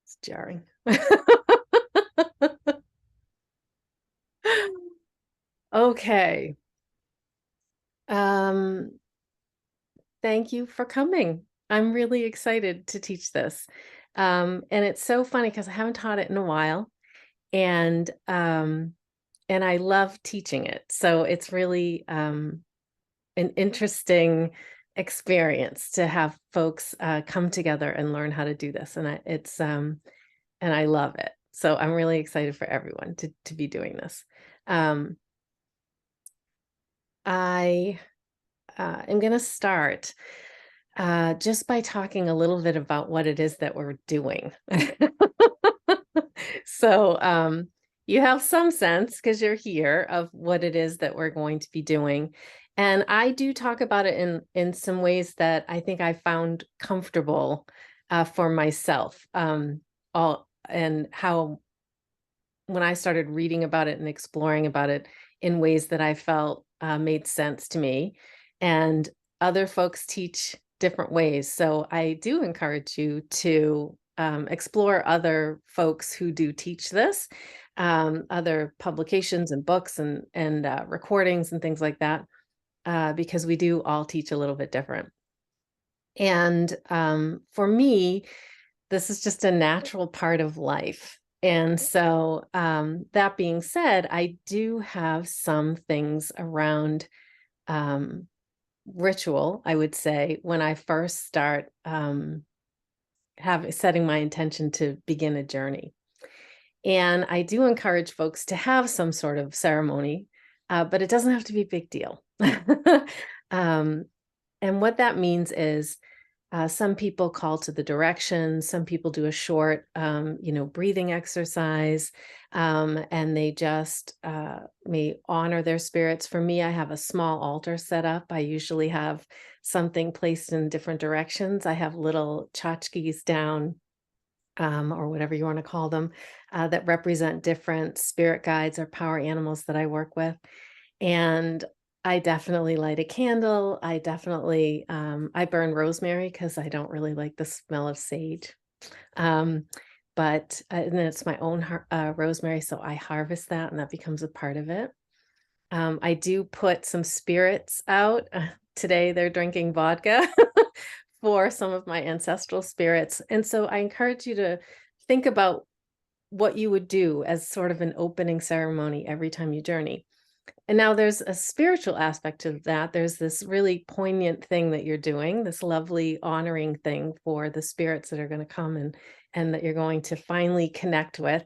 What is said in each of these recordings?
It's jarring. Okay. Um, Thank you for coming. I'm really excited to teach this. And it's so funny because I haven't taught it in a while, and and I love teaching it. So it's really an interesting experience to have folks come together and learn how to do this. And I love it. So I'm really excited for everyone to be doing this. Um, I am going to start just by talking a little bit about what it is that we're doing. So you have some sense because you're here of what it is that we're going to be doing. And I do talk about it in some ways that I think I found comfortable for myself. All and how when I started reading about it and exploring about it in ways that I felt made sense to me. And other folks teach different ways. So I do encourage you to explore other folks who do teach this, other publications and books and recordings and things like that, because we do all teach a little bit different. And for me, this is just a natural part of life. And so, that being said, I do have some things around ritual, I would say, when I first start setting my intention to begin a journey. And I do encourage folks to have some sort of ceremony, but it doesn't have to be a big deal. um, and what that means is some people call to the directions. Some people do a short, breathing exercise, and they just may honor their spirits. For me, I have a small altar set up. I usually have something placed in different directions. I have little tchotchkes down, or whatever you want to call them, that represent different spirit guides or power animals that I work with. And I definitely light a candle. I burn rosemary because I don't really like the smell of sage. Um, but and then it's my own rosemary, so I harvest that, and that becomes a part of it. I do put some spirits out. Today they're drinking vodka for some of my ancestral spirits. And so I encourage you to think about what you would do as sort of an opening ceremony every time you journey. And now there's a spiritual aspect to that. There's this really poignant thing that you're doing, this lovely honoring thing for the spirits that are going to come and that you're going to finally connect with.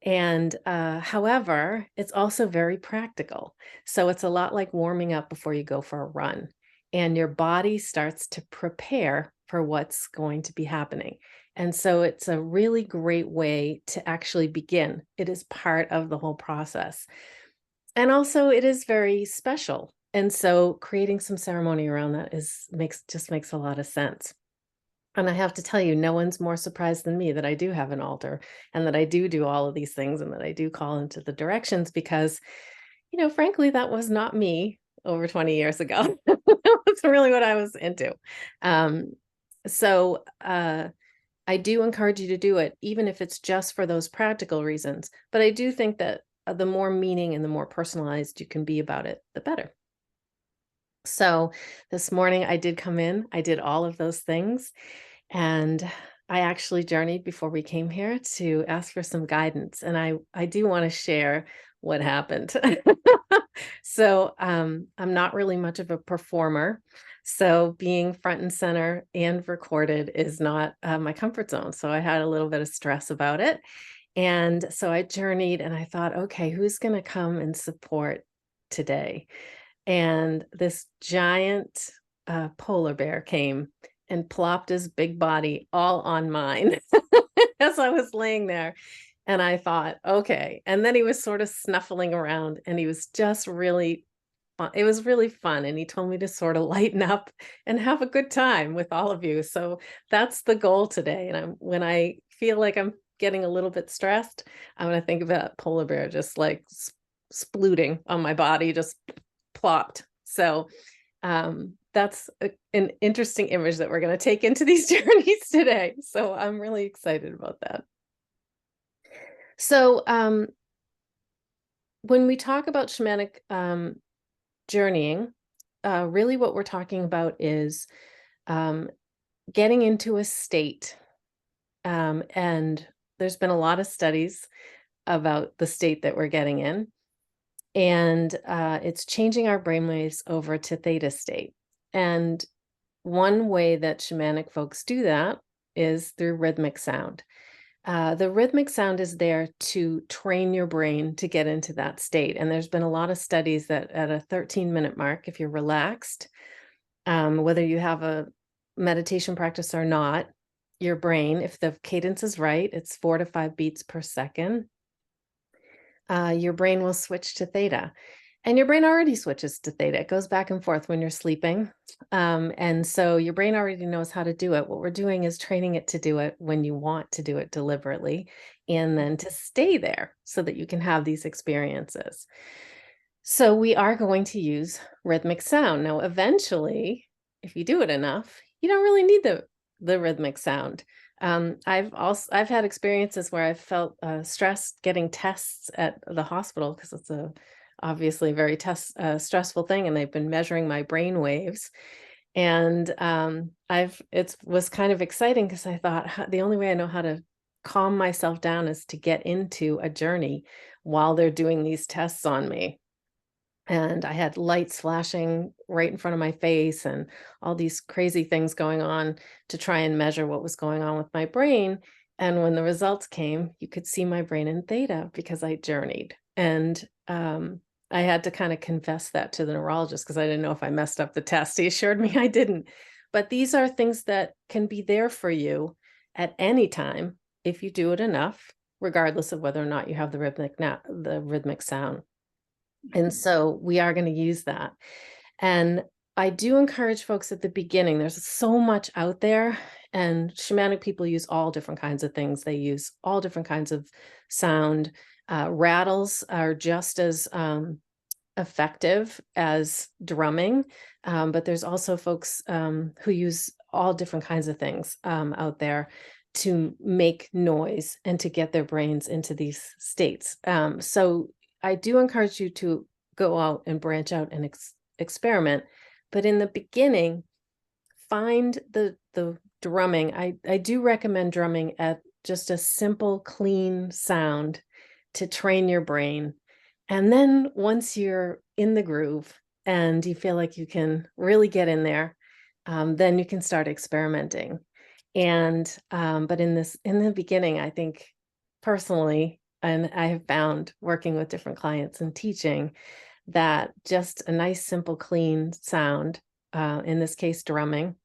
And however, it's also very practical. So it's a lot like warming up before you go for a run, and your body starts to prepare for what's going to be happening. And so it's a really great way to actually begin. It is part of the whole process. And also it is very special. And so creating some ceremony around that makes a lot of sense. And I have to tell you, no one's more surprised than me that I do have an altar and that I do all of these things and that I do call into the directions because, frankly, that was not me over 20 years ago. That's really what I was into. Um, so I do encourage you to do it, even if it's just for those practical reasons. But I do think that the more meaning and the more personalized you can be about it, the better. So this morning I did come in, I did all of those things, and I actually journeyed before we came here to ask for some guidance. And I do want to share what happened. So I'm not really much of a performer. So being front and center and recorded is not my comfort zone. So I had a little bit of stress about it. And so I journeyed and I thought, okay, who's going to come and support today? And this giant polar bear came and plopped his big body all on mine as I was laying there. And I thought, okay. And then he was sort of snuffling around and he was just really fun. It was really fun. And he told me to sort of lighten up and have a good time with all of you. So that's the goal today. And when I feel like I'm getting a little bit stressed, I'm going to think about polar bear just like splooting on my body, just plopped. So that's an interesting image that we're going to take into these journeys today. So I'm really excited about that. So when we talk about shamanic journeying, really what we're talking about is getting into a state. And there's been a lot of studies about the state that we're getting in. And it's changing our brainwaves over to theta state. And one way that shamanic folks do that is through rhythmic sound. The rhythmic sound is there to train your brain to get into that state. And there's been a lot of studies that at a 13-minute mark, if you're relaxed, whether you have a meditation practice or not, your brain, if the cadence is right, it's 4 to 5 beats per second, your brain will switch to theta. And your brain already switches to theta. It goes back and forth when you're sleeping. And so your brain already knows how to do it. What we're doing is training it to do it when you want to do it deliberately, and then to stay there so that you can have these experiences. So we are going to use rhythmic sound. Now, eventually, if you do it enough, you don't really need the rhythmic sound. I've had experiences where I've felt stressed getting tests at the hospital because it's obviously a very stressful thing, and they've been measuring my brain waves. And it was kind of exciting because I thought the only way I know how to calm myself down is to get into a journey while they're doing these tests on me. And I had lights flashing right in front of my face and all these crazy things going on to try and measure what was going on with my brain. And when the results came, you could see my brain in theta because I journeyed. And I had to kind of confess that to the neurologist because I didn't know if I messed up the test. He assured me I didn't. But these are things that can be there for you at any time if you do it enough, regardless of whether or not you have the rhythmic sound. And so we are going to use that. And I do encourage folks at the beginning, there's so much out there, and shamanic people use all different kinds of things. They use all different kinds of sound. Rattles are just as effective as drumming, but there's also folks who use all different kinds of things out there to make noise and to get their brains into these states. So I do encourage you to go out and branch out and experiment. But in the beginning, find the drumming. I do recommend drumming at just a simple, clean sound to train your brain. And then once you're in the groove and you feel like you can really get in there, then you can start experimenting. And but in the beginning, I think personally, and I have found working with different clients and teaching, that just a nice, simple, clean sound, in this case, drumming,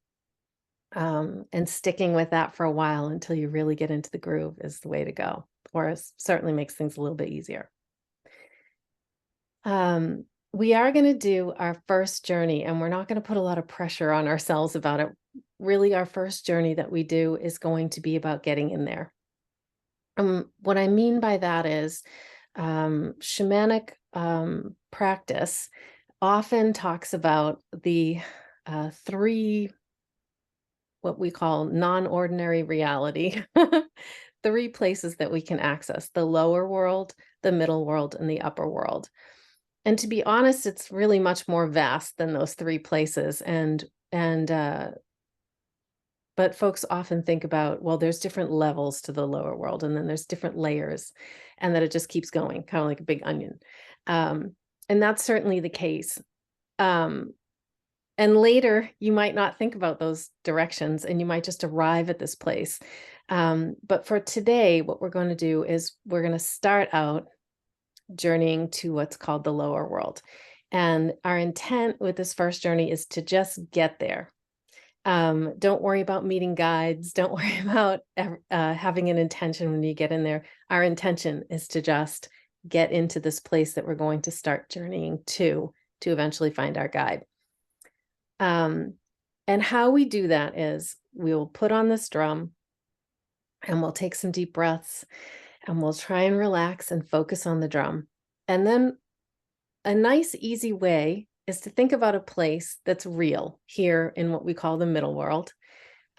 and sticking with that for a while until you really get into the groove is the way to go, or it certainly makes things a little bit easier. We are going to do our first journey, and we're not going to put a lot of pressure on ourselves about it. Really, our first journey that we do is going to be about getting in there. What I mean by that is shamanic practice often talks about the 3, what we call non-ordinary reality, 3 places that we can access: the lower world, the middle world, and the upper world. And to be honest, it's really much more vast than those 3 places. But folks often think about, well, there's different levels to the lower world, and then there's different layers, and that it just keeps going, kind of like a big onion. And that's certainly the case. And later, you might not think about those directions, and you might just arrive at this place. But for today, what we're going to do is we're going to start out journeying to what's called the lower world. And our intent with this first journey is to just get there. Don't worry about meeting guides. Don't worry about having an intention when you get in there. Our intention is to just get into this place that we're going to start journeying to eventually find our guide. And how we do that is we will put on this drum and we'll take some deep breaths and we'll try and relax and focus on the drum. And then a nice, easy way is to think about a place that's real here in what we call the middle world,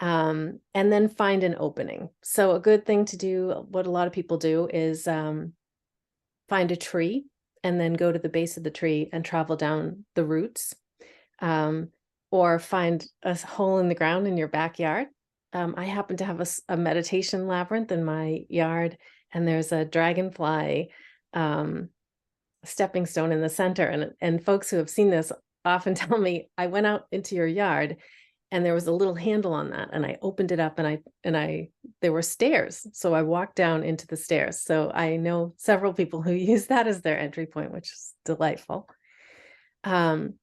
and then find an opening. So a good thing to do, what a lot of people do, is find a tree and then go to the base of the tree and travel down the roots, or find a hole in the ground in your backyard. I happen to have a meditation labyrinth in my yard, and there's a dragonfly stepping stone in the center. And folks who have seen this often tell me, I went out into your yard and there was a little handle on that, and I opened it up, and there were stairs. So I walked down into the stairs. So I know several people who use that as their entry point, which is delightful. And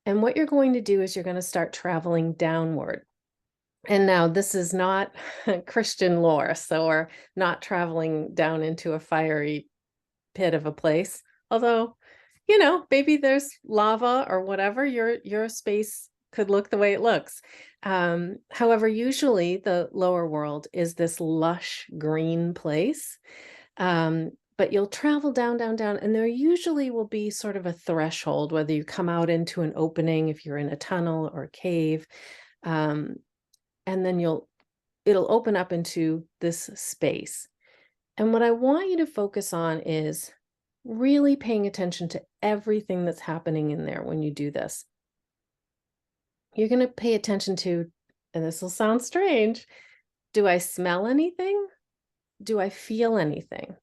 what you're going to do is you're going to start traveling downward. And now this is not Christian lore, so we're not traveling down into a fiery pit of a place. Although, maybe there's lava or whatever, your space could look the way it looks. However, usually the lower world is this lush green place. But you'll travel down, down, down, and there usually will be sort of a threshold, whether you come out into an opening, if you're in a tunnel or a cave, and then it'll open up into this space. And what I want you to focus on is really paying attention to everything that's happening in there when you do this. You're going to pay attention to, and this will sound strange, do I smell anything? Do I feel anything?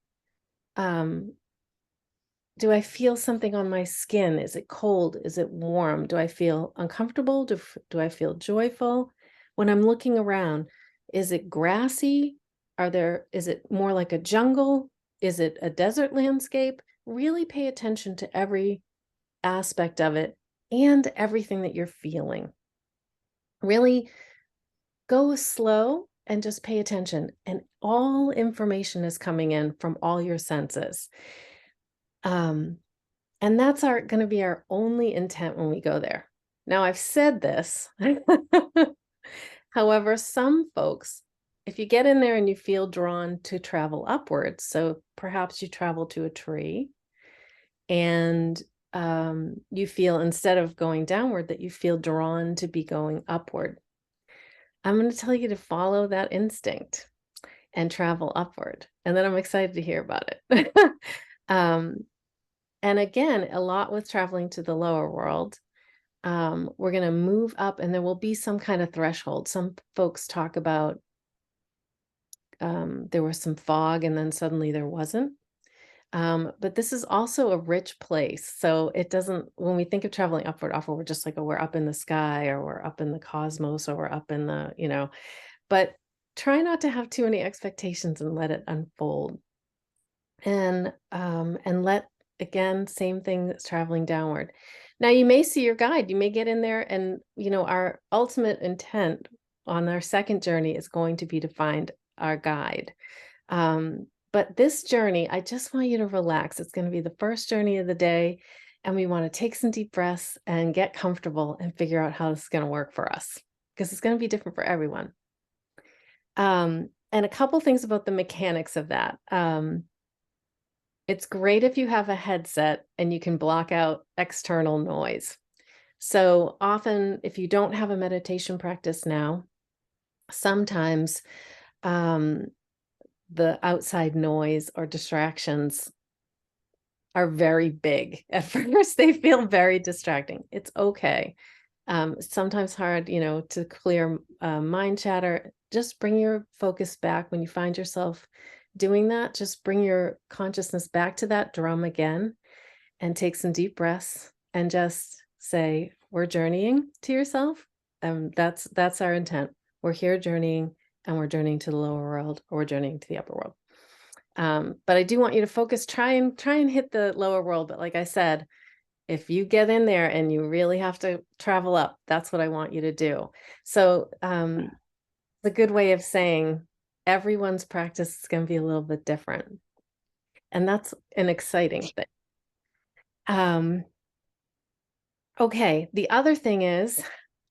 Do I feel something on my skin? Is it cold? Is it warm? Do I feel uncomfortable? Do I feel joyful? When I'm looking around, is it grassy? Is it more like a jungle? Is it a desert landscape? Really pay attention to every aspect of it and everything that you're feeling. Really go slow and just pay attention. And all information is coming in from all your senses. And that's going to be our only intent when we go there. Now, I've said this. However, some folks, if you get in there and you feel drawn to travel upwards, so perhaps you travel to a tree and you feel, instead of going downward, that you feel drawn to be going upward. I'm going to tell you to follow that instinct and travel upward. And then I'm excited to hear about it. And again, a lot with traveling to the lower world. We're going to move up and there will be some kind of threshold. Some folks talk about there was some fog and then suddenly there wasn't. But this is also a rich place. So it doesn't, when we think of traveling upward, we're just like, oh, we're up in the sky, or we're up in the cosmos, or we're up in the, but try not to have too many expectations and let it unfold. And let, again, same thing that's traveling downward. Now you may see your guide, you may get in there and, our ultimate intent on our second journey is going to be to find our guide. But this journey, I just want you to relax. It's going to be the first journey of the day. And we want to take some deep breaths and get comfortable and figure out how this is going to work for us, because it's going to be different for everyone. And a couple things about the mechanics of that. It's great if you have a headset and you can block out external noise. So often, if you don't have a meditation practice now, sometimes the outside noise or distractions are very big. At first, they feel very distracting. It's okay. Sometimes hard, to clear mind chatter. Just bring your focus back when you find yourself doing that. Just bring your consciousness back to that drum again and take some deep breaths and just say, we're journeying to yourself. That's our intent. We're here journeying, and we're journeying to the lower world, or we're journeying to the upper world. But I do want you to focus, try and hit the lower world. But like I said, if you get in there and you really have to travel up, that's what I want you to do. So the good way of saying everyone's practice is going to be a little bit different. And that's an exciting thing. Okay, the other thing is,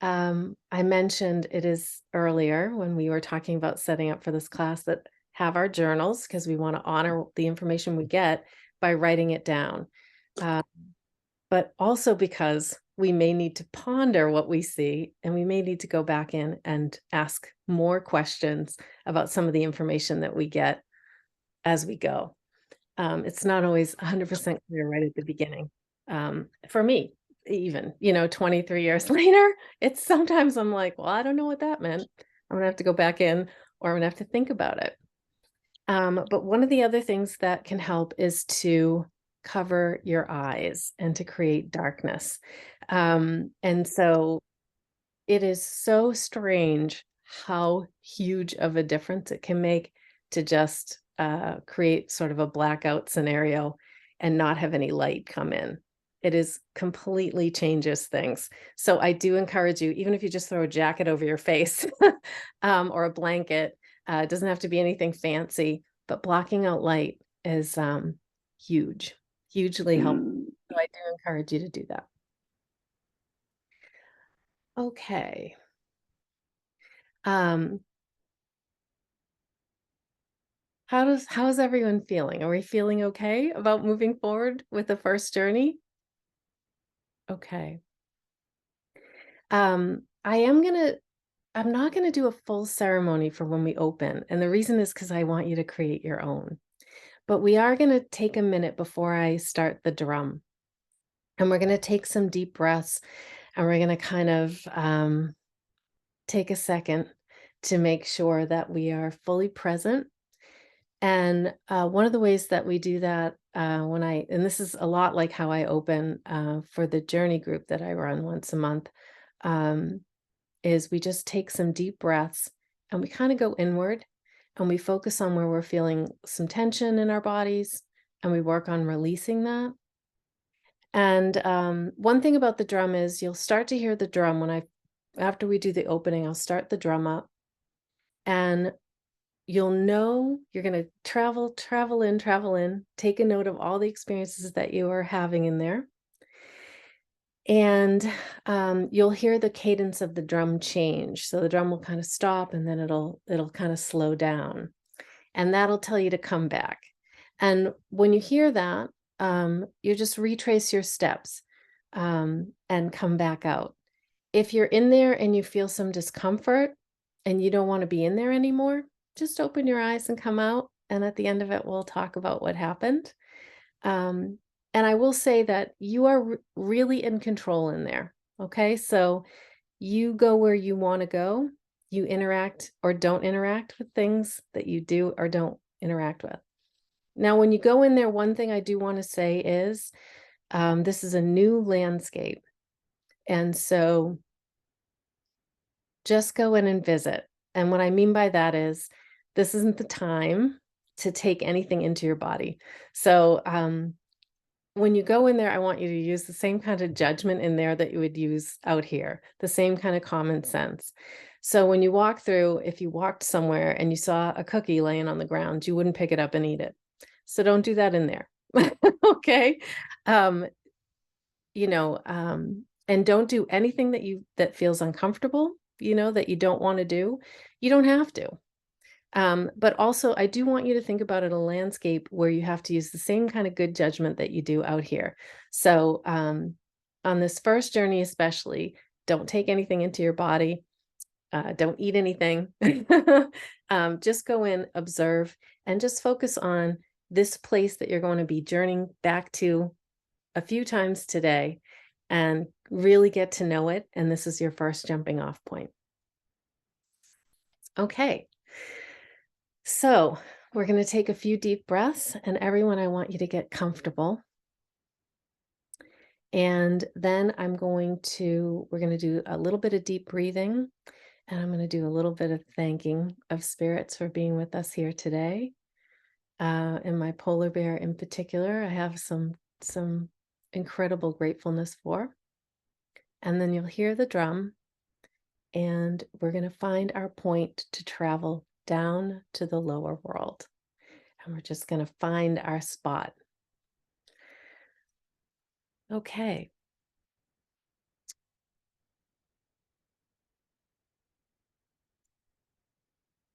I mentioned it is earlier when we were talking about setting up for this class, that have our journals, because we want to honor the information we get by writing it down. But also because we may need to ponder what we see, and we may need to go back in and ask more questions about some of the information that we get as we go. It's not always 100% clear right at the beginning. For me, even, 23 years later, it's sometimes I'm like, well, I don't know what that meant. I'm gonna have to go back in, or I'm gonna have to think about it. But one of the other things that can help is to cover your eyes and to create darkness. And so it is so strange how huge of a difference it can make to just create sort of a blackout scenario and not have any light come in. It is completely changes things. So I do encourage you, even if you just throw a jacket over your face or a blanket, it doesn't have to be anything fancy, but blocking out light is huge, hugely helpful. So I do encourage you to do that. Okay. Um, how's everyone feeling? Are we feeling okay about moving forward with the first journey? Okay. Um, I am gonna I'm not gonna do a full ceremony for when we open, and the reason is because I want you to create your own. But we are gonna take a minute before I start the drum, and we're gonna take some deep breaths, and we're gonna kind of take a second to make sure that we are fully present. And one of the ways that we do that and this is a lot like how I open for the journey group that I run once a month, um, is we just take some deep breaths and we kind of go inward and we focus on where we're feeling some tension in our bodies and we work on releasing that. And one thing about the drum is you'll start to hear the drum after we do the opening, I'll start the drum up. And you'll know you're going to travel in, take a note of all the experiences that you are having in there. And you'll hear the cadence of the drum change. So the drum will kind of stop and then it'll kind of slow down. And that'll tell you to come back. And when you hear that, you just retrace your steps and come back out. If you're in there and you feel some discomfort and you don't want to be in there anymore, just open your eyes and come out. And at the end of it, we'll talk about what happened. And I will say that you are really in control in there. Okay. So you go where you want to go. You interact or don't interact with things that you do or don't interact with. Now, when you go in there, one thing I do want to say is this is a new landscape. And so just go in and visit. And what I mean by that is this isn't the time to take anything into your body. So when you go in there, I want you to use the same kind of judgment in there that you would use out here, the same kind of common sense. So when you walk through, if you walked somewhere and you saw a cookie laying on the ground, you wouldn't pick it up and eat it. So don't do that in there. Okay. Um, and don't do anything that feels uncomfortable, that you don't want to do. You don't have to. But also, I do want you to think about it a landscape where you have to use the same kind of good judgment that you do out here. So on this first journey, especially, don't take anything into your body. Don't eat anything. Just go in, observe, and just focus on this place that you're going to be journeying back to a few times today and really get to know it. And this is your first jumping off point. Okay. So we're going to take a few deep breaths, and everyone, I want you to get comfortable. And then we're going to do a little bit of deep breathing, and I'm going to do a little bit of thanking of spirits for being with us here today. And my polar bear in particular, I have some incredible gratefulness for. And then you'll hear the drum, and we're going to find our point to travel down to the lower world. And we're just going to find our spot. Okay.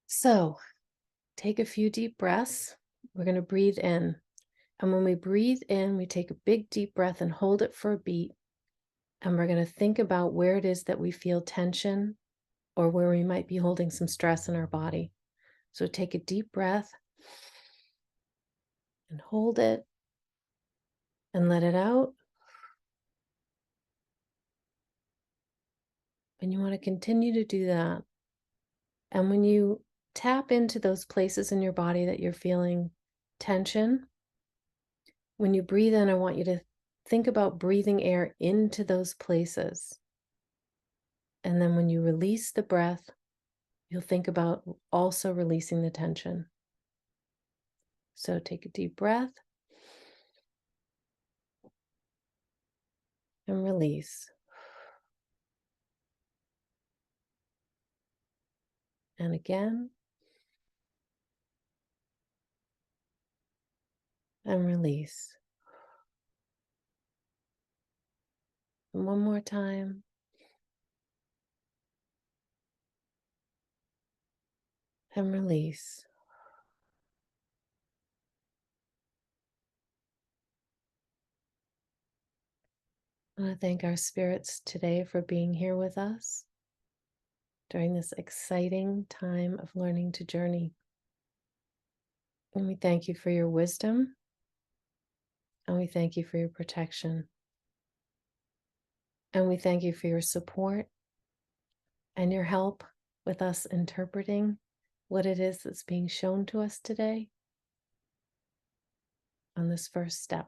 So take a few deep breaths. We're going to breathe in. And when we breathe in, we take a big deep breath and hold it for a beat. And we're going to think about where it is that we feel tension or where we might be holding some stress in our body. So take a deep breath and hold it and let it out. And you want to continue to do that. And when you tap into those places in your body that you're feeling tension, when you breathe in, I want you to think about breathing air into those places. And then when you release the breath, you'll think about also releasing the tension. So take a deep breath and release. And again, and release. And one more time. And release. I want to thank our spirits today for being here with us during this exciting time of learning to journey. And we thank you for your wisdom, and we thank you for your protection. And we thank you for your support and your help with us interpreting what it is that's being shown to us today on this first step.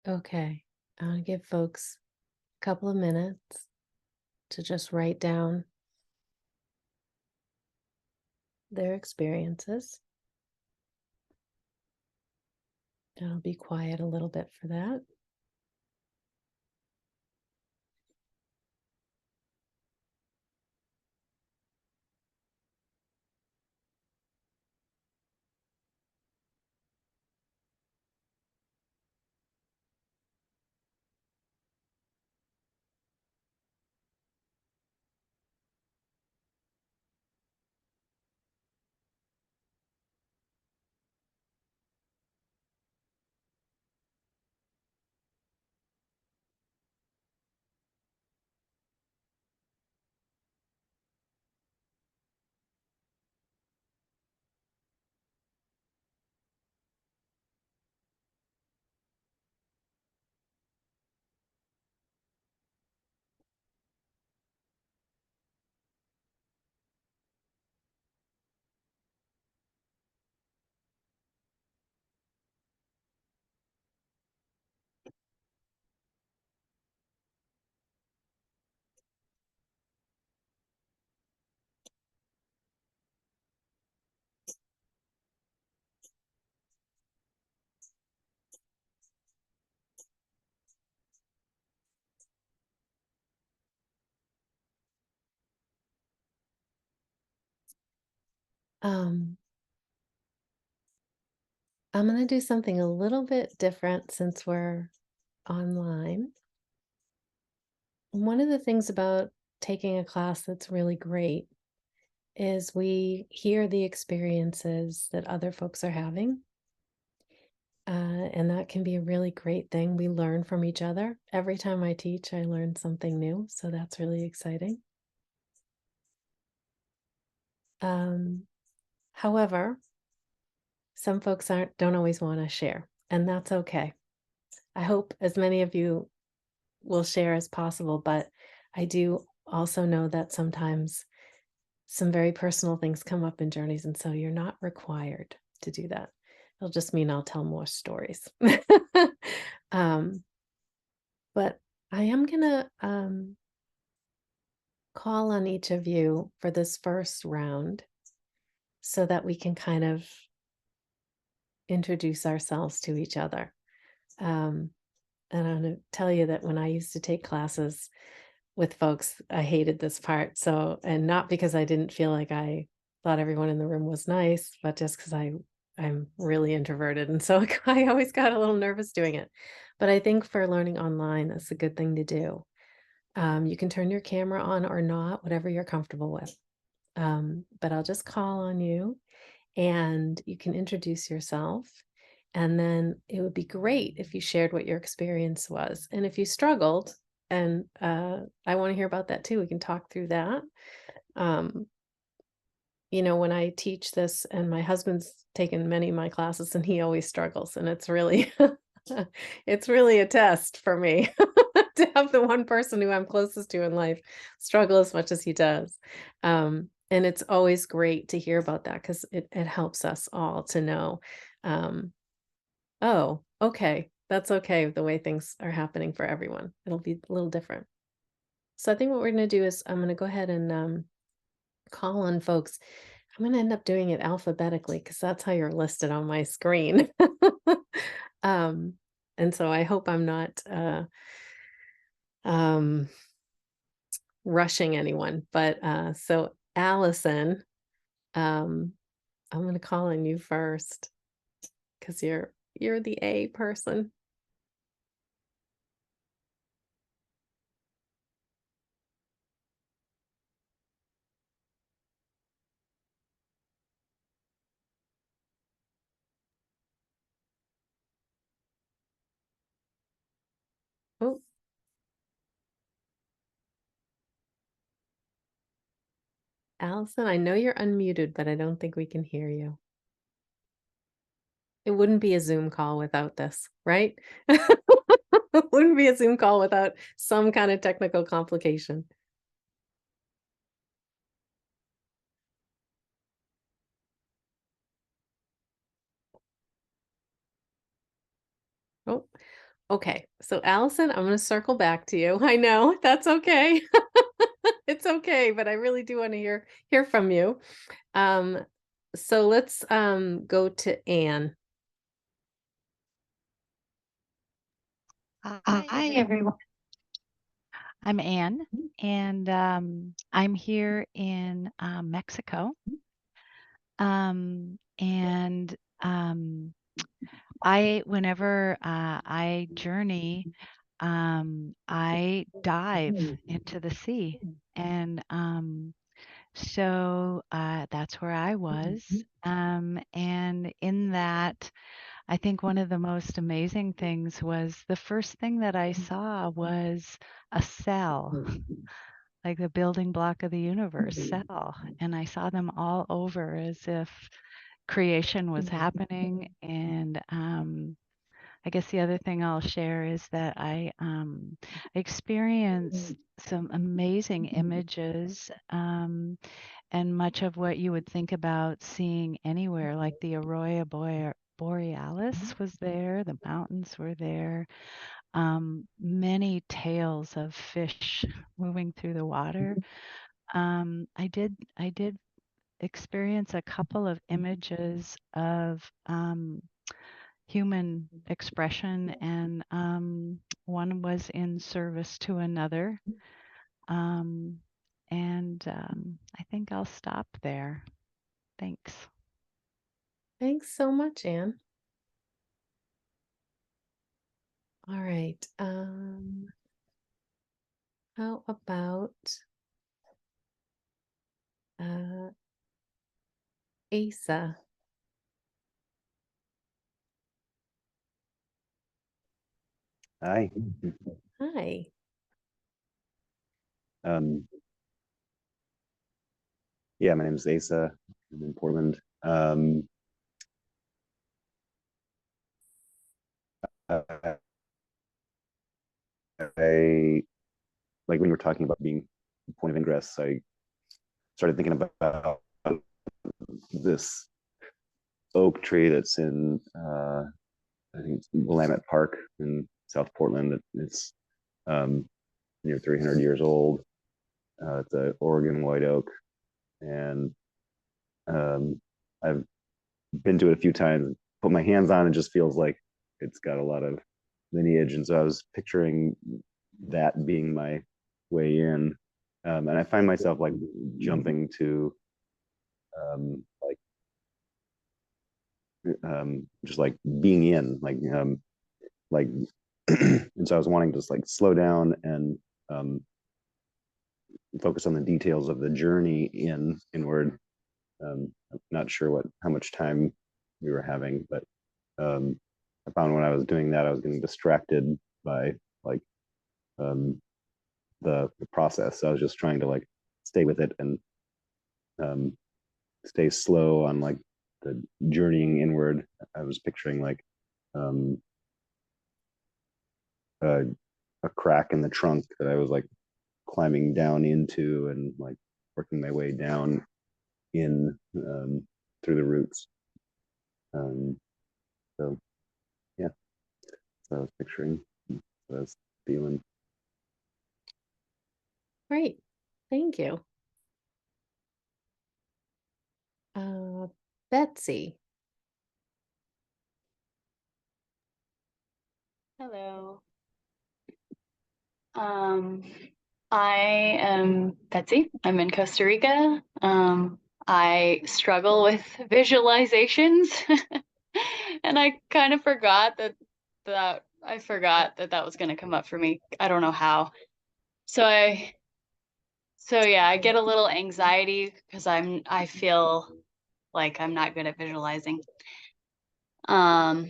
Okay. I want to give folks a couple of minutes to just write down their experiences. I'll be quiet a little bit for that. Um, I'm going to do something a little bit different since we're online. One of the things about taking a class that's really great is we hear the experiences that other folks are having. And that can be a really great thing. We learn from each other. Every time I teach, I learn something new. So that's really exciting. However, some folks don't always want to share, and that's okay. I hope as many of you will share as possible, but I do also know that sometimes some very personal things come up in journeys, and so you're not required to do that. It'll just mean I'll tell more stories. um, but I am gonna call on each of you for this first round so that we can kind of introduce ourselves to each other. Um, and I'm going to tell you that when I used to take classes with folks, I hated this part. So, and not because I didn't feel like I thought everyone in the room was nice, but just because I'm really introverted. And so I always got a little nervous doing it. But I think for learning online, that's a good thing to do. You can turn your camera on or not, whatever you're comfortable with. But I'll just call on you and you can introduce yourself. And then it would be great if you shared what your experience was. And if you struggled, and I want to hear about that too, we can talk through that. Um, when I teach this, and my husband's taken many of my classes, and he always struggles, and it's really, it's really a test for me to have the one person who I'm closest to in life struggle as much as he does. And it's always great to hear about that because it helps us all to know, um, oh, okay, that's okay the way things are happening for everyone. It'll be a little different. So I think what we're going to do is I'm going to go ahead and call on folks. I'm going to end up doing it alphabetically because that's how you're listed on my screen. um, and so I hope I'm not um, rushing anyone. But so Allison, um, I'm going to call on you first because you're the A person. Oh, Allison, I know you're unmuted, but I don't think we can hear you. It wouldn't be a Zoom call without this, right? It wouldn't be a Zoom call without some kind of technical complication. Oh, Okay, so Allison, I'm going to circle back to you. I know that's okay. It's okay, but I really do want to hear from you. Um, so let's go to Anne. Hi, everyone. I'm Anne, and I'm here in Mexico. And whenever I journey, I dive into the sea. And so that's where I was. And in that, I think one of the most amazing things was the first thing that I saw was a cell, like the building block of the universe, cell. And I saw them all over as if creation was happening. And I guess the other thing I'll share is that I experienced some amazing images, and much of what you would think about seeing anywhere, like the Aurora Borealis was there, the mountains were there, many tails of fish moving through the water. I did experience a couple of images of human expression, and one was in service to another. Um, and I think I'll stop there. Thanks. Thanks so much, Anne. All right. How about Asa? Hi. Hi. Yeah, my name is Asa. I'm in Portland. I like when you were talking about being the point of ingress, I started thinking about this oak tree that's in I think it's Willamette Park in South Portland. It's near 300 years old. It's an Oregon white oak, and I've been to it a few times. Put my hands on it, just feels like it's got a lot of lineage, and so I was picturing that being my way in, and I find myself like jumping to like just like being in like and so I was wanting to just like slow down and um, focus on the details of the journey inward. I'm not sure how much time we were having, but I found when I was doing that, I was getting distracted by like um, the process. So I was just trying to like stay with it and um, stay slow on like the journeying inward. I was picturing like um, a, a crack in the trunk that I was like climbing down into and like working my way down in through the roots. Um, so yeah, so I was picturing, what I was feeling. Great. Thank you. Betsy. Hello. Um, I am Betsy. I'm in Costa Rica. I struggle with visualizations, and I kind of forgot that was going to come up for me. I don't know how. So yeah, I get a little anxiety because I feel like I'm not good at visualizing. But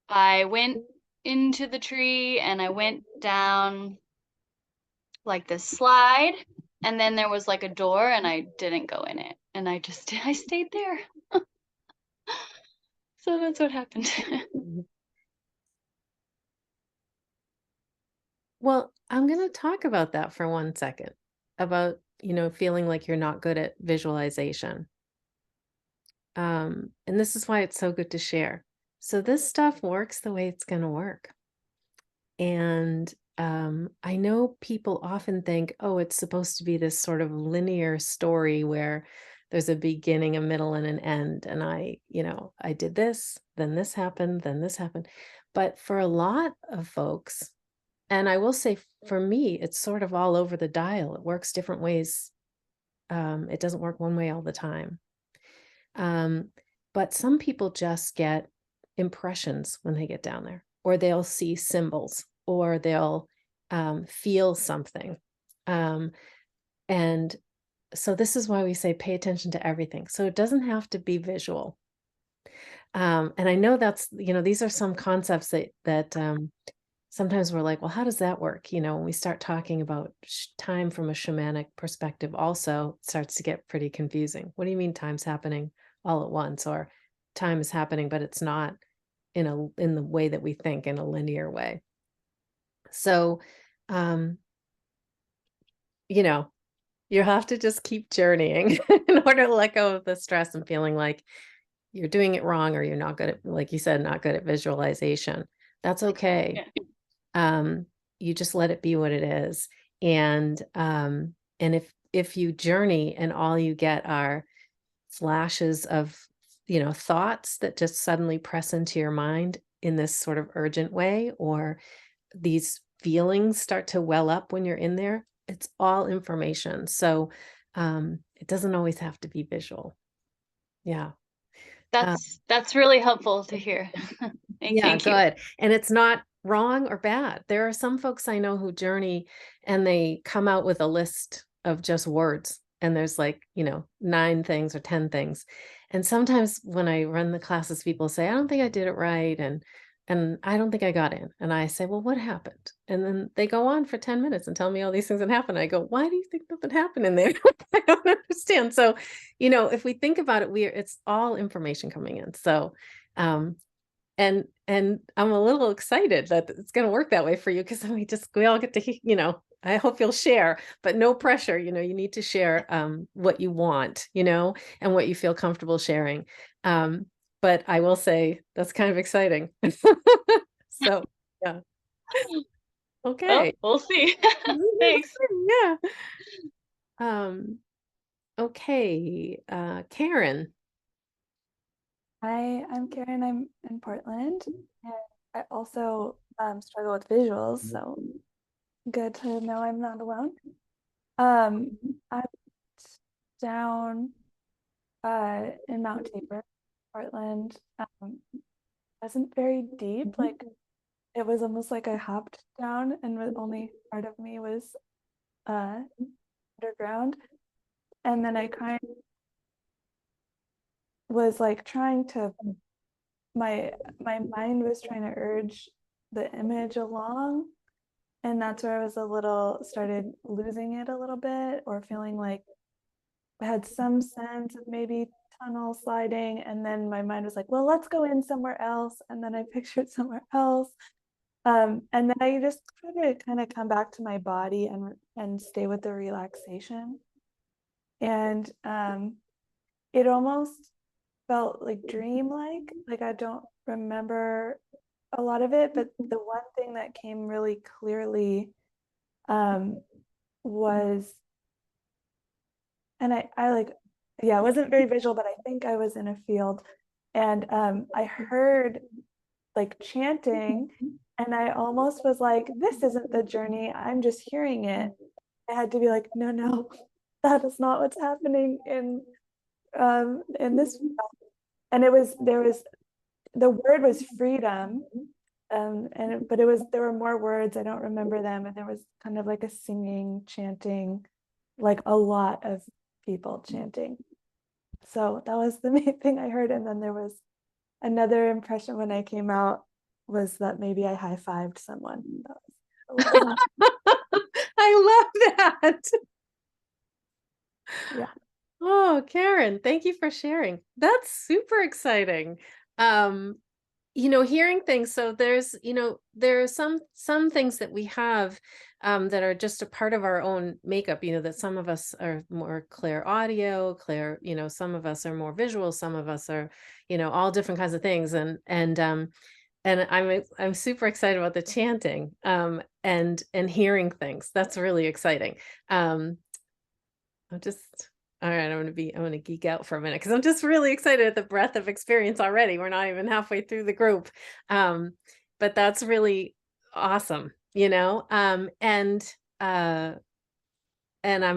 I went into the tree and I went down like this slide, and then there was like a door and I didn't go in it, and I stayed there. So that's what happened. Well, I'm going to talk about that for 1 second, about, feeling like you're not good at visualization. And this is why it's so good to share. So this stuff works the way it's going to work. And I know people often think, oh, it's supposed to be this sort of linear story where there's a beginning, a middle, and an end. And I did this, then this happened, then this happened. But for a lot of folks, and I will say for me, it's sort of all over the dial. It works different ways. It doesn't work one way all the time. But some people just get impressions when they get down there, or they'll see symbols, or they'll feel something. And so this is why we say pay attention to everything. So it doesn't have to be visual. And I know that's, these are some concepts that sometimes we're like, well, how does that work? When we start talking about time from a shamanic perspective, also it starts to get pretty confusing. What do you mean time's happening all at once, or time is happening, but it's not in the way that we think, in a linear way? So, you have to just keep journeying in order to let go of the stress and feeling like you're doing it wrong, or you're not good at, like you said, not good at visualization. That's okay. You just let it be what it is. And if you journey and all you get are flashes of, thoughts that just suddenly press into your mind in this sort of urgent way, or these feelings start to well up when you're in there, it's all information. So it doesn't always have to be visual. Yeah. That's really helpful to hear. Thank you. Good. And it's not wrong or bad. There are some folks I know who journey and they come out with a list of just words, and there's like, 9 things or 10 things. And sometimes when I run the classes, people say, I don't think I did it right, and I don't think I got in. And I say, well, what happened? And then they go on for 10 minutes and tell me all these things that happened. I go, why do you think nothing happened in there? I don't understand. So, if we think about it, it's all information coming in. So and I'm a little excited that it's going to work that way for you, because we all get to, I hope you'll share, but no pressure. You need to share what you want, and what you feel comfortable sharing. But I will say that's kind of exciting. So, yeah. Okay. Well, we'll see. Thanks. Yeah. Okay. Karen. Hi, I'm Karen. I'm in Portland, and I also struggle with visuals, so good to know I'm not alone. I'm down in Mount Tabor, Portland. Wasn't very deep, like it was almost like I hopped down, and only part of me was underground, and then I kind of was like trying to, my mind was trying to urge the image along, and that's where I was started losing it a little bit, or feeling like I had some sense of maybe tunnel sliding, and then my mind was like, well, let's go in somewhere else, and then I pictured somewhere else, and then I just tried to kind of come back to my body and stay with the relaxation, and it almost felt like dreamlike. Like I don't remember a lot of it, but the one thing that came really clearly was, and I like, yeah, it wasn't very visual, but I think I was in a field, and I heard like chanting, and I almost was like, this isn't the journey, I'm just hearing it. I had to be like, no, that is not what's happening in this. And there was the word was freedom, but there were more words, I don't remember them, and there was kind of like a singing, chanting, like a lot of people chanting. So that was the main thing I heard. And then there was another impression when I came out, was that maybe I high-fived someone. I love that. Yeah. Oh, Karen, thank you for sharing. That's super exciting. hearing things. So there's, there are some things that we have that are just a part of our own makeup, that some of us are more clear audio, some of us are more visual, some of us are, all different kinds of things. And I'm super excited about the chanting and hearing things. That's really exciting. All right, I'm going to geek out for a minute because I'm just really excited at the breadth of experience already. We're not even halfway through the group. But that's really awesome, and I'm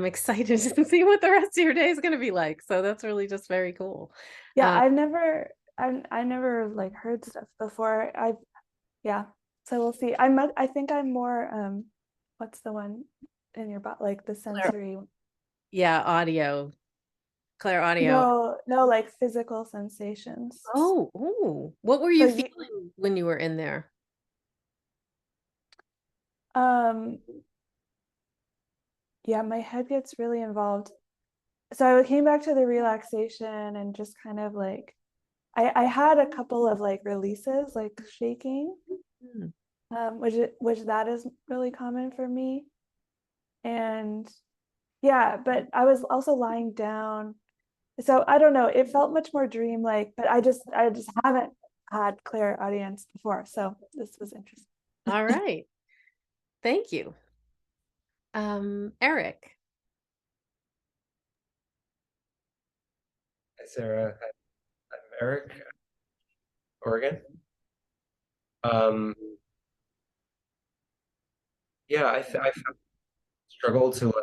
excited to see what the rest of your day is going to be like. So that's really just very cool. Yeah, I never like heard stuff before. So we'll see. I think I'm more what's the one in your butt, like the sensory? Yeah, audio. Claire audio. No, like physical sensations. Oh, what were you feeling when you were in there? Yeah, my head gets really involved. So I came back to the relaxation and just kind of like I had a couple of like releases, like shaking, which that is really common for me. And yeah, but I was also lying down. So I don't know, it felt much more dreamlike, but I just haven't had clear audience before. So this was interesting. All right. Thank you. Eric. Hi, Sarah. I'm Eric, Oregon. Yeah, I struggled to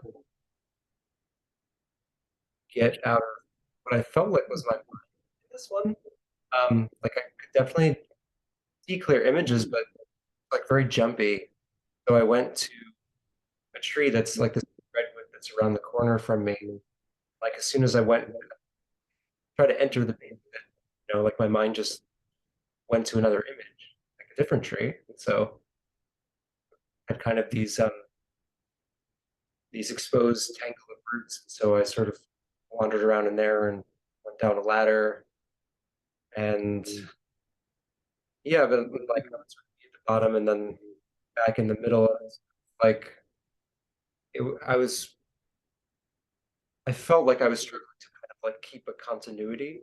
get out of what I felt like was my mind in this one. Like I could definitely see clear images, but like very jumpy. So I went to a tree that's like this redwood that's around the corner from me. Like as soon as I went, try to enter the main bit, like my mind just went to another image, like a different tree. And so I had kind of these exposed tangle of roots. So I sort of wandered around in there and went down a ladder. And yeah, but like I was at the bottom and then back in the middle, like I felt like I was struggling to kind of like keep a continuity,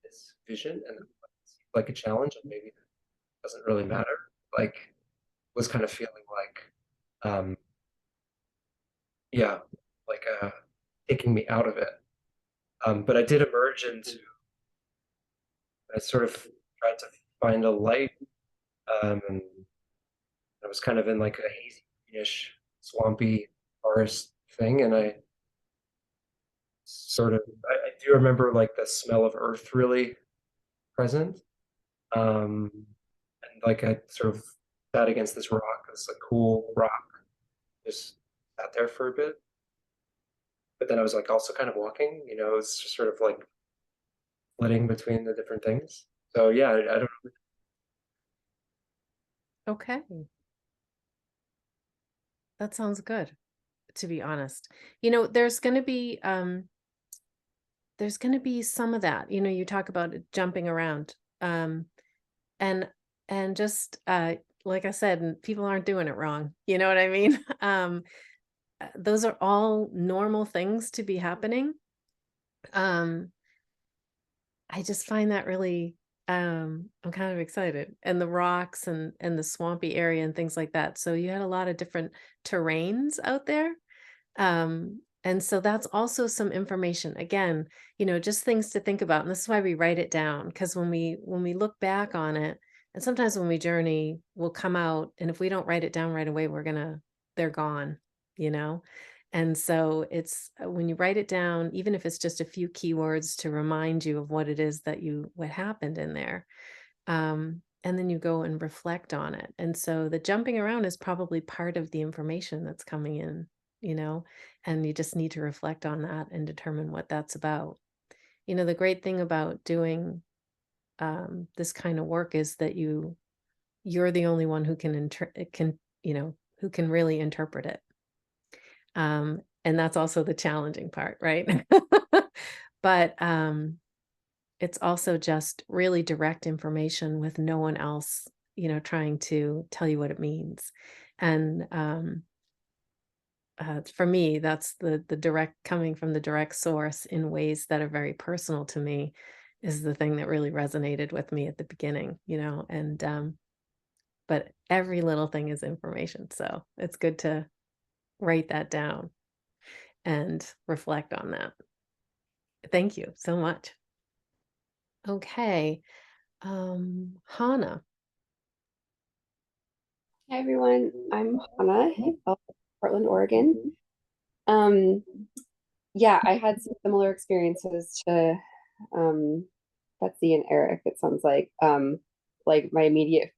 this vision, and like a challenge, and maybe it doesn't really matter. Like was kind of feeling like, yeah, like taking me out of it. But I did emerge into. I sort of tried to find a light, and I was kind of in like a hazy, greenish, swampy forest thing, and I I do remember like the smell of earth really present, and like I sort of sat against this rock, this like cool rock, just sat there for a bit, but then I was like also kind of walking, it's just sort of like flitting between the different things. So yeah, I don't know. Okay. That sounds good, to be honest. There's going to be some of that. You talk about it jumping around. And just like I said, people aren't doing it wrong. You know what I mean? Those are all normal things to be happening. I just find that really I'm kind of excited, and the rocks and the swampy area and things like that. So you had a lot of different terrains out there. And so that's also some information, again, just things to think about. And this is why we write it down, because when we look back on it, and sometimes when we journey, we'll come out, and if we don't write it down right away, they're gone, And so it's when you write it down, even if it's just a few keywords to remind you of what it is what happened in there. And then you go and reflect on it. And so the jumping around is probably part of the information that's coming in, and you just need to reflect on that and determine what that's about. The great thing about doing this kind of work is that you're the only one who can who can really interpret it. And that's also the challenging part, right? But it's also just really direct information with no one else, trying to tell you what it means. And for me, that's the direct, coming from the direct source in ways that are very personal to me, is the thing that really resonated with me at the beginning, and but every little thing is information. So it's good to write that down and reflect on that. Thank you so much. Okay. Hannah. Hi everyone, I'm Hannah of Portland, Oregon. Yeah, I had some similar experiences to Betsy and Eric. It sounds like my immediate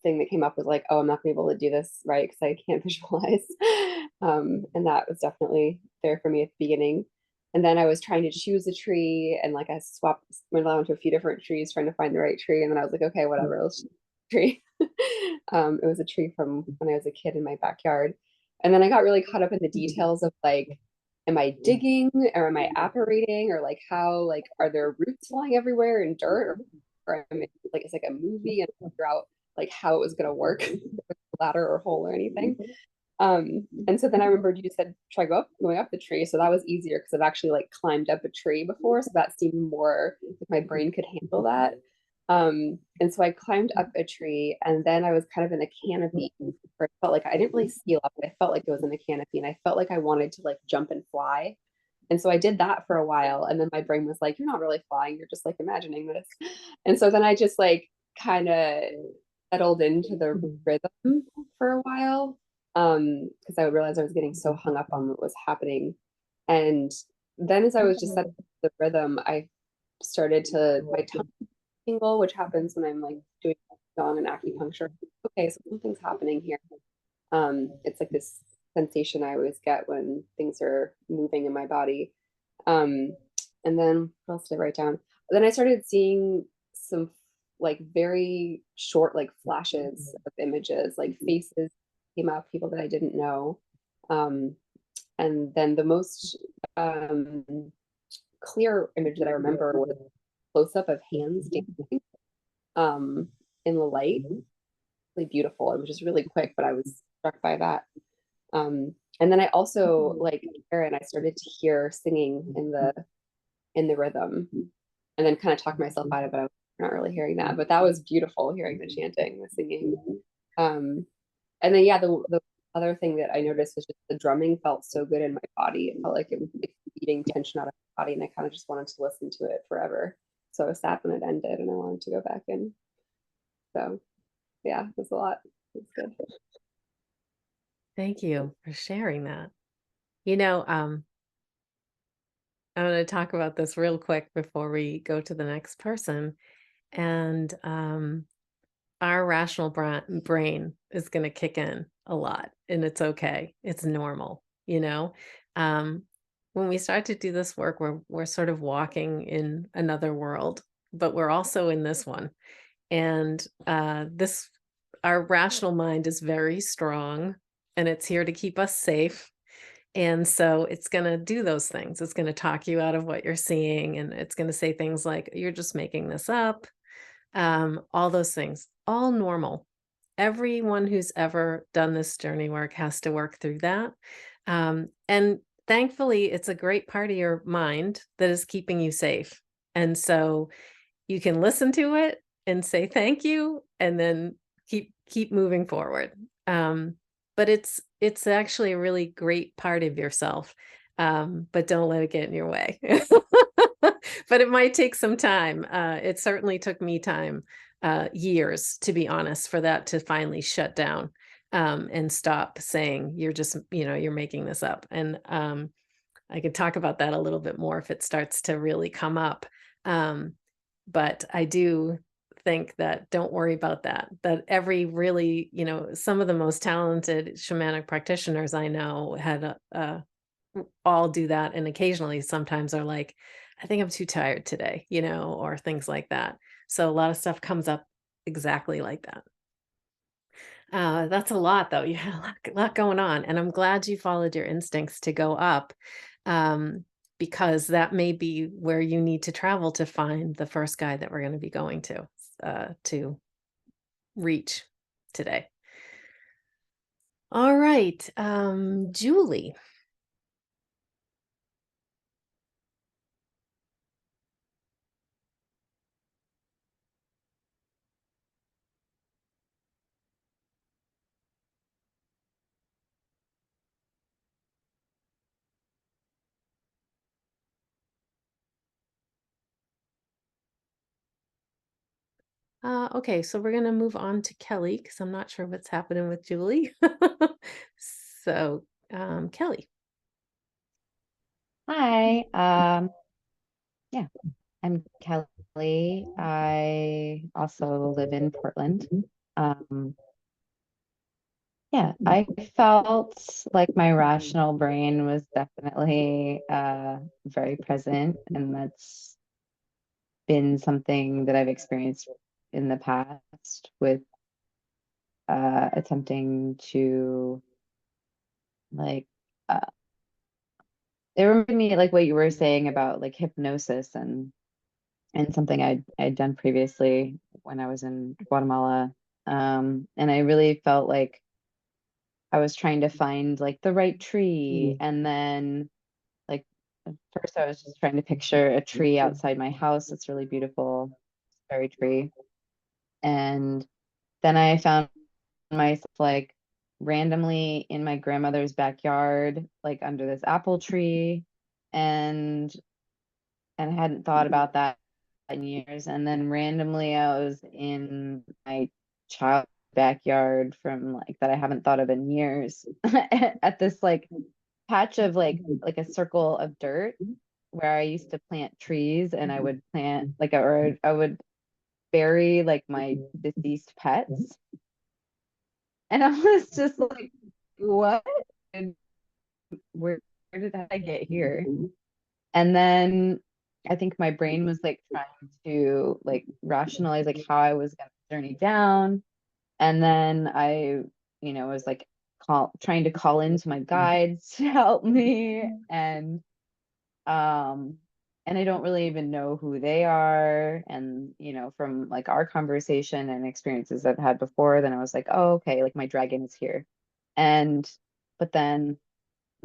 thing that came up was like, oh, I'm not gonna be able to do this right because I can't visualize. And that was definitely there for me at the beginning. And then I was trying to choose a tree, and like I went around to a few different trees trying to find the right tree. And then I was like, okay, whatever, let's choose a tree. It was a tree from when I was a kid in my backyard. And then I got really caught up in the details of like, am I digging or am I apparating, or like how, like, are there roots flying everywhere in dirt, or am I, like, it's like a movie and figure out like how it was going to work, ladder or hole or anything. And so then I remembered you said try going up the tree, so that was easier because I've actually like climbed up a tree before, so that seemed more like my brain could handle that. And so I climbed up a tree, and then I was kind of in a canopy where it felt like I didn't really see up, but I felt like it was in a canopy, and I felt like I wanted to like jump and fly. And so I did that for a while, and then my brain was like, you're not really flying, you're just like imagining this. And so then I just like kind of settled into the rhythm for a while, because I realized I was getting so hung up on what was happening. And then as I was just settling into the rhythm, I started to, my tongue tingle, which happens when I'm like doing Qigong and acupuncture. Okay, so something's happening here. It's like this sensation I always get when things are moving in my body. And then what else did I write down? Then I started seeing some like very short like flashes of images, like faces came out, people that I didn't know. And then the most clear image that I remember was a close-up of hands dancing in the light. Really beautiful. It was just really quick, but I was struck by that. And then I also, like Aaron, I started to hear singing in the rhythm, and then kind of talked myself out of it. I was not really hearing that, but that was beautiful, hearing the chanting, the singing. And then yeah, the other thing that I noticed was just the drumming felt so good in my body. It felt like it was beating tension out of my body, and I kind of just wanted to listen to it forever. So I was sad when it ended, and I wanted to go back in. So yeah, it was a lot. It's good. Thank you for sharing that. I'm going to talk about this real quick before we go to the next person. And our rational brain is going to kick in a lot, and it's okay. It's normal. When we start to do this work, we're sort of walking in another world, but we're also in this one. And our rational mind is very strong, and it's here to keep us safe. And so it's going to do those things. It's going to talk you out of what you're seeing, and it's going to say things like, you're just making this up. All those things, all normal. Everyone who's ever done this journey work has to work through that. And thankfully, it's a great part of your mind that is keeping you safe. And so you can listen to it and say thank you, and then keep moving forward. But it's actually a really great part of yourself. But don't let it get in your way. But it might take some time. It certainly took me time, years, to be honest, for that to finally shut down, and stop saying you're just, you're making this up. And I could talk about that a little bit more if it starts to really come up. But I do think that don't worry about that every really, some of the most talented shamanic practitioners I know had all do that. And occasionally sometimes are like, I think I'm too tired today, or things like that. So a lot of stuff comes up exactly like that. That's a lot though. You had a lot going on, and I'm glad you followed your instincts to go up. because that may be where you need to travel to find the first guide that we're going to be going to reach today. All right, Julie. Okay, so we're going to move on to Kelly because I'm not sure what's happening with Julie. So, Kelly. Hi. Yeah, I'm Kelly. I also live in Portland. Yeah, I felt like my rational brain was definitely very present, and that's been something that I've experienced in the past with attempting to like it reminded me like what you were saying about like hypnosis and something I'd done previously when I was in Guatemala. And I really felt like I was trying to find like the right tree. And then like at first I was just trying to picture a tree outside my house. It's really beautiful, cherry tree. And then I found myself like randomly in my grandmother's backyard, like under this apple tree. And I hadn't thought about that in years. And then randomly I was in my child's backyard from like that I haven't thought of in years at this like patch of like a circle of dirt where I used to plant trees, and I would plant like or I would bury like my deceased pets. And I was just like, what? And where did I get here? And then I think my brain was like trying to like rationalize like how I was going to journey down. And then I, was like trying to call into my guides to help me. And I don't really even know who they are. And, from like our conversation and experiences I've had before, then I was like, oh, okay, like my dragon is here. But then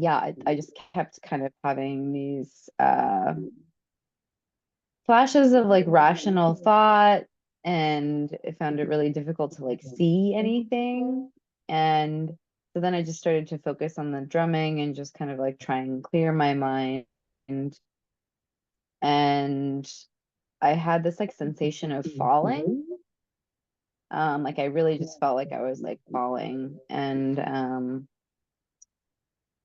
yeah, I just kept kind of having these flashes of like rational thought, and I found it really difficult to like see anything. And so then I just started to focus on the drumming and just kind of like try and clear my mind. And I had this like sensation of falling. Like I really just felt like I was like falling. And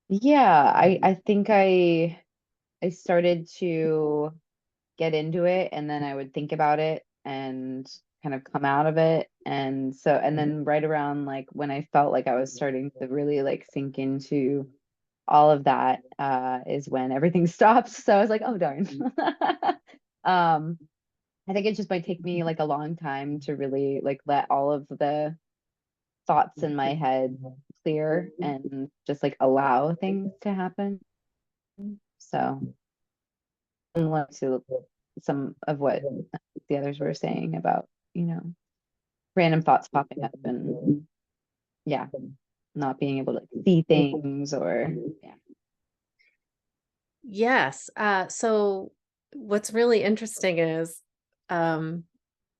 yeah, I think I started to get into it, and then I would think about it and kind of come out of it. And then right around like when I felt like I was starting to really like sink into all of that is when everything stopped. So I was like, oh darn. I think it just might take me like a long time to really like let all of the thoughts in my head clear and just like allow things to happen. So similar to some of what the others were saying about, random thoughts popping up and yeah, not being able to see things or yeah. Yes. So what's really interesting is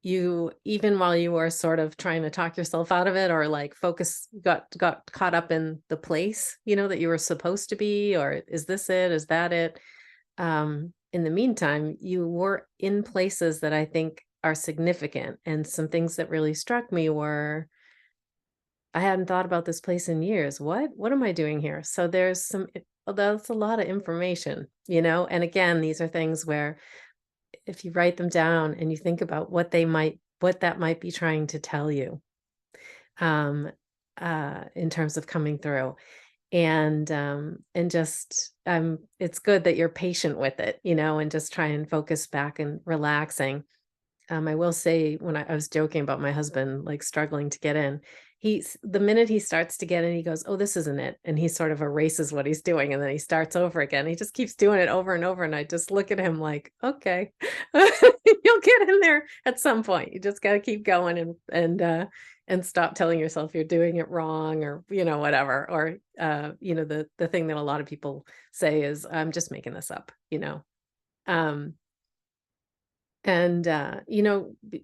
you, even while you were sort of trying to talk yourself out of it or like focus, got caught up in the place, that you were supposed to be, or is this it? Is that it? In the meantime, you were in places that I think are significant. And some things that really struck me were, I hadn't thought about this place in years. What am I doing here? So that's a lot of information, and again, these are things where if you write them down and you think about what that might be trying to tell you, in terms of coming through. And just it's good that you're patient with it, and just try and focus back and relaxing. I will say, when I was joking about my husband like struggling to get in, the minute he starts to get it, he goes, oh, this isn't it. And he sort of erases what he's doing. And then he starts over again. He just keeps doing it over and over. And I just look at him like, okay, you'll get in there at some point. You just got to keep going and stop telling yourself you're doing it wrong, or, whatever. Or, the thing that a lot of people say is, I'm just making this up, And,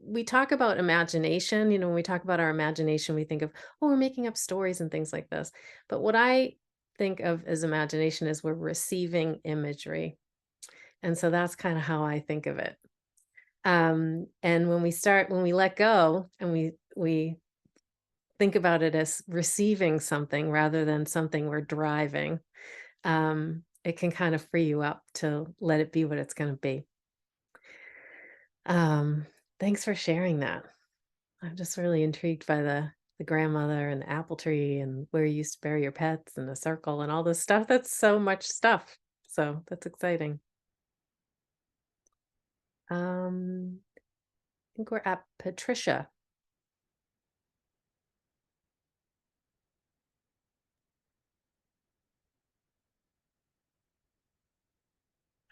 we talk about imagination, when we talk about our imagination, we think of, oh, we're making up stories and things like this. But what I think of as imagination is we're receiving imagery. And so that's kind of how I think of it. And when we let go and we think about it as receiving something rather than something we're driving, it can kind of free you up to let it be what it's going to be. Thanks for sharing that. I'm just really intrigued by the grandmother and the apple tree and where you used to bury your pets and the circle and all this stuff. That's so much stuff. So that's exciting. I think we're at Patricia.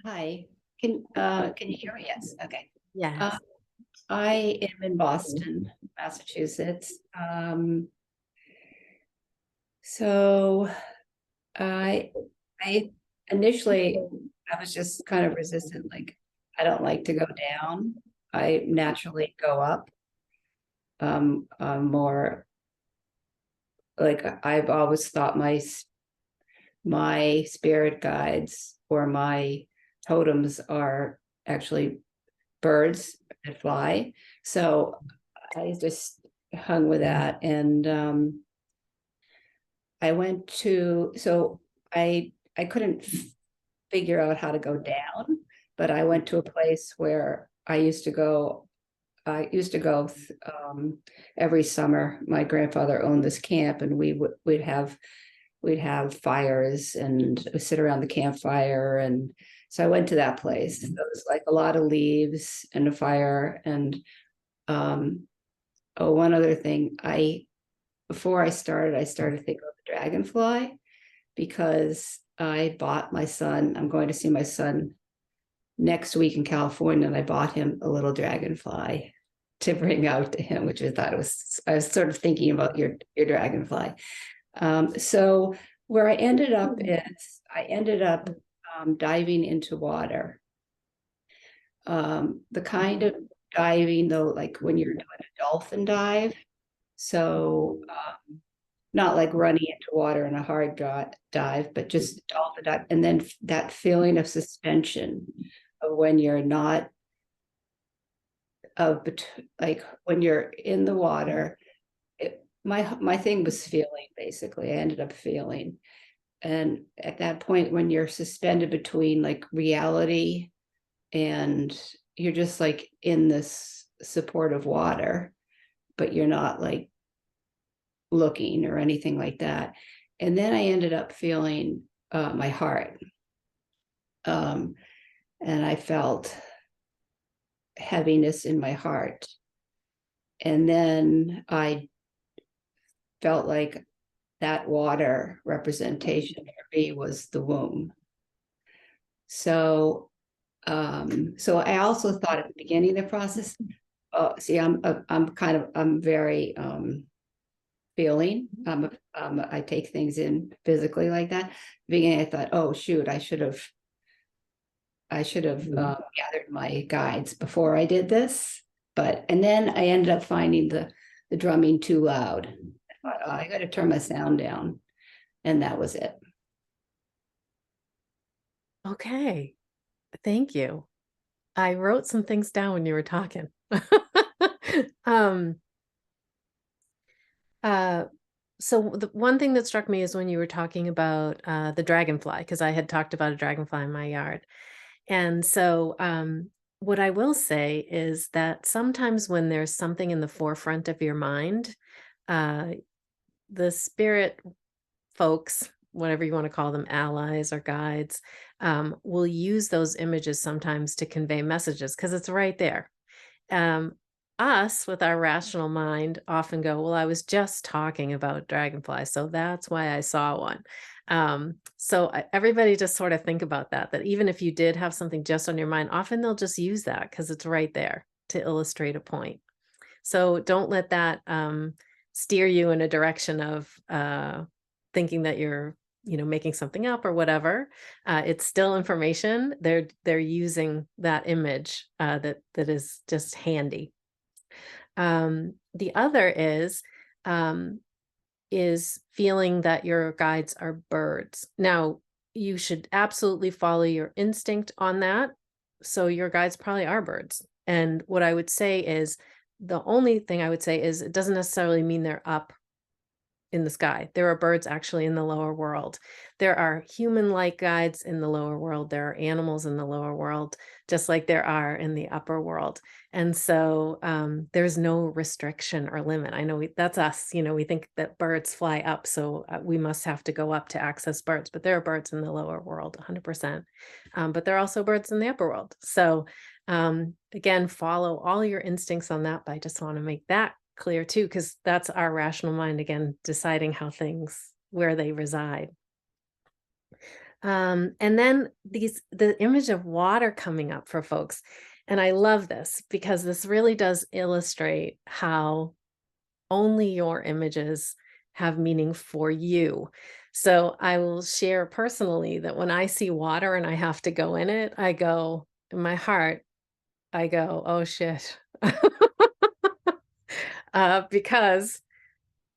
Hi, can you hear me? Yes, okay. Yes. I am in Boston, Massachusetts. So I initially I was just kind of resistant, like I don't like to go down. I naturally go up. I'm more like I've always thought my spirit guides or my totems are actually birds that fly. So I just hung with that. And I went to, so I couldn't figure out how to go down, but I went to a place where I used to go every summer. My grandfather owned this camp, and we'd have fires and sit around the campfire. And so I went to that place. It was like a lot of leaves and a fire. And one other thing, before I started thinking of the dragonfly, because I bought my son, I'm going to see my son next week in California, and I bought him a little dragonfly to bring out to him, which I thought I was sort of thinking about your dragonfly. So where I ended up is diving into water. The kind of diving, though, like when you're doing a dolphin dive. So not like running into water in a hard dive, but just dolphin dive. And then that feeling of suspension of when you're not, like when you're in the water. My thing was feeling, basically. I ended up feeling. And at that point, when you're suspended between like reality and you're just like in this supportive water, but you're not like looking or anything like that. And then I ended up feeling my heart. And I felt heaviness in my heart. And then I felt like that water representation for me was the womb. So I also thought at the beginning of the process, I'm very feeling. I take things in physically like that. At the beginning, I thought, oh shoot, I should have gathered my guides before I did this. And then I ended up finding the drumming too loud. I thought, oh, I got to turn my sound down, and that was it. Okay. Thank you. I wrote some things down when you were talking. So the one thing that struck me is when you were talking about the dragonfly, because I had talked about a dragonfly in my yard. And so what I will say is that sometimes when there's something in the forefront of your mind, the spirit folks, whatever you want to call them, allies or guides, will use those images sometimes to convey messages because it's right there. us with our rational mind often go, well, I was just talking about dragonflies, so that's why I saw one. Everybody just sort of think about that, that even if you did have something just on your mind, often they'll just use that because it's right there to illustrate a point. So don't let that steer you in a direction of thinking that you're, making something up or whatever. It's still information. They're using that image that is just handy. The other is feeling that your guides are birds. Now, you should absolutely follow your instinct on that. So your guides probably are birds. And what I would say is, the only thing I would say is it doesn't necessarily mean they're up in the sky. There are birds actually in the lower world. There are human-like guides in the lower world. There are animals in the lower world, just like there are in the upper world. And so there's no restriction or limit. I know that's us, we think that birds fly up, so we must have to go up to access birds, but there are birds in the lower world, 100%. But there are also birds in the upper world. So again, follow all your instincts on that, but I just want to make that clear too, because that's our rational mind, again, deciding where they reside. And then the image of water coming up for folks. And I love this because this really does illustrate how only your images have meaning for you. So I will share personally that when I see water and I have to go in it, I go, in my heart, I go, oh shit. Because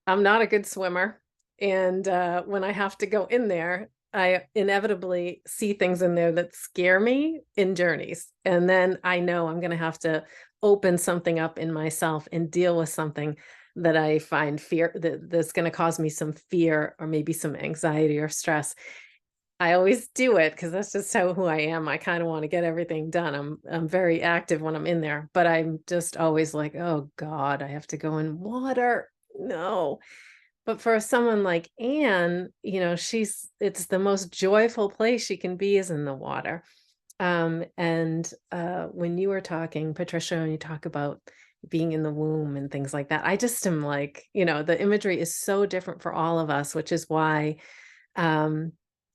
I'm not a good swimmer. And when I have to go in there, I inevitably see things in there that scare me in journeys. And then I know I'm going to have to open something up in myself and deal with something that I find that's going to cause me some fear or maybe some anxiety or stress. I always do it because that's just who I am. I kind of want to get everything done. I'm very active when I'm in there, but I'm just always like, oh God, I have to go in water. No. But for someone like Anne, it's the most joyful place she can be is in the water. And when you were talking, Patricia, and you talk about being in the womb and things like that, I just am like, the imagery is so different for all of us, which is why, and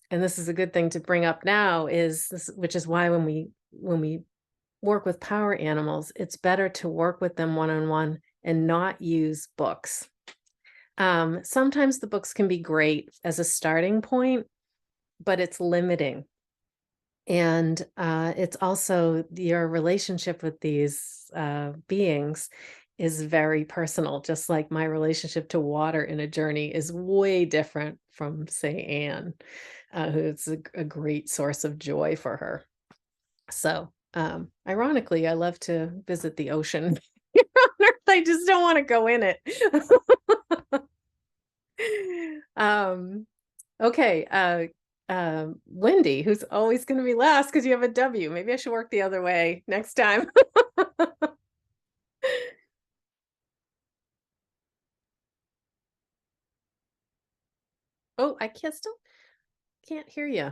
this is a good thing to bring up now, which is why when we work with power animals, it's better to work with them one-on-one and not use books. Sometimes the books can be great as a starting point, but it's limiting. And it's also your relationship with these beings is very personal, just like my relationship to water in a journey is way different from, say, Anne, who's a great source of joy for her. So ironically, I love to visit the ocean here on Earth. I just don't want to go in it. Okay. Wendy, who's always going to be last because you have a W. Maybe I should work the other way next time. Oh, I still can't hear you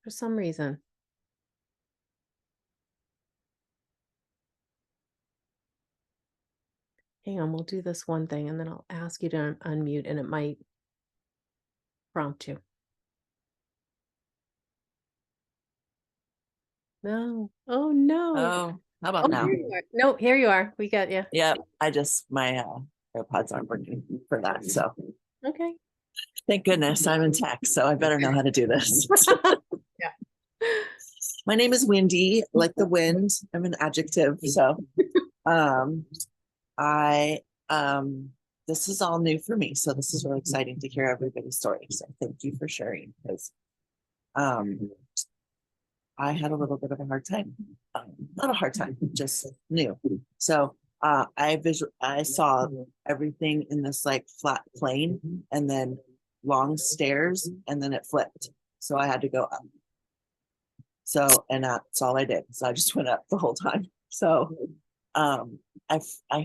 for some reason. Hang on, we'll do this one thing and then I'll ask you to unmute and it might prompt you. No. Oh no. Oh, how about now? Here you are. No, here you are. We got you. Yeah, my AirPods aren't working for that. So Okay. thank goodness I'm in tech, so I better know how to do this. Yeah. My name is Windy, like the wind. I'm an adjective. So this is all new for me. So this is really exciting to hear everybody's story. So thank you for sharing, because I had a little bit of a hard time. Not a hard time, just new. So I saw everything in this like flat plane and then long stairs, and then it flipped. So I had to go up. So, and that's all I did. So I just went up the whole time. So I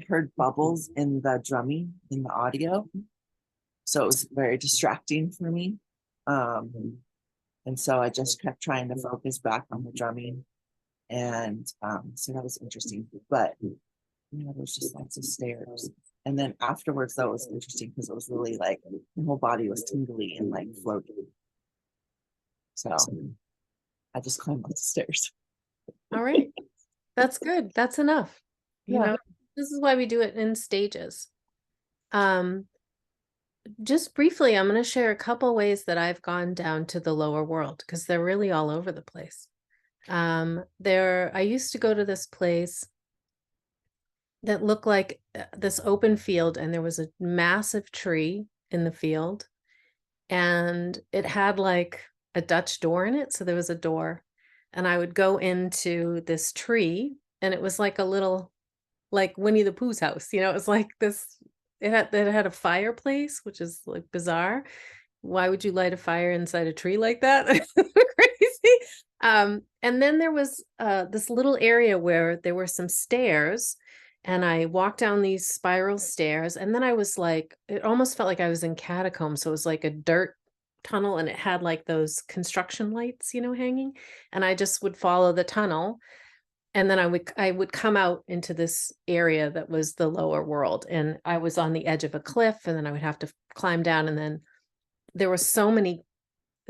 heard bubbles in the drumming in the audio. So it was very distracting for me. And so I just kept trying to focus back on the drumming. And so that was interesting. But there's just lots of stairs. And then afterwards, that was interesting because it was really like my whole body was tingly and like floating. So I just climbed up the stairs. All right. That's good. That's enough. You Yeah. know, this is why we do it in stages. Just briefly, I'm going to share a couple ways that I've gone down to the lower world because they're really all over the place. I used to go to this place that looked like this open field, and there was a massive tree in the field, and it had like a Dutch door in it. So there was a door, and I would go into this tree, and it was like a little, like Winnie the Pooh's house. It was like this, it had a fireplace, which is like bizarre. Why would you light a fire inside a tree like that? Crazy. And then there was this little area where there were some stairs, and I walked down these spiral stairs, and then I was like, it almost felt like I was in catacombs. So it was like a dirt tunnel, and it had like those construction lights, hanging, and I just would follow the tunnel. And then I would come out into this area that was the lower world, and I was on the edge of a cliff, and then I would have to climb down, and then there were so many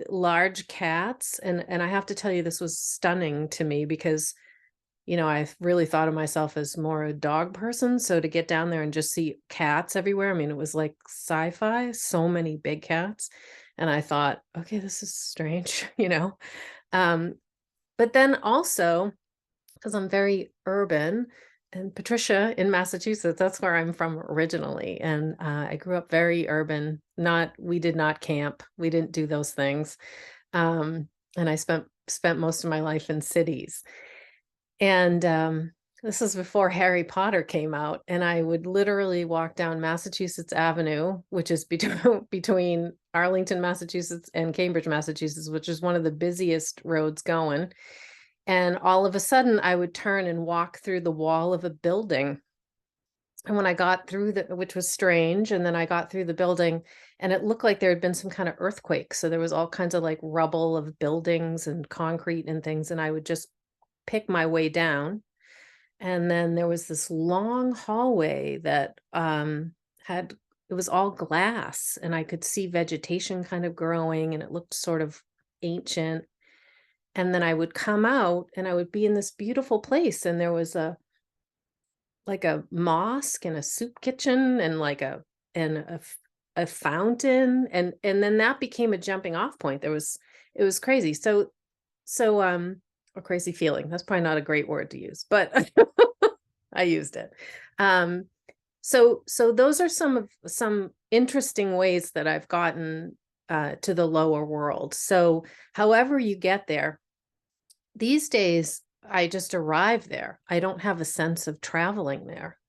large cats, and I have to tell you, this was stunning to me because I really thought of myself as more a dog person. So to get down there and just see cats everywhere, I mean, it was like sci-fi, so many big cats. And I thought, okay, this is strange, but then also, because I'm very urban, and Patricia in Massachusetts, that's where I'm from originally. And I grew up very urban. We did not camp. We didn't do those things. And I spent most of my life in cities. And this is before Harry Potter came out. And I would literally walk down Massachusetts Avenue, which is between Arlington, Massachusetts and Cambridge, Massachusetts, which is one of the busiest roads going. And all of a sudden I would turn and walk through the wall of a building. And when I got through which was strange, and then I got through the building, and it looked like there had been some kind of earthquake. So there was all kinds of like rubble of buildings and concrete and things. And I would just pick my way down. And then there was this long hallway that it was all glass, and I could see vegetation kind of growing, and it looked sort of ancient. And then I would come out, and I would be in this beautiful place, and there was a mosque and a soup kitchen and a fountain, and then that became a jumping off point. It was crazy. So a crazy feeling. That's probably not a great word to use, but I used it. So those are some interesting ways that I've gotten to the lower world. So however you get there, these days, I just arrive there. I don't have a sense of traveling there.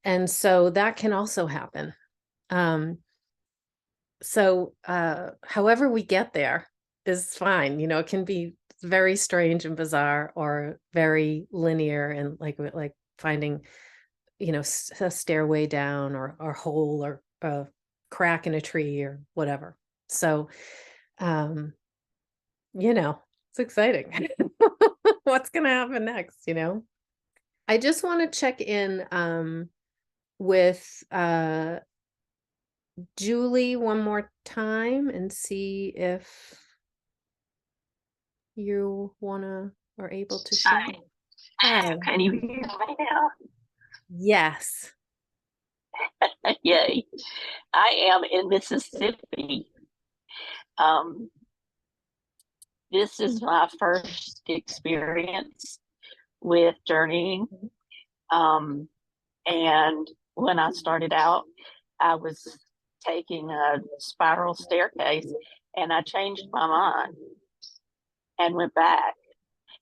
And so that can also happen. However we get there is fine. It can be very strange and bizarre, or very linear, and like finding, a stairway down, or a hole, or a crack in a tree, or whatever. So, it's exciting. What's going to happen next, I just want to check in with Julie one more time and see if you are able to share. Hi. Can you hear me now? Yes. Yay. I am in Mississippi. This is my first experience with journeying. And when I started out, I was taking a spiral staircase, and I changed my mind and went back.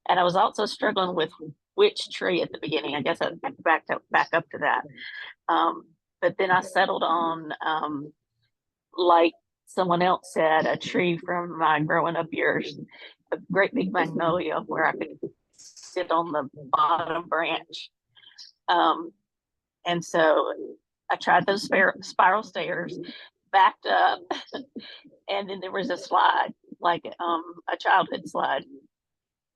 And I was also struggling with which tree at the beginning. I guess I have to back up to that. But then I settled on, like someone else said, a tree from my growing up years, a great big magnolia where I could sit on the bottom branch. And so I tried those spiral stairs, backed up, and then there was a slide, like a childhood slide.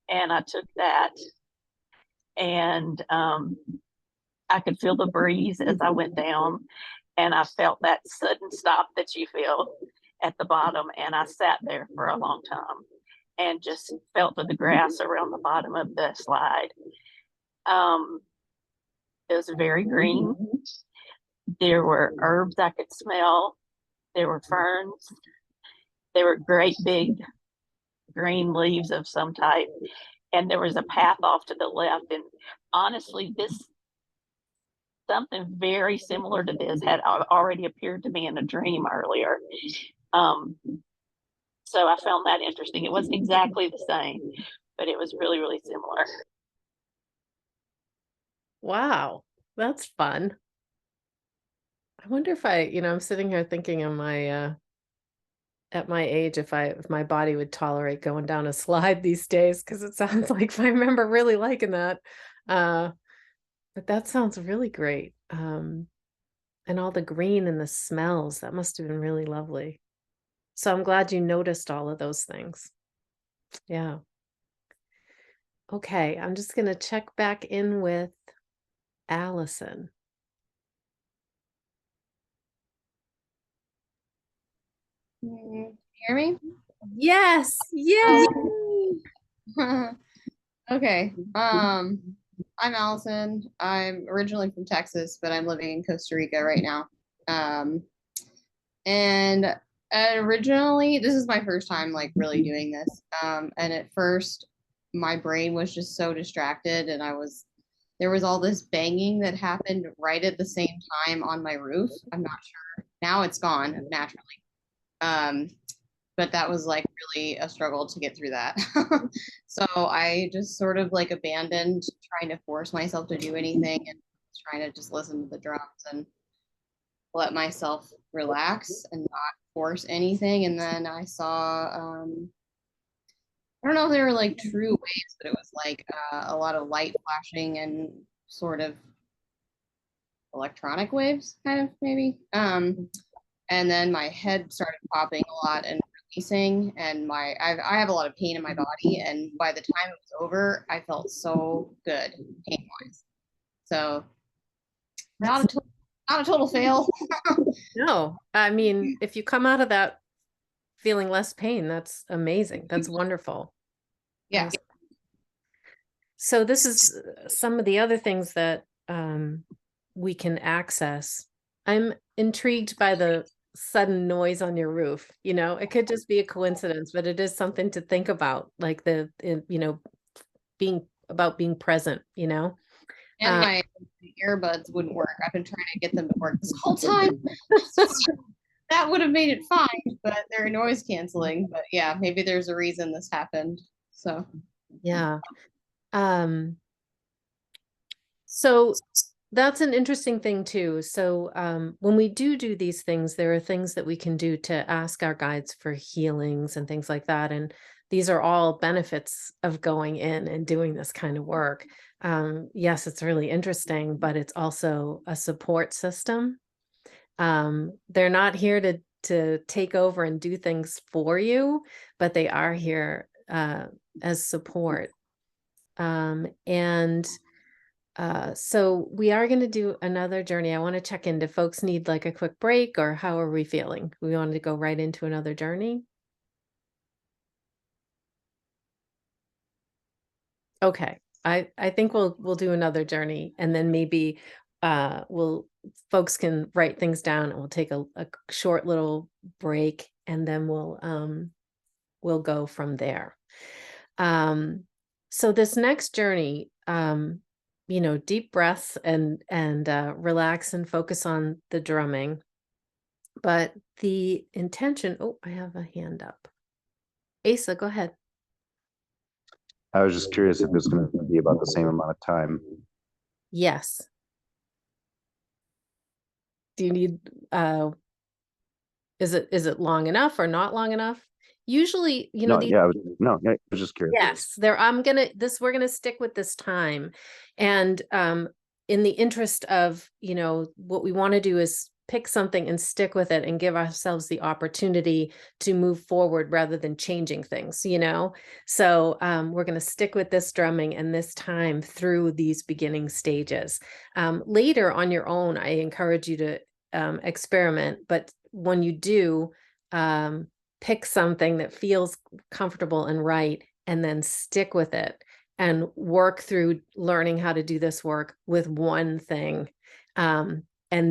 And I took that, And I could feel the breeze as I went down, and I felt that sudden stop that you feel at the bottom. And I sat there for a long time and just felt the grass around the bottom of the slide. It was very green. There were herbs I could smell. There were ferns. There were great big green leaves of some type. And there was a path off to the left. And honestly, something very similar to this had already appeared to me in a dream earlier. So I found that interesting. It wasn't exactly the same, but it was really, really similar. Wow, that's fun. I wonder if I'm sitting here thinking on my at my age, if my body would tolerate going down a slide these days, because it sounds like if I remember really liking that. But that sounds really great. And all the green and the smells, that must have been really lovely. So I'm glad you noticed all of those things. Yeah. Okay, I'm just going to check back in with Allison. Can you hear me? Yes. Yes. Okay. I'm Allison. I'm originally from Texas, but I'm living in Costa Rica right now. And originally, this is my first time like really doing this. And at first, my brain was just so distracted, and there was all this banging that happened right at the same time on my roof. I'm not sure. Now it's gone naturally. But that was like really a struggle to get through that. So I just sort of like abandoned trying to force myself to do anything and trying to just listen to the drums and let myself relax and not force anything. And then I saw, I don't know if they were like true waves, but it was like a lot of light flashing and sort of electronic waves, kind of maybe. And then my head started popping a lot and releasing, and I have a lot of pain in my body, and by the time it was over, I felt so good pain-wise. So not a total fail. No, I mean, if you come out of that feeling less pain, that's amazing. That's wonderful. Yeah. So this is some of the other things that we can access. I'm intrigued by the sudden noise on your roof. It could just be a coincidence, but it is something to think about, like being present, And my earbuds wouldn't work. I've been trying to get them to work this whole time. That would have made it fine, but they're noise canceling. But yeah, maybe there's a reason this happened. So yeah. So that's an interesting thing too. So when we do these things, there are things that we can do to ask our guides for healings and things like that. And these are all benefits of going in and doing this kind of work. Yes, it's really interesting, but it's also a support system. They're not here to take over and do things for you, but they are here as support. So we are going to do another journey. I want to check in. Do folks need like a quick break, or how are we feeling? We wanted to go right into another journey. Okay. I think we'll do another journey, and then maybe folks can write things down, and we'll take a short little break, and then we'll go from there. So this next journey, deep breaths and relax and focus on the drumming. But the intention, I have a hand up. Asa, go ahead. I was just curious if it's going to be about the same amount of time. Yes. Do you need, is it long enough or not long enough? Usually, No, I was just curious. Yes, we're gonna stick with this time. And in the interest of, what we want to do is pick something and stick with it and give ourselves the opportunity to move forward rather than changing things, you know? So we're going to stick with this drumming and this time through these beginning stages. Later on your own, I encourage you to experiment, but when you do, pick something that feels comfortable and right, and then stick with it and work through learning how to do this work with one thing. And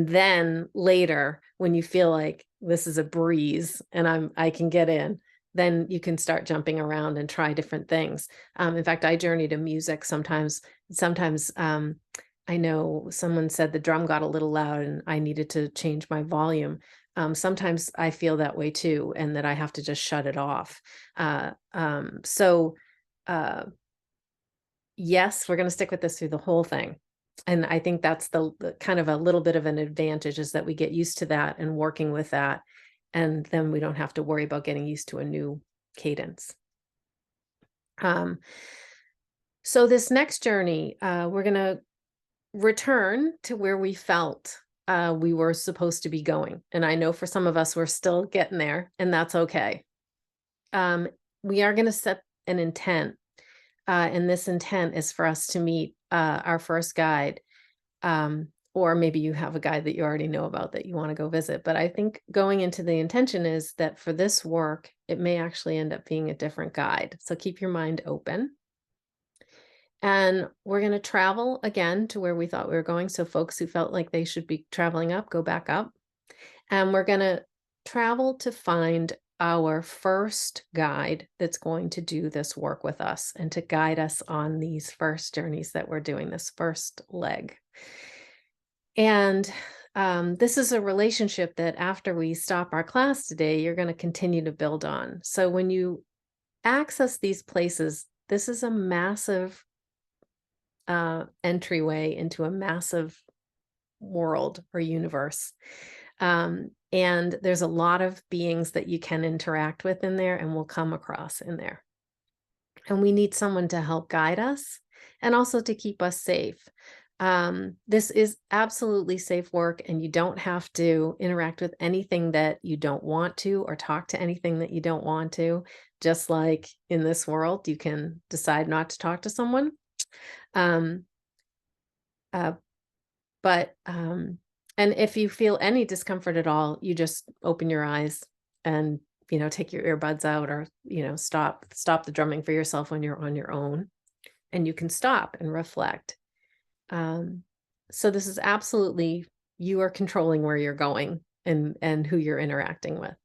then later, when you feel like this is a breeze and I can get in, then you can start jumping around and try different things. In fact, I journey to music sometimes. Sometimes I know someone said the drum got a little loud and I needed to change my volume. Sometimes I feel that way too, and that I have to just shut it off. Yes, we're going to stick with this through the whole thing. And I think that's the kind of a little bit of an advantage, is that we get used to that and working with that. And then we don't have to worry about getting used to a new cadence. So this next journey, we're going to return to where we felt we were supposed to be going. And I know for some of us, we're still getting there, and that's okay. We are going to set an intent. And this intent is for us to meet our first guide. Or maybe you have a guide that you already know about that you want to go visit. But I think going into the intention is that for this work, it may actually end up being a different guide. So keep your mind open. And we're going to travel again to where we thought we were going. So folks who felt like they should be traveling up, go back up. And we're going to travel to find our first guide that's going to do this work with us and to guide us on these first journeys that we're doing, this first leg. And this is a relationship that after we stop our class today, you're going to continue to build on. So when you access these places, this is a massive entryway into a massive world or universe. And there's a lot of beings that you can interact with in there and will come across in there. And we need someone to help guide us and also to keep us safe. This is absolutely safe work, and you don't have to interact with anything that you don't want to or talk to anything that you don't want to. Just like in this world, you can decide not to talk to someone. And if you feel any discomfort at all, you just open your eyes and, take your earbuds out, or, stop the drumming for yourself when you're on your own, and you can stop and reflect. So this is absolutely, you are controlling where you're going and who you're interacting with.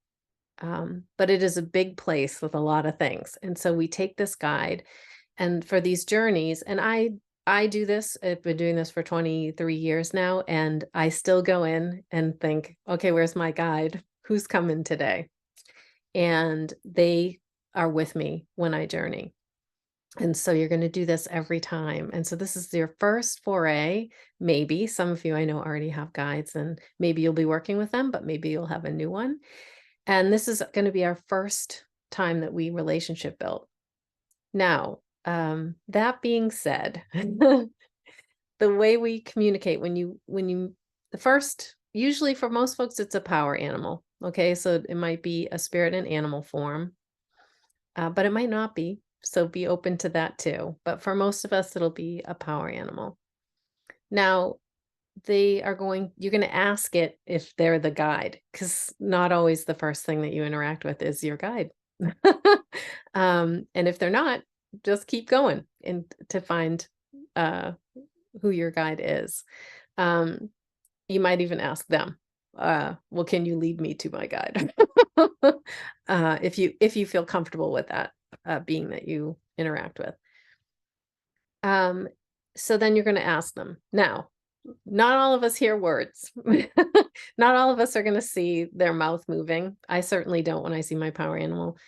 But it is a big place with a lot of things. And so we take this guide, and for these journeys, and I do this, I've been doing this for 23 years now, and I still go in and think, okay, where's my guide? Who's coming today? And they are with me when I journey. And so you're going to do this every time. And so this is your first foray. Maybe some of you I know already have guides, and maybe you'll be working with them, but maybe you'll have a new one. And this is going to be our first time that we relationship build. Now, that being said, the way we communicate usually for most folks, it's a power animal. Okay. So it might be a spirit in animal form, but it might not be. So be open to that too. But for most of us, it'll be a power animal. Now, you're going to ask it if they're the guide, because not always the first thing that you interact with is your guide. And if they're not, just keep going and to find who your guide is. You might even ask them, well, can you lead me to my guide? If you feel comfortable with that being that you interact with. So then you're going to ask them. Now, not all of us hear words. Not all of us are going to see their mouth moving. I certainly don't when I see my power animal.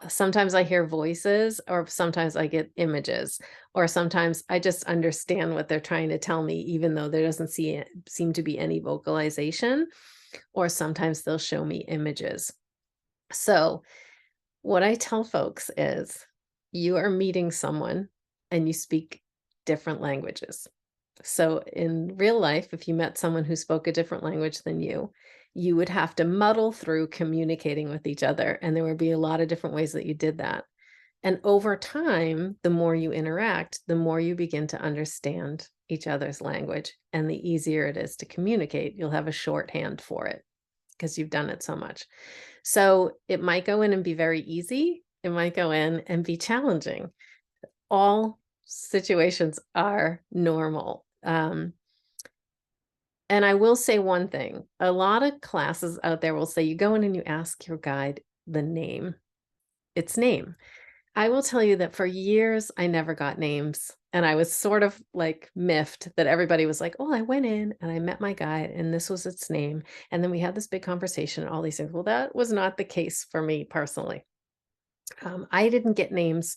Sometimes I hear voices, or sometimes I get images, or sometimes I just understand what they're trying to tell me, even though there doesn't seem to be any vocalization, or sometimes they'll show me images. So what I tell folks is, you are meeting someone and you speak different languages. So in real life, if you met someone who spoke a different language than you would have to muddle through communicating with each other. And there would be a lot of different ways that you did that. And over time, the more you interact, the more you begin to understand each other's language, and the easier it is to communicate. You'll have a shorthand for it because you've done it so much. So it might go in and be very easy. It might go in and be challenging. All situations are normal. And I will say one thing, a lot of classes out there will say you go in and you ask your guide the name, its name. I will tell you that for years, I never got names. And I was sort of like miffed that everybody was like, oh, I went in and I met my guide and this was its name. And then we had this big conversation, all these things. Well, that was not the case for me personally. I didn't get names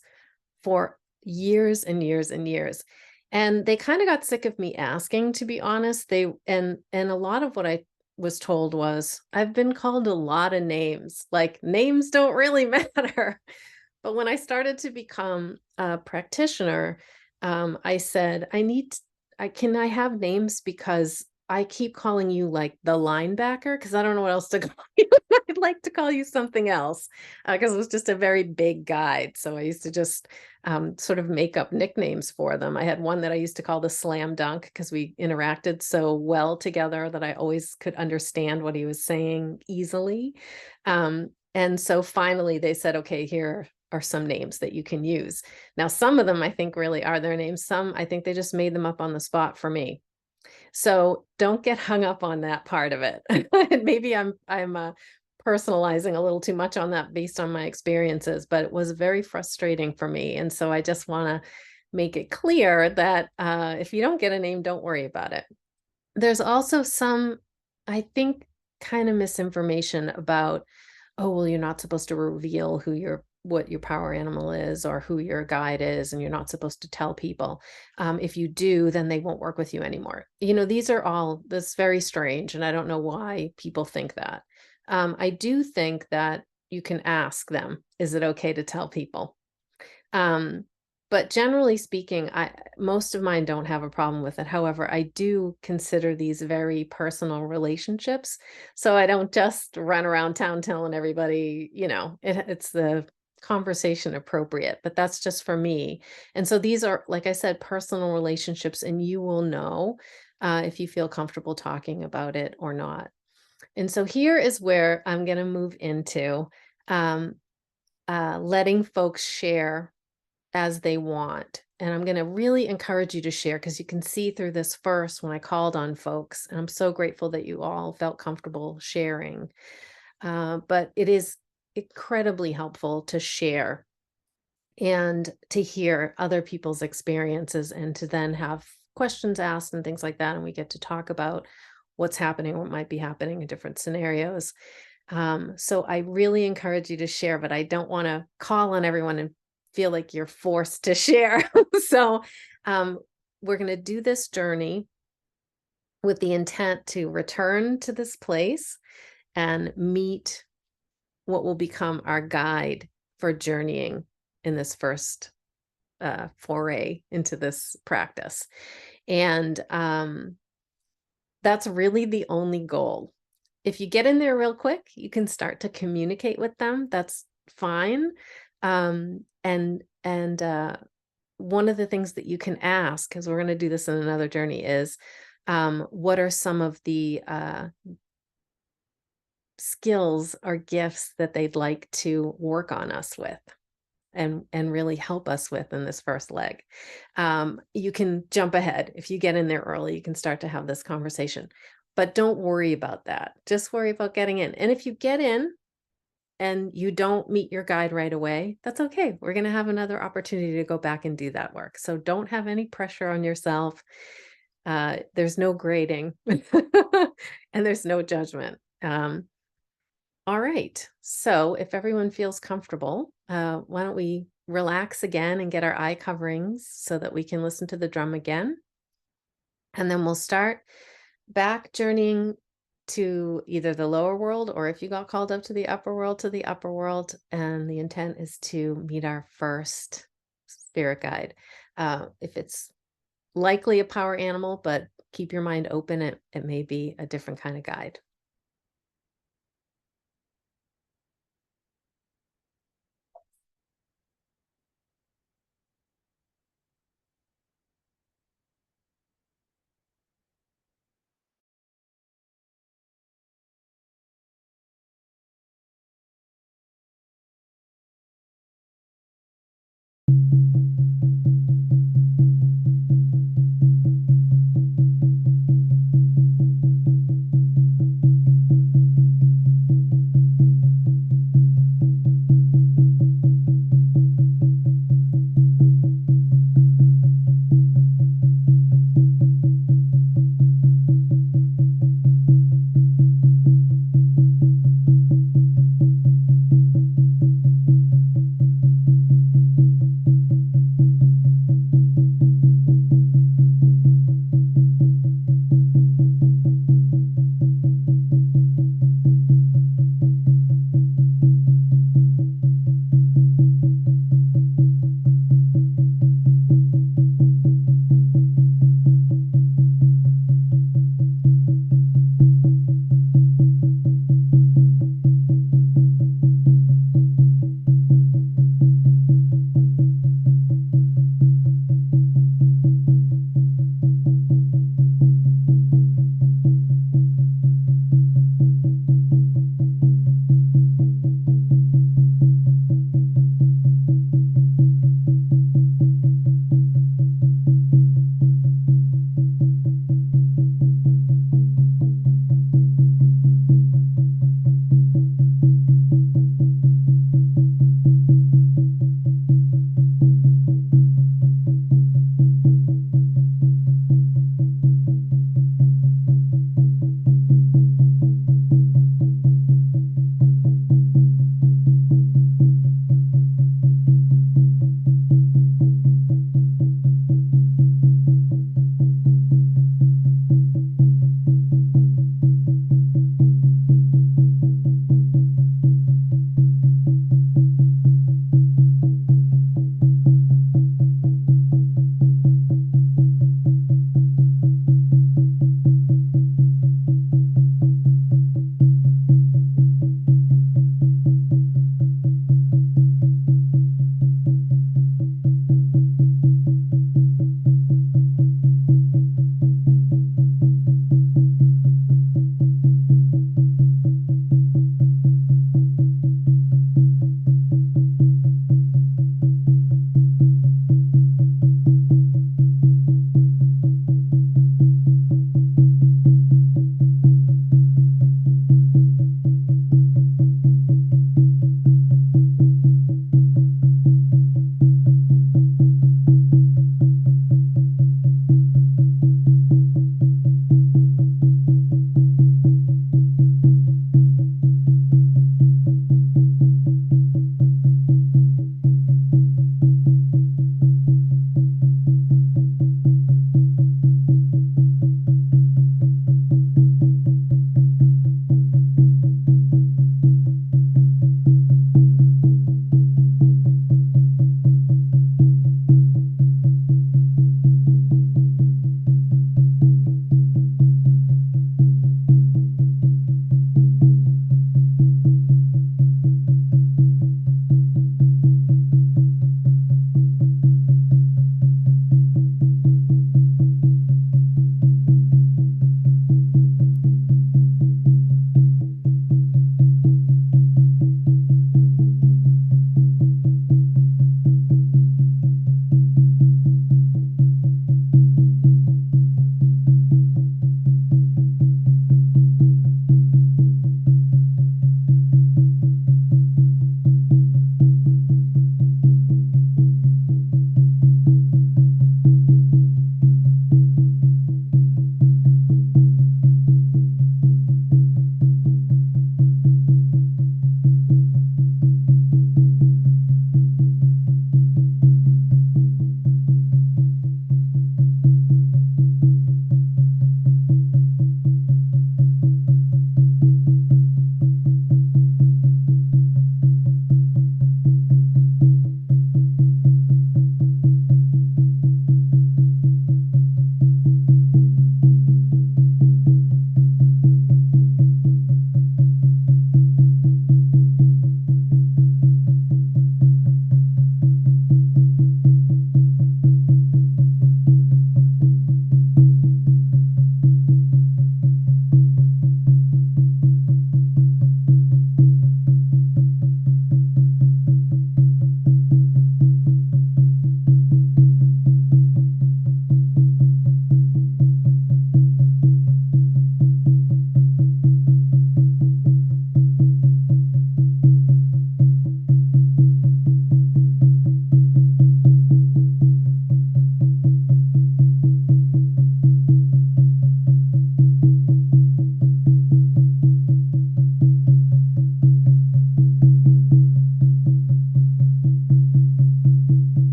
for years and years and years. And they kind of got sick of me asking, to be honest. And a lot of what I was told was, I've been called a lot of names, like names don't really matter. But when I started to become a practitioner, I said, can I have names, because I keep calling you like the linebacker, because I don't know what else to call you. I'd like to call you something else, because it was just a very big guide. So I used to just sort of make up nicknames for them. I had one that I used to call the slam dunk, because we interacted so well together that I always could understand what he was saying easily. And so finally they said, okay, here are some names that you can use. Now, some of them I think really are their names. Some, I think they just made them up on the spot for me. So don't get hung up on that part of it. Maybe I'm personalizing a little too much on that based on my experiences, but it was very frustrating for me. And so I just want to make it clear that if you don't get a name, don't worry about it. There's also some, I think, kind of misinformation about, oh, well, you're not supposed to reveal what your power animal is or who your guide is, and you're not supposed to tell people. If you do, then they won't work with you anymore. That's very strange, and I don't know why people think that. I do think that you can ask them, is it okay to tell people? But generally speaking, most of mine don't have a problem with it. However, I do consider these very personal relationships. So I don't just run around town telling everybody, it's the conversation appropriate, but that's just for me. And so these are, like I said, personal relationships, and you will know if you feel comfortable talking about it or not. And so here is where I'm going to move into letting folks share as they want. And I'm going to really encourage you to share, because you can see through this first when I called on folks, and I'm so grateful that you all felt comfortable sharing. But it is incredibly helpful to share and to hear other people's experiences, and to then have questions asked and things like that. And we get to talk about what's happening, what might be happening in different scenarios. So I really encourage you to share, but I don't want to call on everyone and feel like you're forced to share. So we're going to do this journey with the intent to return to this place and meet what will become our guide for journeying in this first foray into this practice. And that's really the only goal. If you get in there real quick, you can start to communicate with them. That's fine. And one of the things that you can ask, because we're going to do this in another journey, is what are some of the skills or gifts that they'd like to work on us with and really help us with in this first leg. You can jump ahead. If you get in there early, you can start to have this conversation, but don't worry about that. Just worry about getting in. And if you get in and you don't meet your guide right away, that's okay. We're going to have another opportunity to go back and do that work. So don't have any pressure on yourself. There's no grading and there's no judgment. All right. So if everyone feels comfortable, why don't we relax again and get our eye coverings so that we can listen to the drum again. And then we'll start back journeying to either the lower world, or if you got called up to the upper world. And the intent is to meet our first spirit guide. If it's likely a power animal, but keep your mind open. It may be a different kind of guide.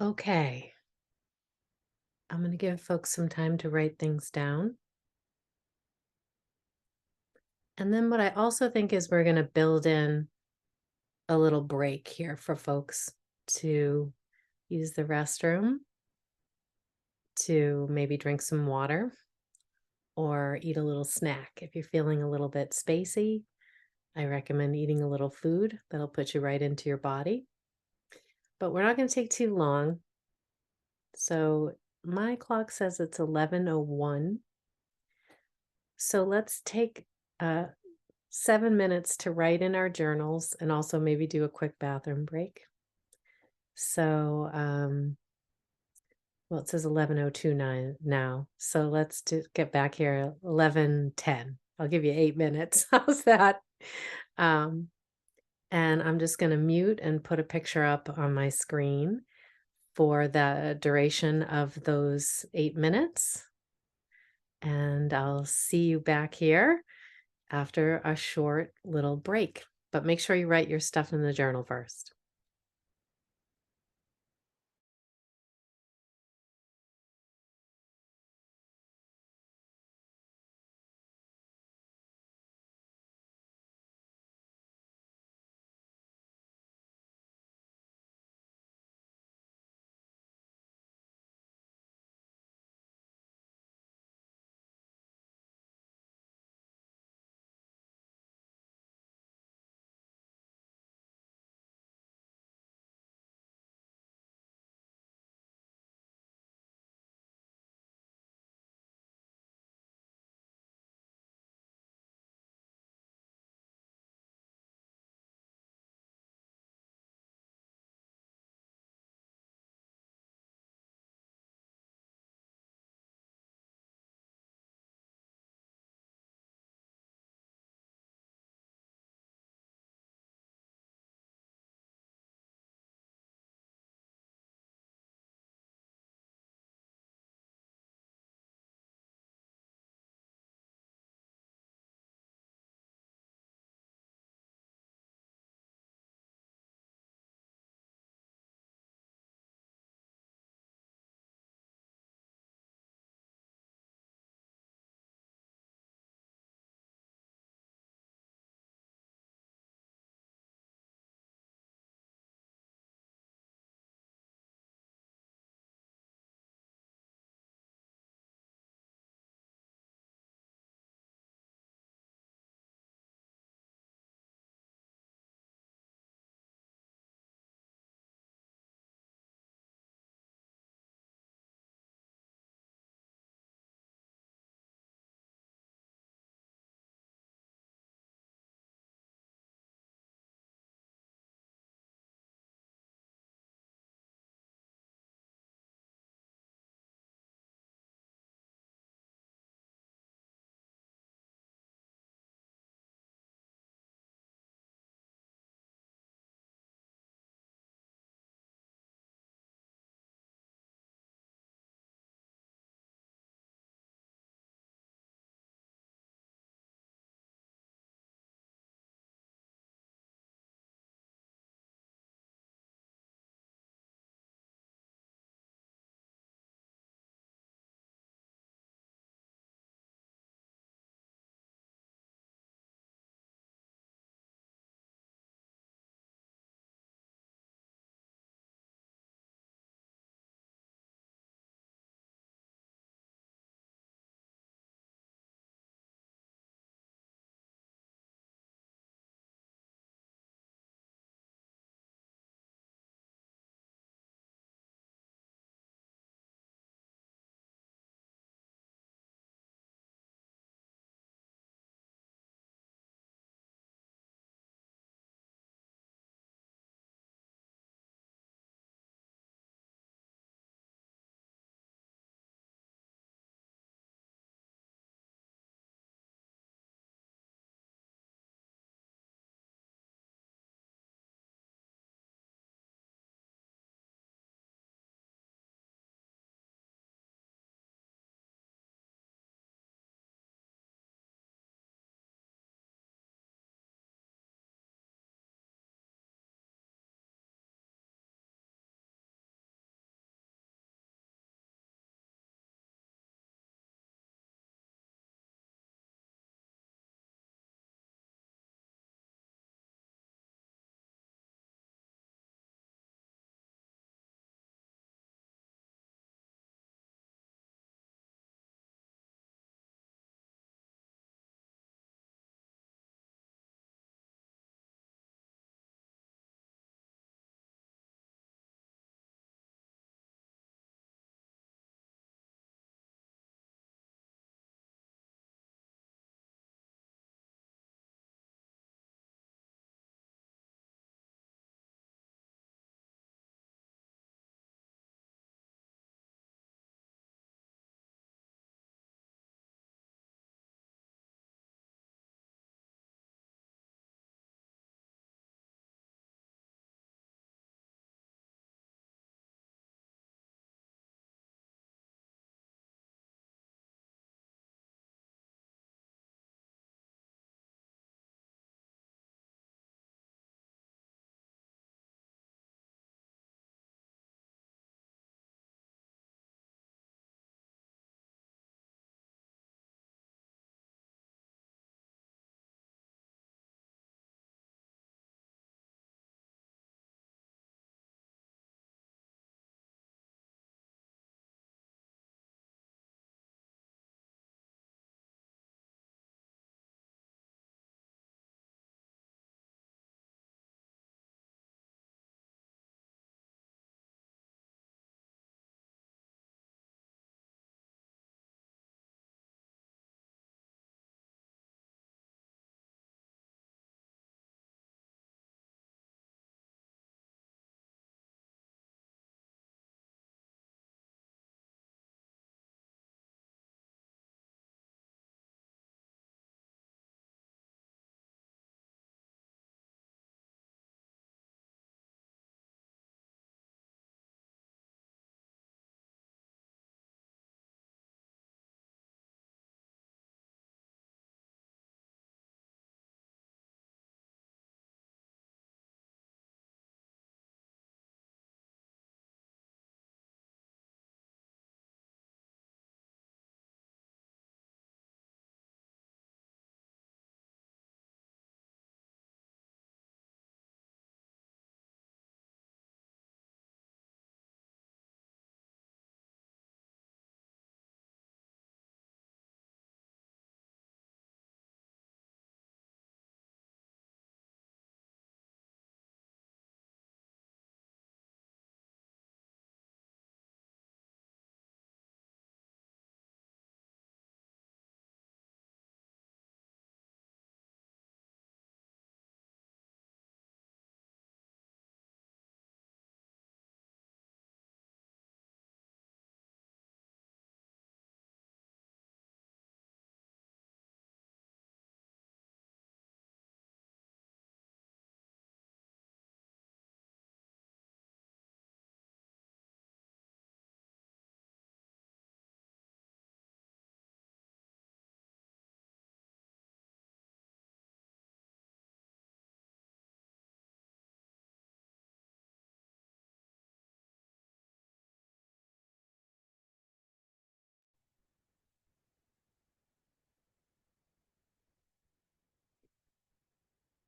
Okay. I'm going to give folks some time to write things down. And then what I also think is we're going to build in a little break here for folks to use the restroom, to maybe drink some water or eat a little snack. If you're feeling a little bit spacey, I recommend eating a little food that'll put you right into your body. But we're not going to take too long. So my clock says it's 11:01. So let's take 7 minutes to write in our journals and also maybe do a quick bathroom break. So, well, it says 11:02 now. So let's get back here 11:10. I'll give you 8 minutes. How's that? And I'm just going to mute and put a picture up on my screen for the duration of those 8 minutes. And I'll see you back here after a short little break. But make sure you write your stuff in the journal first.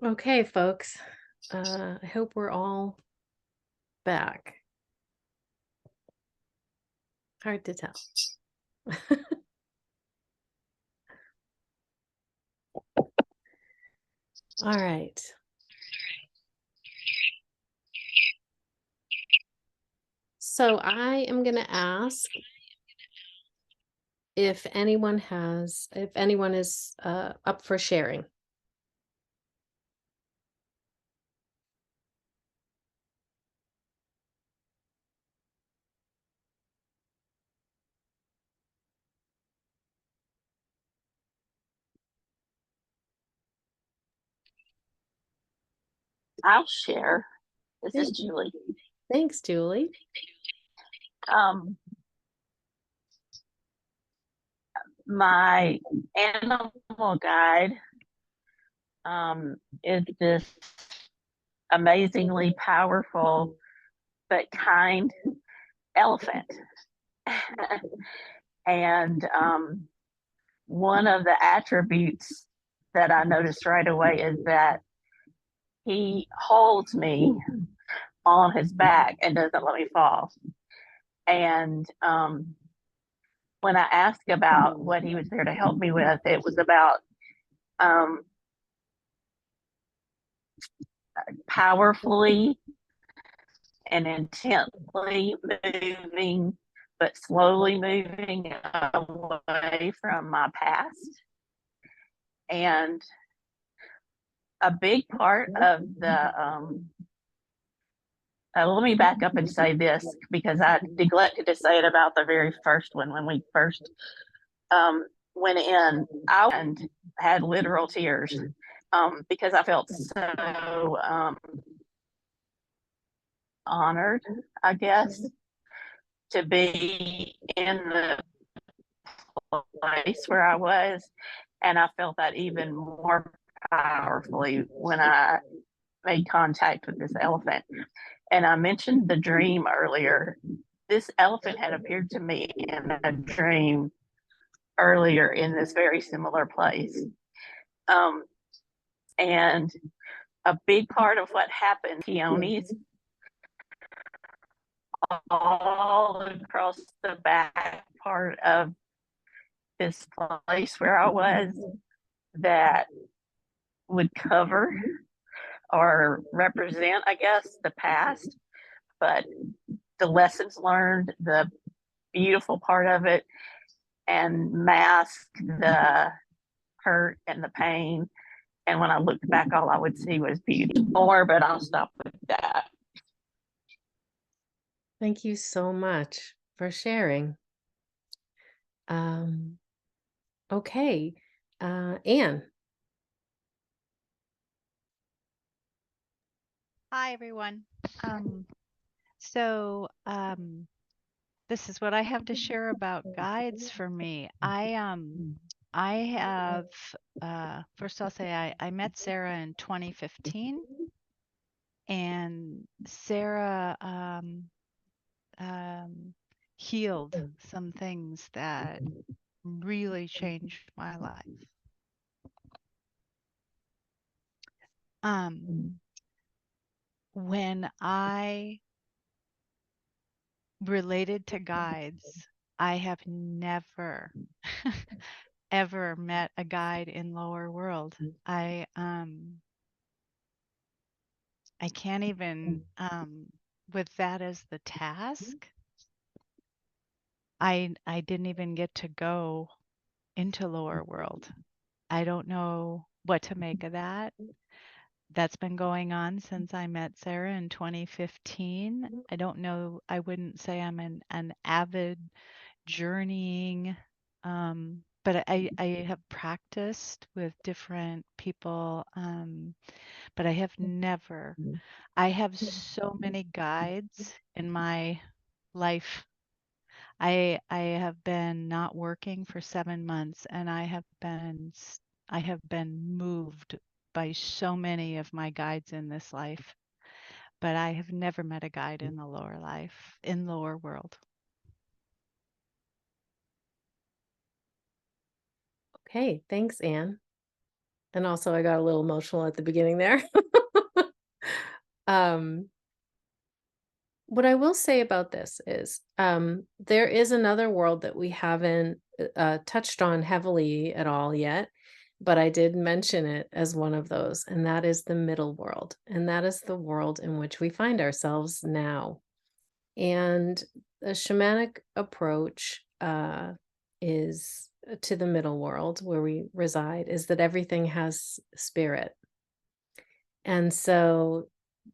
Okay, folks. I hope we're all back. Hard to tell. All right. So I am going to ask if anyone is up for sharing. I'll share. This is Thanks. Julie. Thanks, Julie. My animal guide is this amazingly powerful but kind elephant. And one of the attributes that I noticed right away is that he holds me on his back and doesn't let me fall. And when I asked about what he was there to help me with, it was about powerfully and intently moving, but slowly moving away from my past. And a big part of the let me back up and say this, because I neglected to say it about the very first one. When we first went in, I had literal tears because I felt so honored, I guess, to be in the place where I was. And I felt that even more powerfully when I made contact with this elephant. And I mentioned the dream earlier. This elephant had appeared to me in a dream earlier in this very similar place. And a big part of what happened, peonies all across the back part of this place where I was, that would cover or represent, I guess, the past, but the lessons learned, the beautiful part of it, and mask the hurt and the pain. And when I looked back, all I would see was beauty. More, but I'll stop with that. Thank you so much for sharing. Okay. Anne. Hi, everyone. This is what I have to share about guides for me. I have first I'll say I met Sara in 2015, and Sara healed some things that really changed my life. When I related to guides, I have never ever met a guide in lower world. I can't even with that as the task. I didn't even get to go into lower world. I don't know what to make of that. That's been going on since I met Sara in 2015. I don't know. I wouldn't say I'm an avid journeying, but I have practiced with different people, but I have never. I have so many guides in my life. I have been not working for 7 months, and I have been moved by so many of my guides in this life, but I have never met a guide in the lower world. Okay, thanks, Anne. And also I got a little emotional at the beginning there. What I will say about this is there is another world that we haven't touched on heavily at all yet, but I did mention it as one of those, and that is the middle world. And that is the world in which we find ourselves now. And the shamanic approach is to the middle world where we reside, is that everything has spirit. And so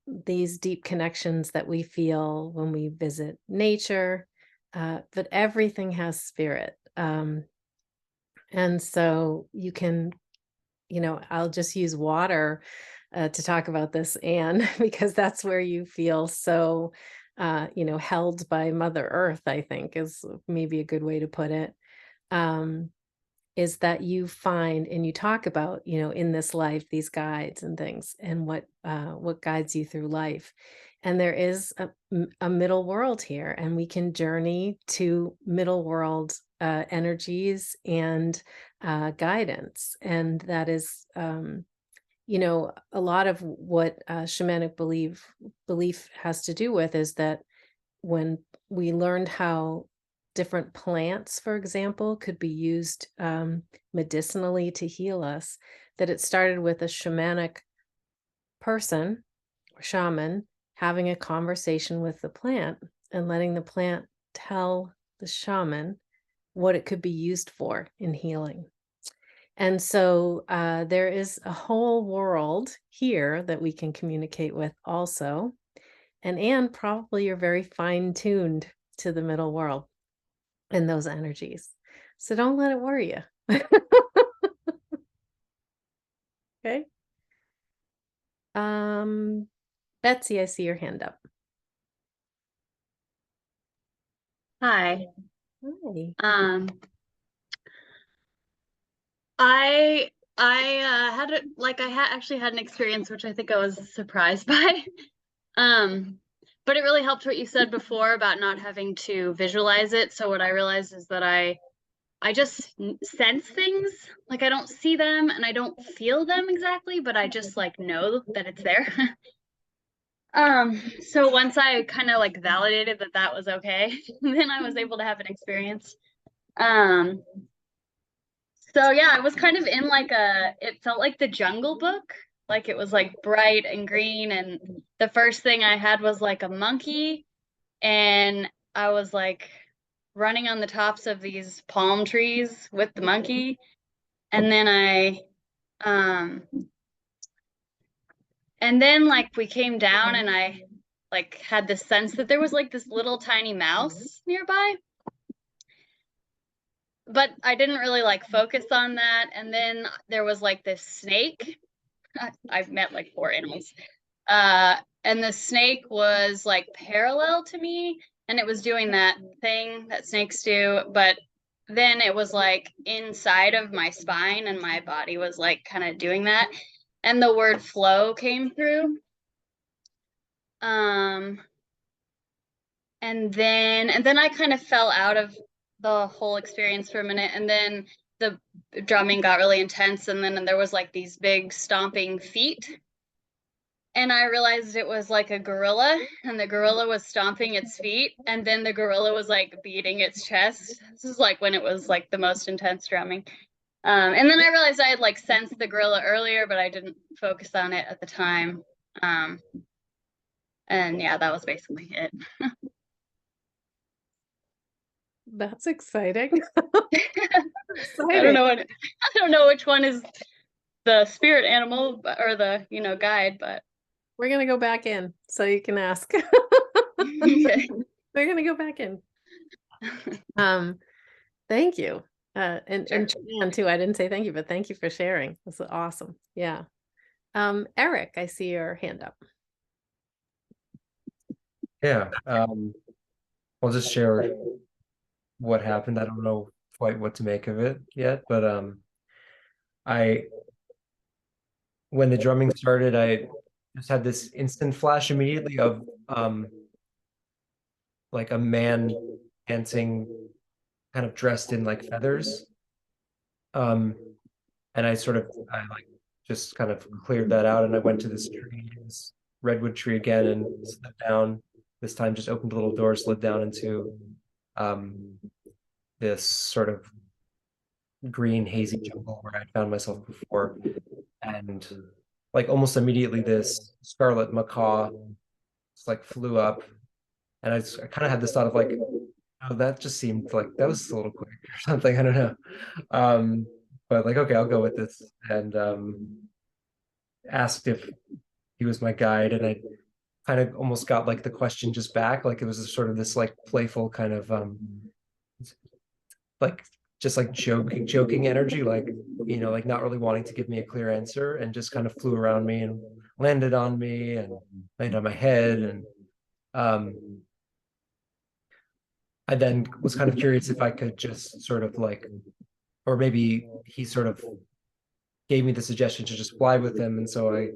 these deep connections that we feel when we visit nature, but everything has spirit. And so you can, I'll just use water to talk about this, Anne, because that's where you feel so, held by Mother Earth, I think is maybe a good way to put it. Is that you find and you talk about, in this life, these guides and things, and what guides you through life. And there is a middle world here, and we can journey to middle world energies and guidance. And that is, a lot of what shamanic belief has to do with is that when we learned how different plants, for example, could be used medicinally to heal us, that it started with a shamanic person or shaman having a conversation with the plant and letting the plant tell the shaman what it could be used for in healing. And so there is a whole world here that we can communicate with also. And Anne, probably you're very fine-tuned to the middle world and those energies. So don't let it worry you. Okay. Betsy, I see your hand up. Hi. Hi. I actually had an experience which I think I was surprised by. But it really helped what you said before about not having to visualize it. So what I realized is that I just sense things. Like I don't see them and I don't feel them exactly, but I just like know that it's there. So once I kind of like validated that that was okay, then I was able to have an experience. So yeah, I was kind of in like it felt like the Jungle Book. Like it was like bright and green, and the first thing I had was like a monkey, and I was like running on the tops of these palm trees with the monkey. And then like we came down and I like had this sense that there was like this little tiny mouse nearby. But I didn't really like focus on that. And then there was like this snake. I've met like 4 animals. And the snake was like parallel to me, and it was doing that thing that snakes do, but then it was like inside of my spine, and my body was like kind of doing that. And the word flow came through. And then I kind of fell out of the whole experience for a minute, and then the drumming got really intense, and then there was like these big stomping feet, and I realized it was like a gorilla, and the gorilla was stomping its feet, and then the gorilla was like beating its chest. This is like when it was like the most intense drumming. And then I realized I had like sensed the gorilla earlier, but I didn't focus on it at the time. And yeah, that was basically it. That's exciting. I don't know which one is the spirit animal or the guide, but we're gonna go back in so you can ask. Okay. We're gonna go back in. Thank you. And Joanne too. I didn't say thank you, but thank you for sharing. This is awesome. Yeah. Eric, I see your hand up. Yeah. I'll just share what happened. I don't know quite what to make of it yet, but when the drumming started, I just had this instant flash immediately of like a man dancing, kind of dressed in like feathers. And I like just kind of cleared that out. And I went to this tree, this redwood tree again, and slid down. This time just opened a little door, slid down into this sort of green hazy jungle where I found myself before. And like almost immediately this scarlet macaw just like flew up, and I kind of had this thought of like, oh, that just seemed like that was a little quick or something. I don't know. But like, okay, I'll go with this. And asked if he was my guide, and I kind of almost got like the question just back. Like it was sort of this like playful kind of like just like joking energy, like, you know, like not really wanting to give me a clear answer, and just kind of flew around me and landed on me and landed on my head. And I then was kind of curious if I could just sort of like, or maybe he sort of gave me the suggestion to just fly with him. And so I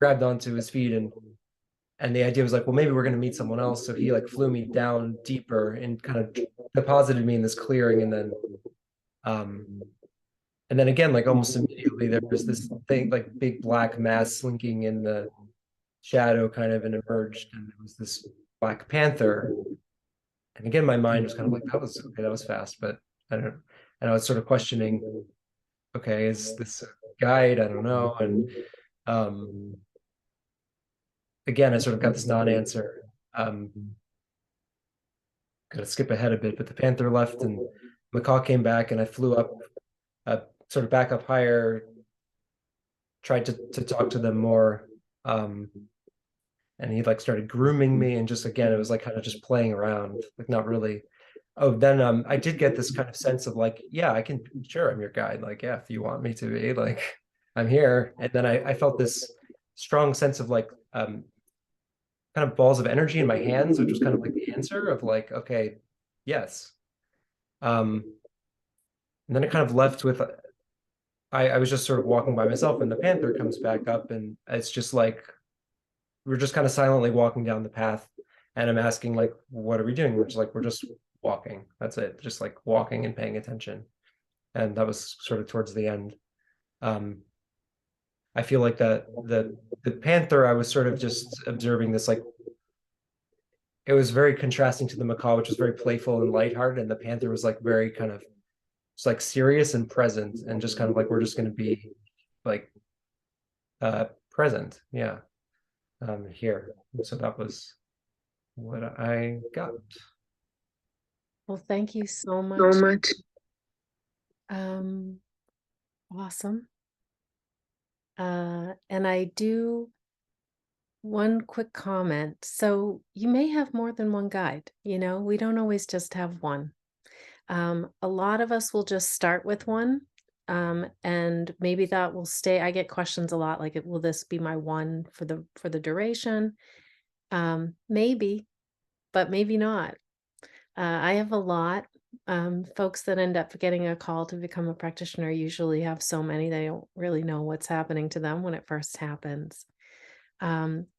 grabbed onto his feet, and the idea was like, well, maybe we're going to meet someone else. So he like flew me down deeper and kind of deposited me in this clearing. And then again, like almost immediately there was this thing, like big black mass slinking in the shadow kind of, and emerged, and it was this Black Panther. And again, my mind was kind of like, that was okay, that was fast, but I don't know. And I was sort of questioning, okay, is this a guide? I don't know. And again, I sort of got this non-answer. Gonna skip ahead a bit, but the panther left and macaw came back, and I flew up, sort of back up higher, tried to talk to them more. And he like started grooming me, and just again, it was like kind of just playing around, like not really. Oh, then I did get this kind of sense of like, yeah, I can, sure, I'm your guide. Like, yeah, if you want me to be, like, I'm here. And then I felt this strong sense of like kind of balls of energy in my hands, which was kind of like the answer of like, okay, yes. And then it kind of left with, I was just sort of walking by myself, and the panther comes back up, and it's just like, we're just kind of silently walking down the path, and I'm asking like, what are we doing? We're just like, we're just walking. That's it. Just like walking and paying attention. And that was sort of towards the end. I feel like that the panther, I was sort of just observing this, like, it was very contrasting to the macaw, which was very playful and lighthearted, and the panther was like very kind of just like serious and present, and just kind of like, we're just going to be like present. Yeah. Here. So that was what I got. Well, thank you so much. Awesome. And I do one quick comment. So you may have more than one guide, you know, we don't always just have one. A lot of us will just start with one, and maybe that will stay. I get questions a lot like, will this be my one for the duration? Maybe, but maybe not. I have a lot. Folks that end up getting a call to become a practitioner usually have so many they don't really know what's happening to them when it first happens.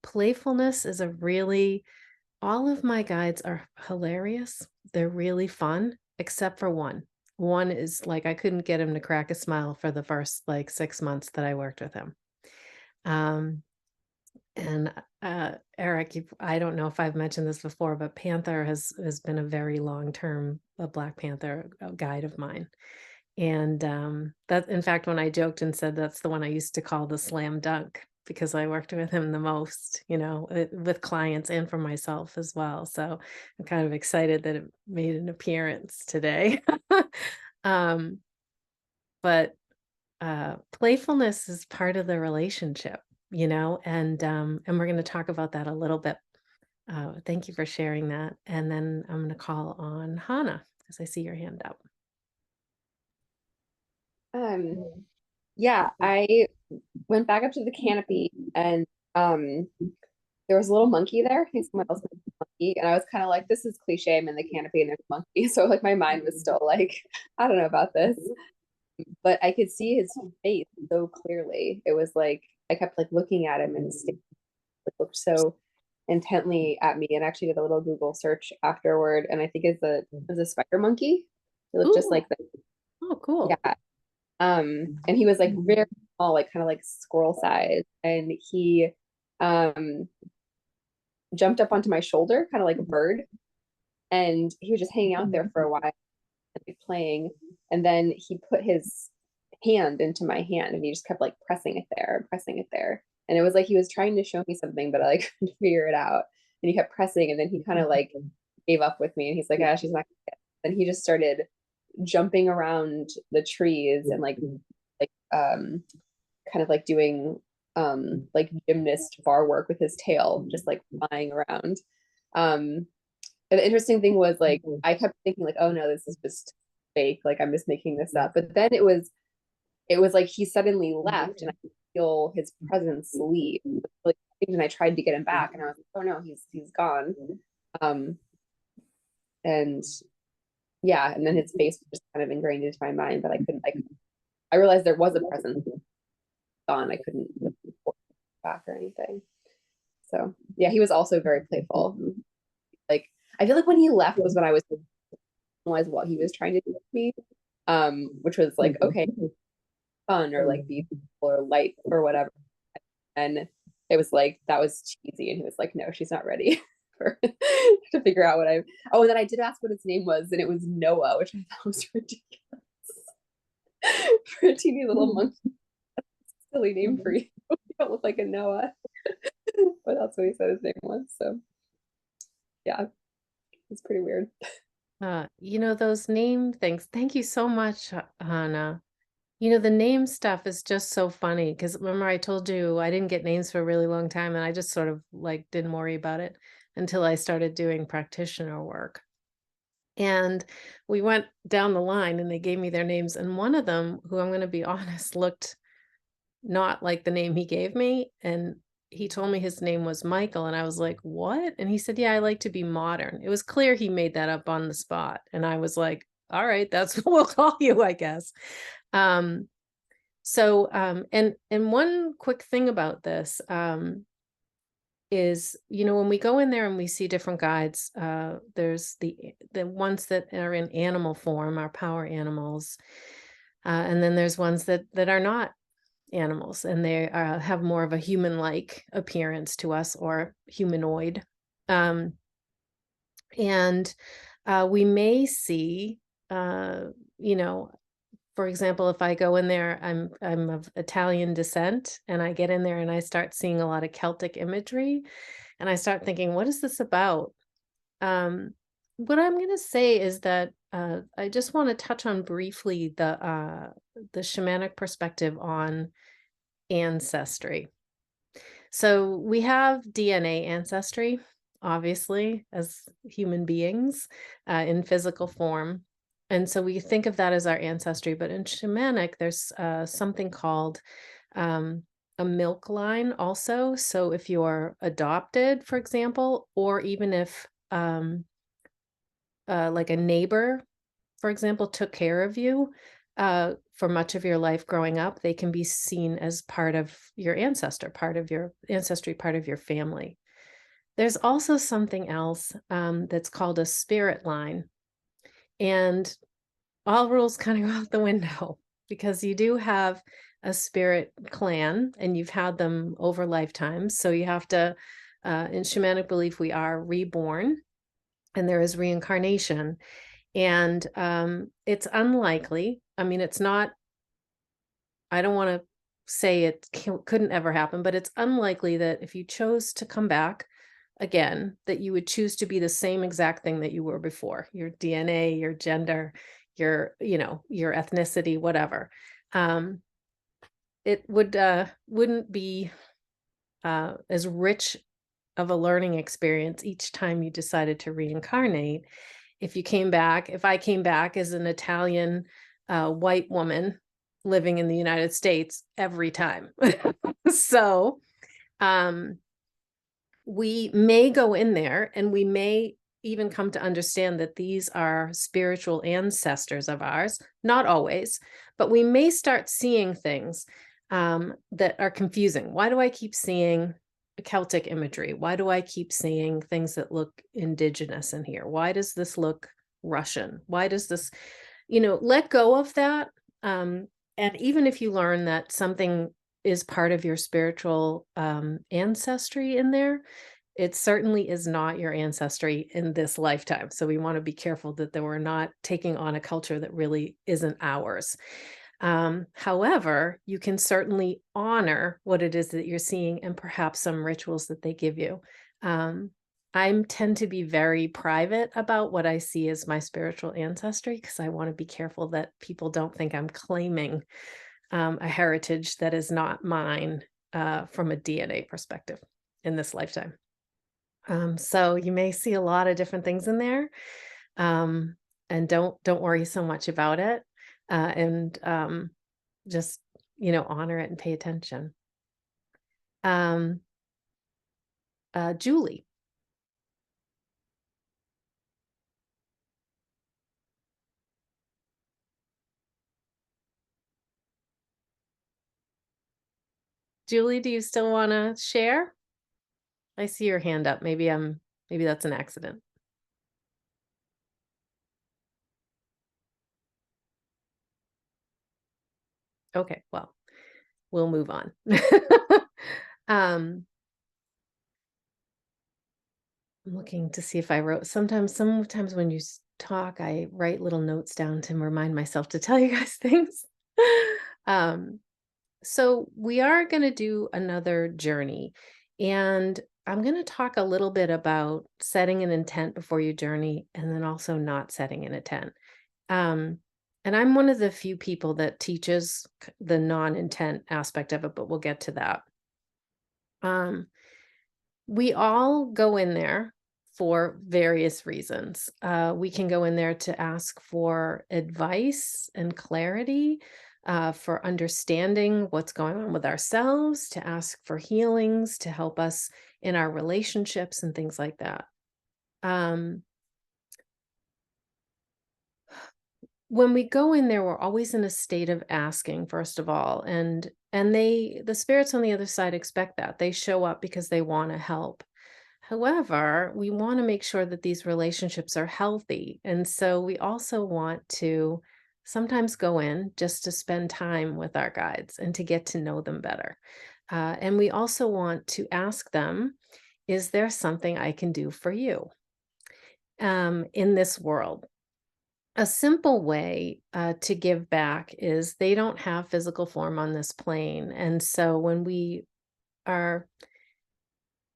Playfulness is all of my guides are hilarious. They're really fun, except for one. One is like, I couldn't get him to crack a smile for the first like 6 months that I worked with him. And Eric, I don't know if I've mentioned this before, but Panther has been a very long-term Black Panther guide of mine. And that, in fact, when I joked and said that's the one I used to call the slam dunk, because I worked with him the most, you know, with clients and for myself as well. So I'm kind of excited that it made an appearance today. But playfulness is part of the relationship, you know, and we're going to talk about that a little bit. Thank you for sharing that. And then I'm going to call on Hannah, because I see your hand up. Yeah, I went back up to the canopy, and there was a little monkey there. I think someone else mentioned the monkey, and I was kind of like, this is cliche, I'm in the canopy and there's a monkey. So like my mind was still like, I don't know about this. But I could see his face so clearly. It was like I kept like looking at him, and looked so intently at me, and actually did a little Google search afterward, and I think it's a spider monkey. It looked just like that. Oh, cool. Yeah. And he was like very small, like kind of like squirrel size, and he jumped up onto my shoulder, kind of like a bird, and he was just hanging out there for a while, like playing, and then he put his hand into my hand, and he just kept like pressing it there, and it was like he was trying to show me something, but I like couldn't figure it out, and he kept pressing, and then he kind of like gave up with me, and he's like, ah, she's not gonna get it. Then he just started jumping around the trees and like kind of like doing like gymnast bar work with his tail, just like flying around. And the interesting thing was like I kept thinking like, oh no, this is just fake, like I'm just making this up. But then it was like he suddenly left, and I could feel his presence leave. Like, and I tried to get him back, and I was like, oh no, he's gone. And yeah, and then his face was just kind of ingrained into my mind, but I realized there was a presence gone. I couldn't report back or anything. So yeah, he was also very playful. Like I feel like when he left was when I was realized what he was trying to do with me, which was like, okay, fun or like be or light or whatever. And it was like that was cheesy, and he was like, no, she's not ready to figure out what I. Oh, and then I did ask what his name was, and it was Noah, which I thought was ridiculous for a teeny little monkey. Silly name for you. You don't look like a Noah. But that's what he said his name was. So yeah, it's pretty weird. You know, those name things. Thank you so much, Hannah. You know, the name stuff is just so funny because remember I told you I didn't get names for a really long time, and I just sort of like didn't worry about it until I started doing practitioner work. And we went down the line and they gave me their names. And one of them, who I'm going to be honest, looked not like the name he gave me. And he told me his name was Michael. And I was like, what? And he said, yeah, I like to be modern. It was clear he made that up on the spot. And I was like, all right, that's what we'll call you, I guess. And one quick thing about this is, you know, when we go in there and we see different guides, there's the ones that are in animal form, our power animals, and then there's ones that are not animals, and they have more of a human-like appearance to us, or humanoid. We may see, you know, for example, if I go in there, I'm of Italian descent, and I get in there and I start seeing a lot of Celtic imagery, and I start thinking, what is this about? What I'm going to say is that I just want to touch on briefly the shamanic perspective on ancestry. So we have DNA ancestry, obviously, as human beings in physical form. And so we think of that as our ancestry, but in shamanic, there's something called a milk line also. So if you're adopted, for example, or even if like a neighbor, for example, took care of you for much of your life growing up, they can be seen as part of your ancestor, part of your ancestry, part of your family. There's also something else that's called a spirit line. And all rules kind of go out the window because you do have a spirit clan and you've had them over lifetimes. So you have to, in shamanic belief, we are reborn and there is reincarnation. And it's unlikely. I mean, it's not, I don't want to say it couldn't ever happen, but it's unlikely that if you chose to come back again, that you would choose to be the same exact thing that you were before, your DNA, your gender, your, you know, your ethnicity, whatever. It wouldn't be as rich of a learning experience each time you decided to reincarnate. If you came back, if I came back as an Italian white woman living in the United States every time. So we may go in there and we may even come to understand that these are spiritual ancestors of ours, not always, but we may start seeing things that are confusing. Why do I keep seeing Celtic imagery? Why do I keep seeing things that look indigenous in here? Why does this look Russian? Why does this, you know, let go of that. And even if you learn that something is part of your spiritual ancestry in there, it certainly is not your ancestry in this lifetime. So we want to be careful that we're not taking on a culture that really isn't ours. However, you can certainly honor what it is that you're seeing and perhaps some rituals that they give you. I tend to be very private about what I see as my spiritual ancestry because I want to be careful that people don't think I'm claiming a heritage that is not mine from a DNA perspective in this lifetime. So you may see a lot of different things in there, and don't worry so much about it, and just honor it and pay attention. Julie. Julie, do you still want to share? I see your hand up. Maybe that's an accident. Okay, well, we'll move on. I'm looking to see if I wrote. Sometimes when you talk, I write little notes down to remind myself to tell you guys things. So we are going to do another journey, and I'm going to talk a little bit about setting an intent before you journey, and then also not setting an intent. And I'm one of the few people that teaches the non-intent aspect of it, but we'll get to that. We all go in there for various reasons. We can go in there to ask for advice and clarity, for understanding what's going on with ourselves, to ask for healings, to help us in our relationships and things like that. When we go in there, we're always in a state of asking, first of all, and the spirits on the other side expect that. They show up because they want to help. However, we want to make sure that these relationships are healthy. And so we also want to sometimes go in just to spend time with our guides and to get to know them better. And we also want to ask them, is there something I can do for you in this world? A simple way to give back is they don't have physical form on this plane. And so when we are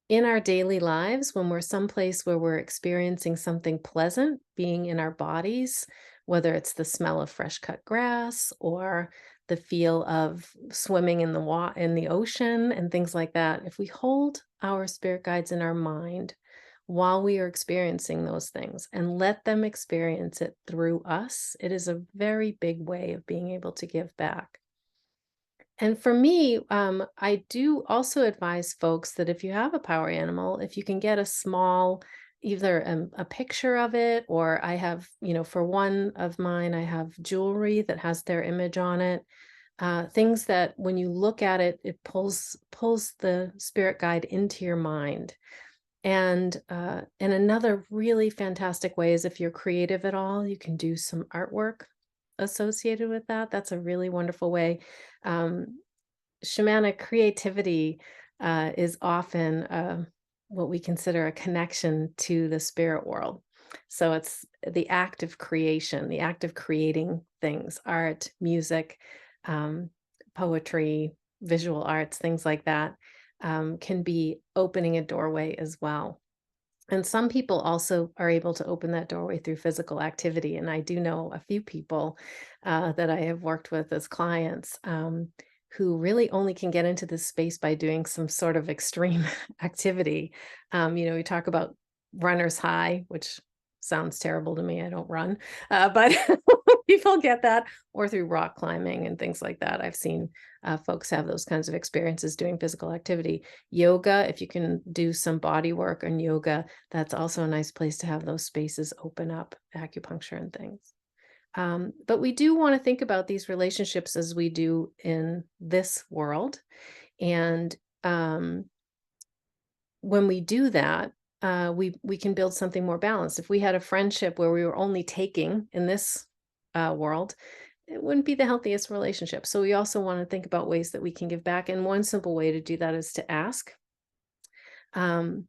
in our daily lives, when we're someplace where we're experiencing something pleasant, being in our bodies, whether it's the smell of fresh cut grass or the feel of swimming in the ocean and things like that, if we hold our spirit guides in our mind while we are experiencing those things and let them experience it through us, it is a very big way of being able to give back. And for me, I do also advise folks that if you have a power animal, if you can get a small, either a picture of it, or I have, for one of mine, I have jewelry that has their image on it. Things that when you look at it, it pulls the spirit guide into your mind. And another really fantastic way is if you're creative at all, you can do some artwork associated with that. That's a really wonderful way. Shamanic creativity is often what we consider a connection to the spirit world. So it's the act of creation, the act of creating things, art, music, poetry, visual arts, things like that. Can be opening a doorway as well. And some people also are able to open that doorway through physical activity. And I do know a few people that I have worked with as clients who really only can get into this space by doing some sort of extreme activity. We talk about runner's high, which sounds terrible to me. I don't run, but people get that, or through rock climbing and things like that. I've seen folks have those kinds of experiences doing physical activity. Yoga, if you can do some body work on yoga, that's also a nice place to have those spaces open up, acupuncture and things. But we do want to think about these relationships as we do in this world. And when we do that, we can build something more balanced. If we had a friendship where we were only taking in this world, it wouldn't be the healthiest relationship. So we also want to think about ways that we can give back. And one simple way to do that is to ask. And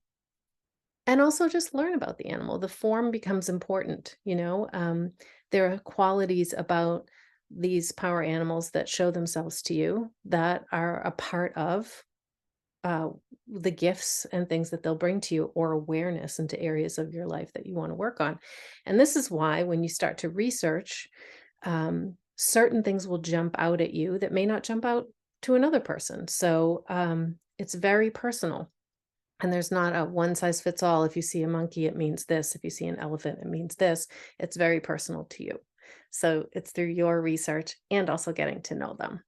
also just learn about the animal. The form becomes important, you know. There are qualities about these power animals that show themselves to you that are a part of the gifts and things that they'll bring to you, or awareness into areas of your life that you want to work on. And this is why when you start to research, certain things will jump out at you that may not jump out to another person. So it's very personal. And there's not a one size fits all. If you see a monkey, it means this. If you see an elephant, it means this. It's very personal to you. So it's through your research and also getting to know them.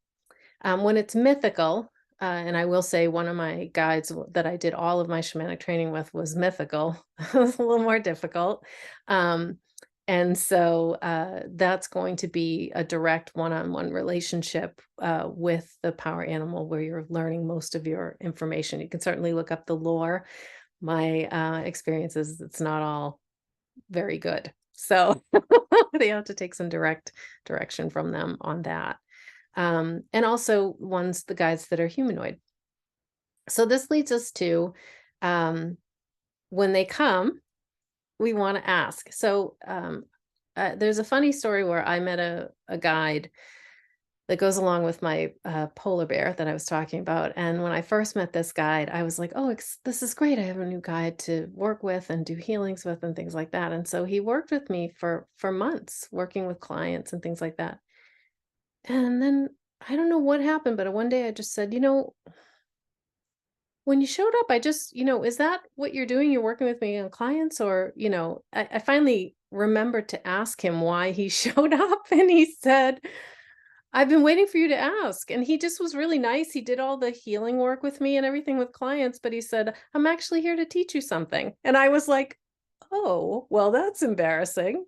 When it's mythical, and I will say one of my guides that I did all of my shamanic training with was mythical. It was a little more difficult. And so that's going to be a direct one-on-one relationship with the power animal where you're learning most of your information. You can certainly look up the lore. My experience is it's not all very good. So they have to take some direct direction from them on that. And also the guides that are humanoid. So this leads us to when they come, we want to ask. So there's a funny story where I met a guide that goes along with my polar bear that I was talking about. And when I first met this guide, I was like, oh, this is great. I have a new guide to work with and do healings with and things like that. And so he worked with me for months, working with clients and things like that. And then I don't know what happened, but one day I just said, when you showed up, I just, is that what you're doing? You're working with me on clients? Or, I finally remembered to ask him why he showed up. And he said, I've been waiting for you to ask. And he just was really nice. He did all the healing work with me and everything with clients. But he said, I'm actually here to teach you something. And I was like, oh, well, that's embarrassing,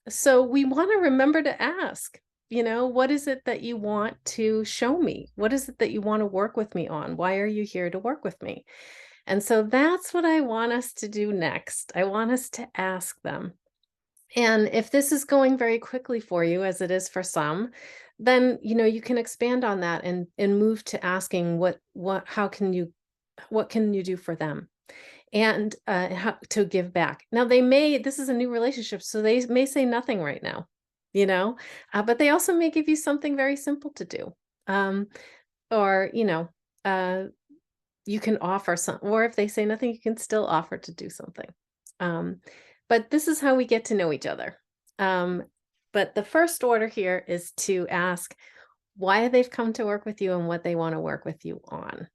So we want to remember to ask. What is it that you want to show me? What is it that you want to work with me on? Why are you here to work with me? And so that's what I want us to do next. I want us to ask them. And if this is going very quickly for you, as it is for some, then, you can expand on that and move to asking what can you do for them? And how to give back. Now this is a new relationship, so they may say nothing right now, but they also may give you something very simple to do. Or, you can offer or if they say nothing, you can still offer to do something. But this is how we get to know each other. But the first order here is to ask why they've come to work with you and what they want to work with you on.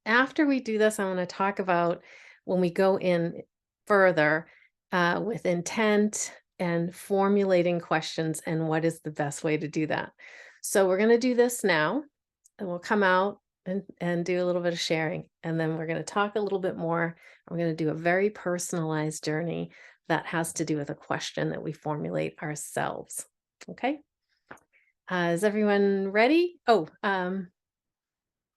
After we do this, I want to talk about when we go in further with intent and formulating questions and what is the best way to do that. So we're going to do this now, and we'll come out and do a little bit of sharing. And then we're going to talk a little bit more. We're going to do a very personalized journey that has to do with a question that we formulate ourselves. Okay. Is everyone ready? Oh,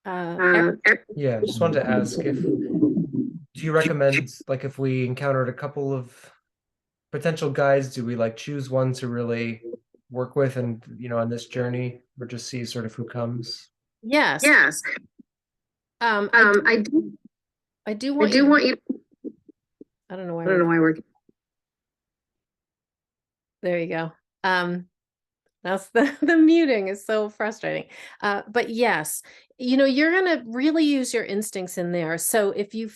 yeah, I just wanted to ask do you recommend, like, if we encountered a couple of potential guides, do we choose one to really work with and, on this journey, or just see sort of who comes? Yes. I do want you. I don't know why we're. There you go. That's the muting is so frustrating. But yes, you're going to really use your instincts in there. So if you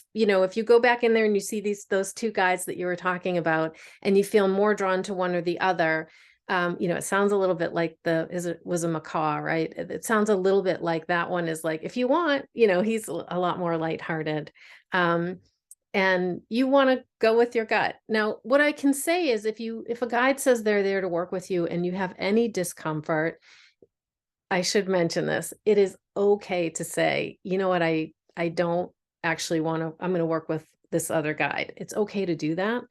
go back in there and you see those two guides that you were talking about, and you feel more drawn to one or the other, it sounds a little bit like was a macaw, right? It sounds a little bit like that one is like, if you want, he's a lot more lighthearted. And you want to go with your gut. Now, what I can say is if a guide says they're there to work with you and you have any discomfort, I should mention this. It is okay to say, you know what, I don't actually want to, I'm going to work with this other guide. It's okay to do that.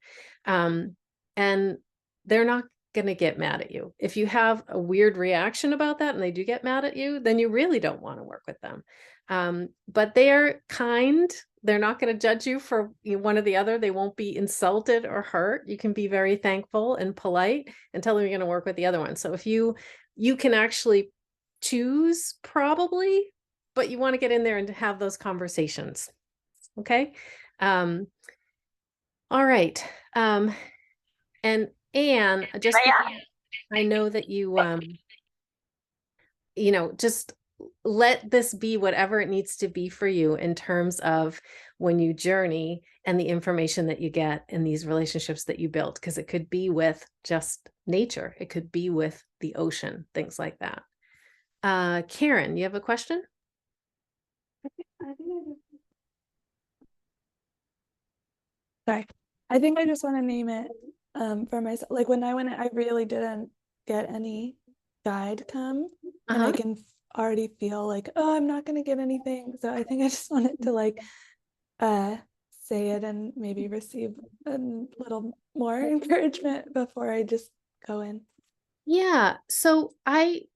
And they're not going to get mad at you. If you have a weird reaction about that and they do get mad at you, then you really don't want to work with them. But they're kind. They're not going to judge you for one or the other. They won't be insulted or hurt. You can be very thankful and polite and tell them you're going to work with the other one. So if you can actually choose probably, but you want to get in there and have those conversations. Okay. All right. And Anne, just I know that you, just let this be whatever it needs to be for you in terms of when you journey and the information that you get in these relationships that you build, because it could be with just nature. It could be with the ocean, things like that. Karen, you have a question? Sorry. I think I just want to name it for myself. Like when I went, I really didn't get any guide come, and I can already feel like, oh, I'm not going to get anything. So I think I just wanted to like say it and maybe receive a little more encouragement before I just go in. Yeah. So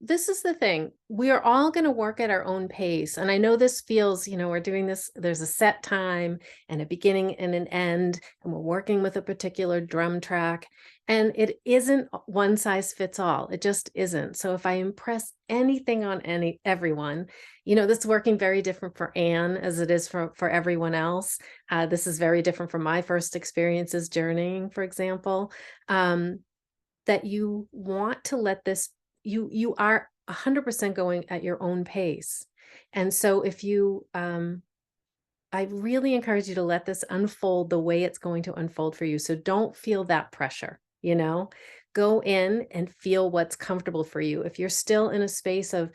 this is the thing. We are all going to work at our own pace. And I know this feels, we're doing this, there's a set time and a beginning and an end, and we're working with a particular drum track. And it isn't one size fits all. It just isn't. So if I impress anything on everyone, this is working very different for Anne as it is for everyone else. This is very different from my first experiences journeying, for example. That you want to let this, you are 100% going at your own pace. And so if you, I really encourage you to let this unfold the way it's going to unfold for you. So don't feel that pressure, go in and feel what's comfortable for you. If you're still in a space of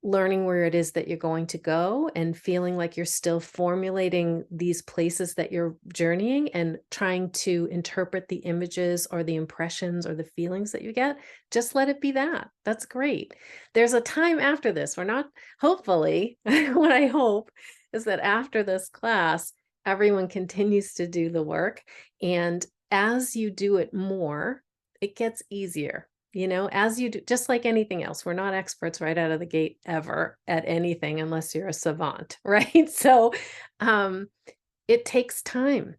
learning where it is that you're going to go and feeling like you're still formulating these places that you're journeying and trying to interpret the images or the impressions or the feelings that you get, just let it be that. That's great. There's a time after this. We're not, hopefully, what I hope is that after this class, everyone continues to do the work. And as you do it more, it gets easier. As you do, just like anything else, we're not experts right out of the gate ever at anything unless you're a savant, right? So it takes time,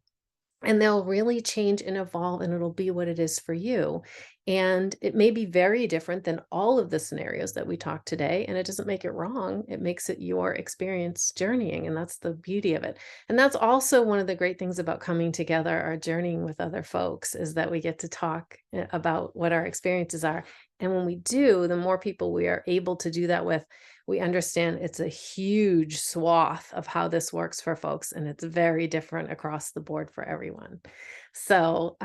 and they'll really change and evolve, and it'll be what it is for you. And it may be very different than all of the scenarios that we talked today, and it doesn't make it wrong. It makes it your experience journeying, and that's the beauty of it. And that's also one of the great things about coming together or journeying with other folks, is that we get to talk about what our experiences are. And when we do, the more people we are able to do that with, we understand it's a huge swath of how this works for folks, and it's very different across the board for everyone. So,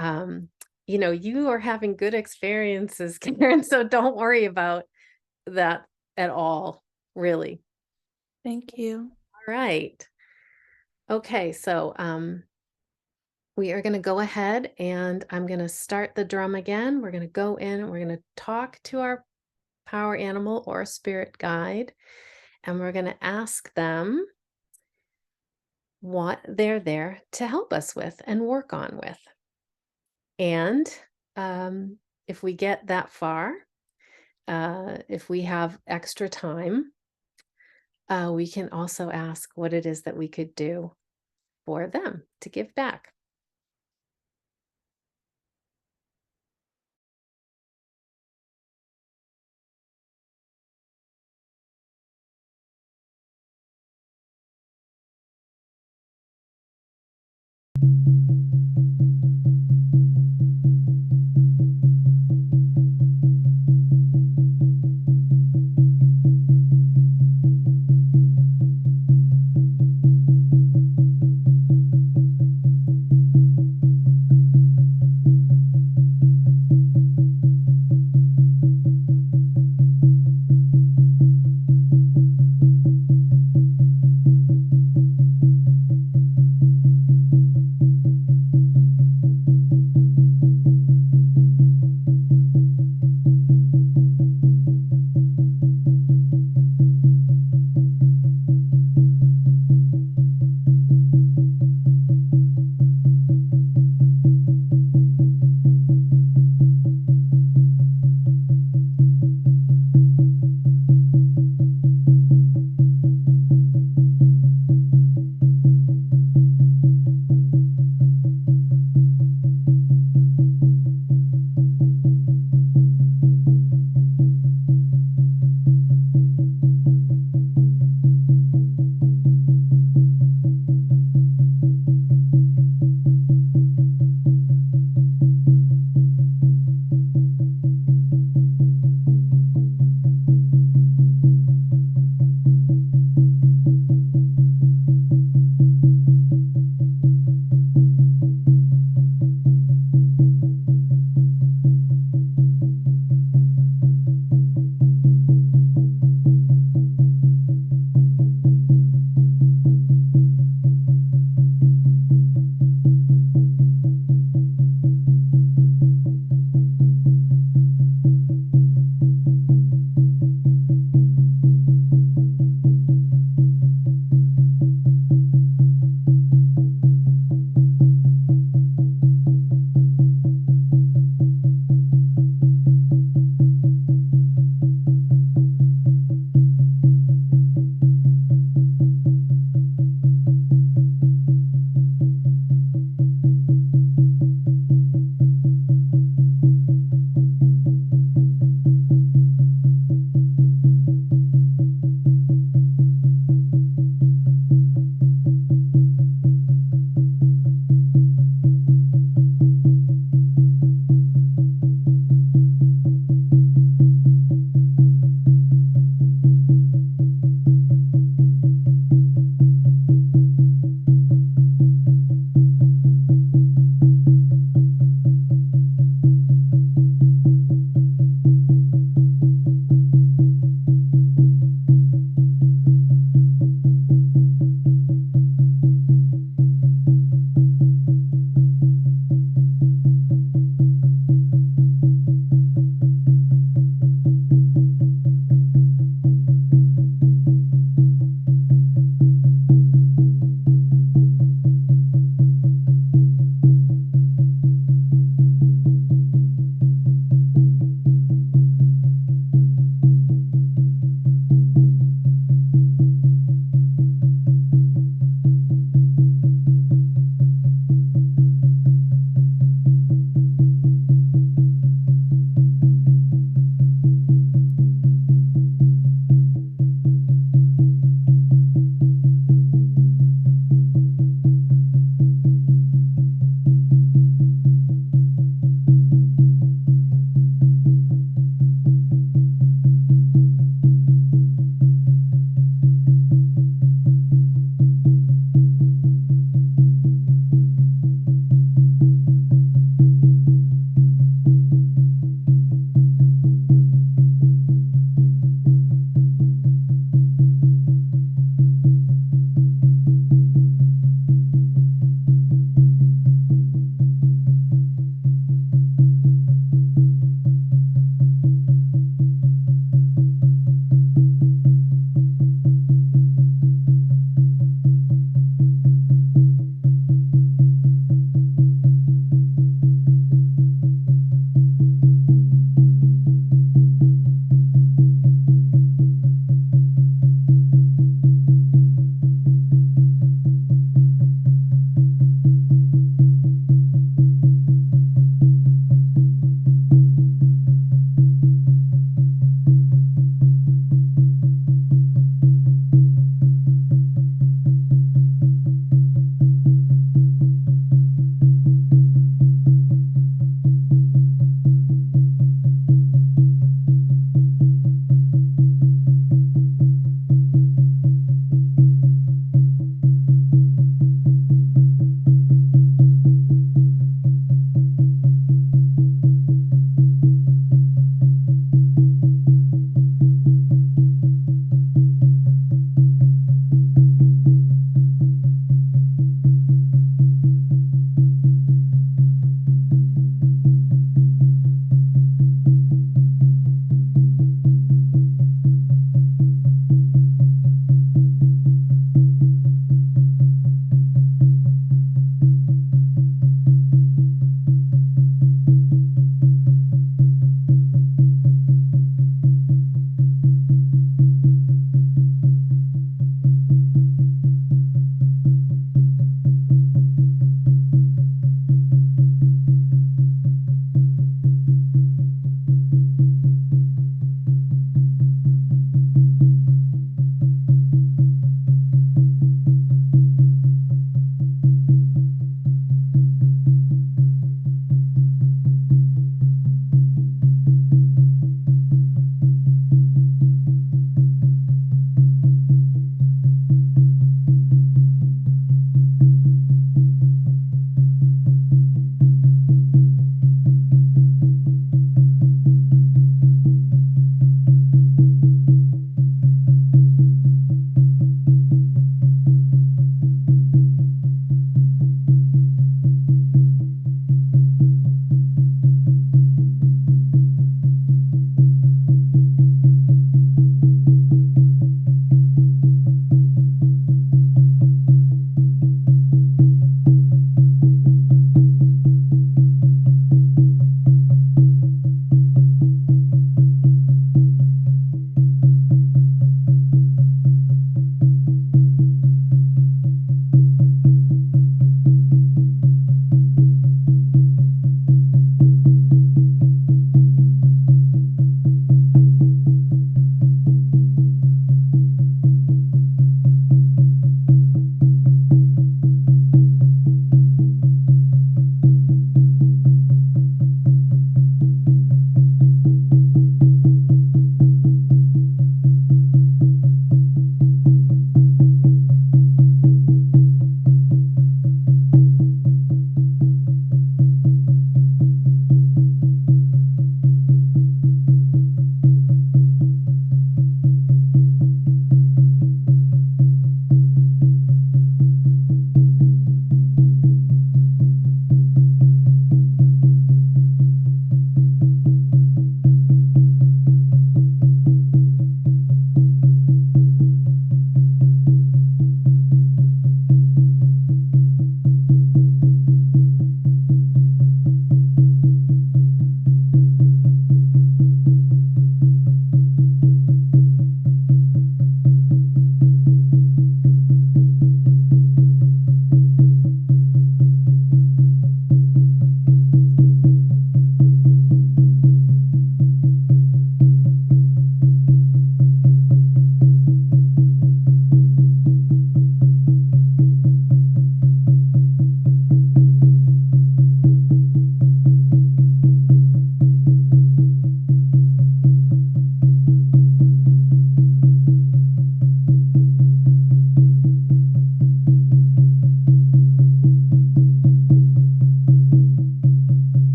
you are having good experiences, Karen, so don't worry about that at all, really. Thank you. All right. Okay, so we are going to go ahead, and I'm going to start the drum again. We're going to go in and we're going to talk to our power animal or spirit guide, and we're going to ask them what they're there to help us with and work on with. And if we get that far, if we have extra time, we can also ask what it is that we could do for them to give back.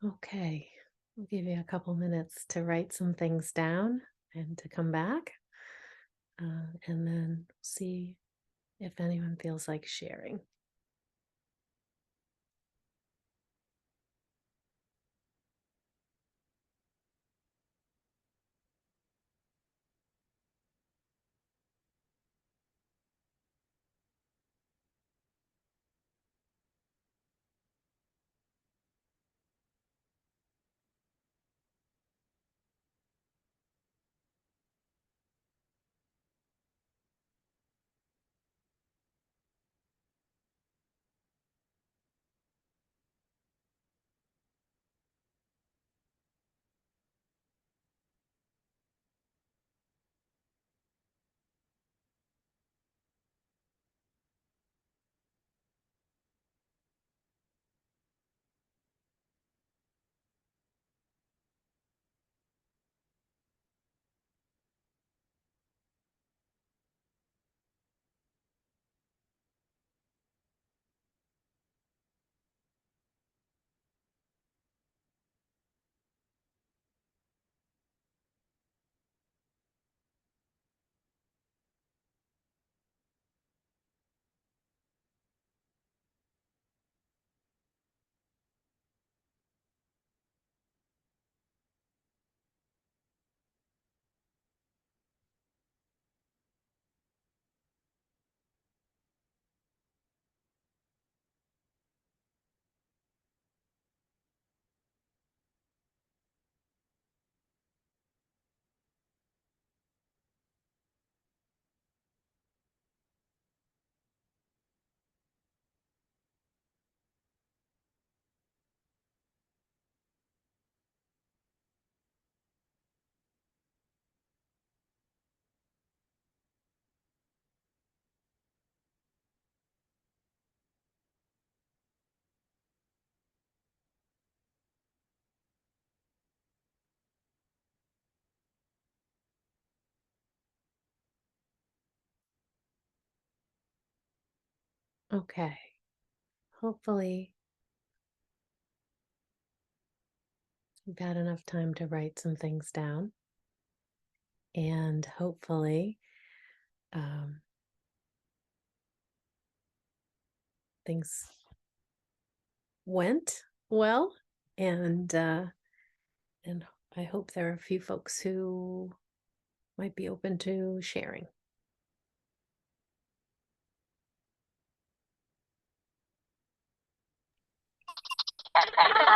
Okay, we'll give you a couple minutes to write some things down and to come back. And then see if anyone feels like sharing. Okay, hopefully you've had enough time to write some things down, and hopefully things went well, and I hope there are a few folks who might be open to sharing.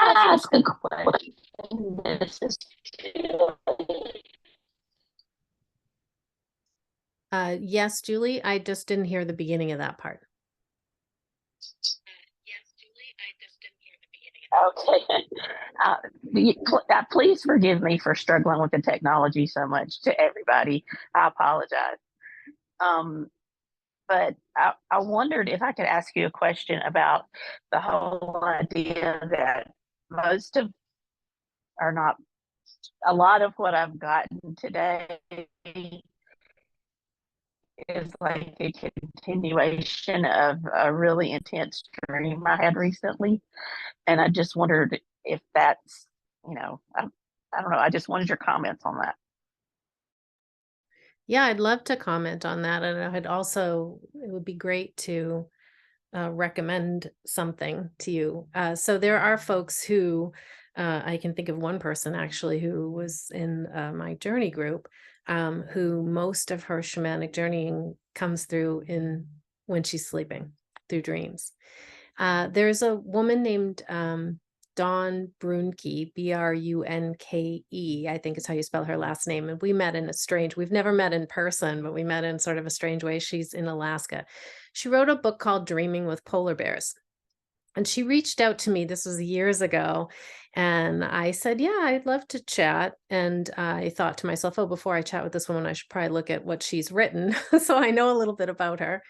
Ask a question. This is Yes, Julie, I just didn't hear the beginning of that part. okay. Please forgive me for struggling with the technology so much to everybody. I apologize. But I wondered if I could ask you a question about the whole idea that most of, or not, a lot of what I've gotten today is like a continuation of a really intense dream I had recently. And I just wondered if that's, I don't know. I just wanted your comments on that. Yeah, I'd love to comment on that. And it would be great to recommend something to you. So there are folks who, I can think of one person actually who was in my journey group, who most of her shamanic journeying comes through when she's sleeping, through dreams. There's a woman named Dawn Brunke, Brunke, I think is how you spell her last name. And we've never met in person, but we met in sort of a strange way. She's in Alaska. She wrote a book called Dreaming with Polar Bears. And she reached out to me, this was years ago. And I said, yeah, I'd love to chat. And I thought to myself, oh, before I chat with this woman, I should probably look at what she's written. So I know a little bit about her.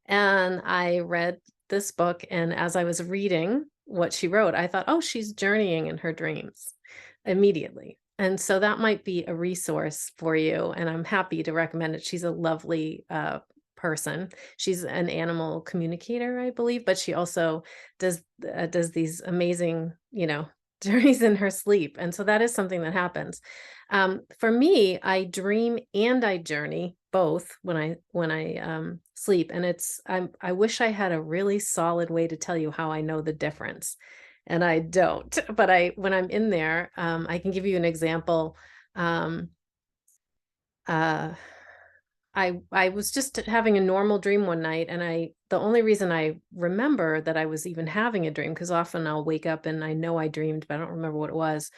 And I read this book. And as I was reading what she wrote, I thought, oh, she's journeying in her dreams immediately. And so that might be a resource for you. And I'm happy to recommend it. She's a lovely person. She's an animal communicator, I believe, but she also does these amazing, journeys in her sleep. And so that is something that happens. For me, I dream and I journey both when I sleep. And I wish I had a really solid way to tell you how I know the difference. And I don't, but when I'm in there, I can give you an example. I was just having a normal dream one night, and the only reason I remember that I was even having a dream, because often I'll wake up and I know I dreamed, but I don't remember what it was.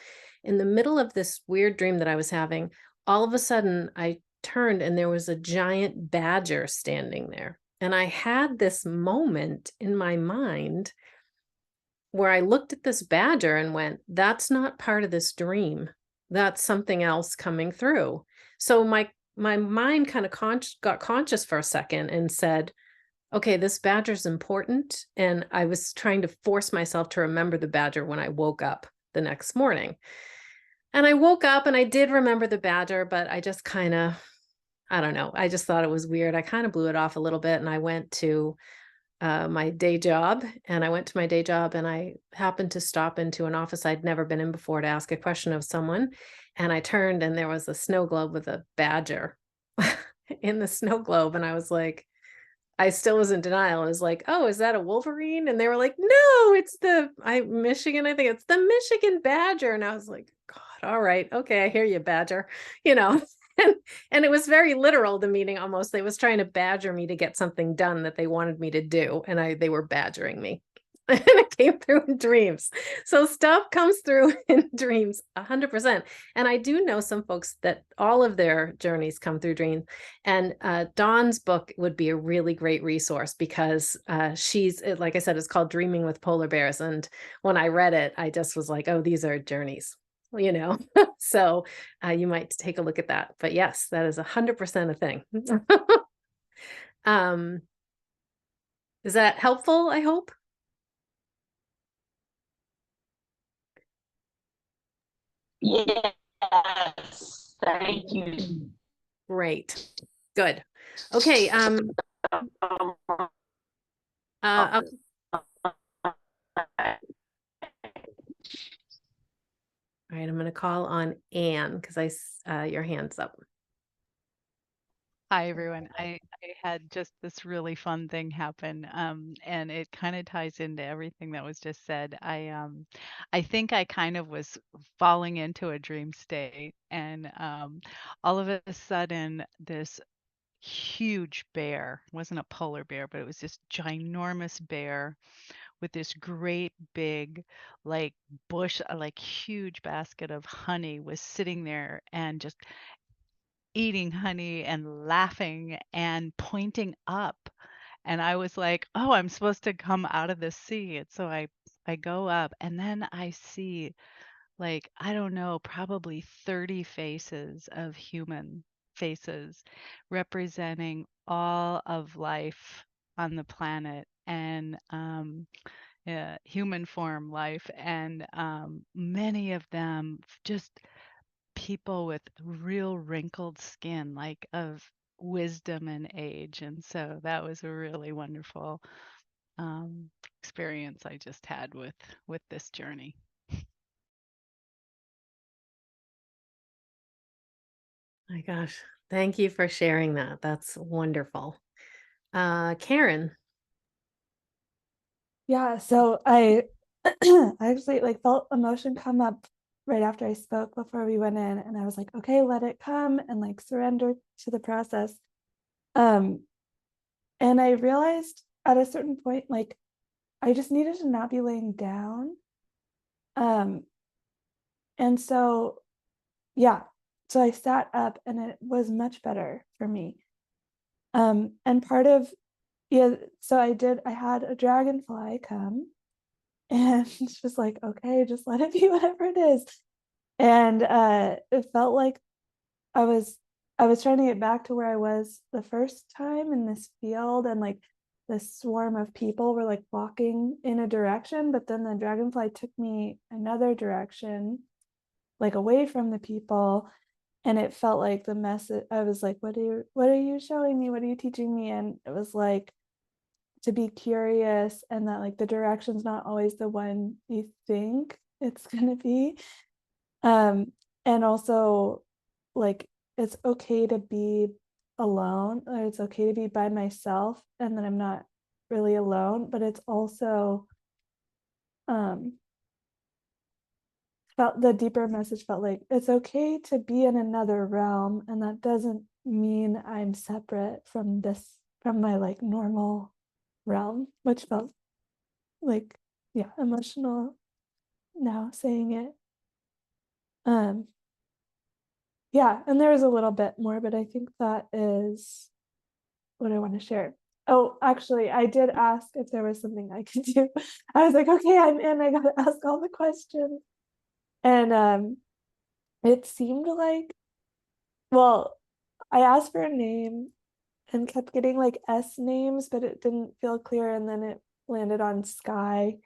In the middle of this weird dream that I was having, all of a sudden I turned and there was a giant badger standing there. And I had this moment in my mind where I looked at this badger and went, that's not part of this dream. That's something else coming through. So my mind kind of got conscious for a second and said, okay, this badger's important. And I was trying to force myself to remember the badger when I woke up the next morning. And I woke up and I did remember the badger, but I just kind of, I don't know. I just thought it was weird. I kind of blew it off a little bit, and I went to my day job. And I went to my day job, and I happened to stop into an office I'd never been in before to ask a question of someone. And I turned and there was a snow globe with a badger in the snow globe. And I was like, I still was in denial. I was like, oh, is that a Wolverine? And they were like, no, it's Michigan. I think it's the Michigan badger. And I was like, God, all right. Okay. I hear you, badger, you know. And it was very literal, the meeting almost. They was trying to badger me to get something done that they wanted me to do. And they were badgering me. And it came through in dreams. So stuff comes through in dreams 100%. And I do know some folks that all of their journeys come through dreams. And Dawn's book would be a really great resource, because she's, like I said, it's called Dreaming with Polar Bears. And when I read it, I just was like, oh, these are journeys, you know. So you might take a look at that. But yes, that is 100% a thing. Is that helpful, I hope? Yes, thank you. Great. Good. Okay. All right, I'm going to call on Anne, because your hand's up. Hi, everyone. I had just this really fun thing happen, and it kind of ties into everything that was just said. I think I kind of was falling into a dream state, and all of a sudden, this huge bear, it wasn't a polar bear, but it was this ginormous bear with this great big, like bush, like huge basket of honey, was sitting there and just eating honey and laughing and pointing up. And I was like, oh, I'm supposed to come out of the sea. And so I go up, and then I see, like, I don't know, probably 30 faces of human faces representing all of life on the planet, and human form life. And many of them just people with real wrinkled skin, like of wisdom and age. And so that was a really wonderful experience I just had with this journey. My gosh, thank you for sharing that. That's wonderful. Karen. Yeah, so I actually like felt emotion come up right after I spoke before we went in, and I was like, okay, let it come and like surrender to the process. And I realized at a certain point, like I just needed to not be laying down. And so yeah, so I sat up and it was much better for me. And part of so I had a dragonfly come, and it's just like, okay, just let it be whatever it is. And it felt like I was trying to get back to where I was the first time in this field, and like this swarm of people were like walking in a direction, but then the dragonfly took me another direction, like away from the people. And it felt like the message, I was like, what are you showing me? What are you teaching me? And it was like to be curious, and that like the direction's not always the one you think it's gonna be. And also, like, it's okay to be alone, or it's okay to be by myself, and that I'm not really alone, but it's also felt, the deeper message felt like it's okay to be in another realm, and that doesn't mean I'm separate from this, from my like normal realm, which felt like, yeah, emotional now saying it. Yeah, and there was a little bit more, but I think that is what I want to share. Oh, actually, I did ask if there was something I could do. I was like, okay, I'm in, I gotta ask all the questions. And it seemed like, well, I asked for a name and kept getting like S names, but it didn't feel clear. And then it landed on Sky,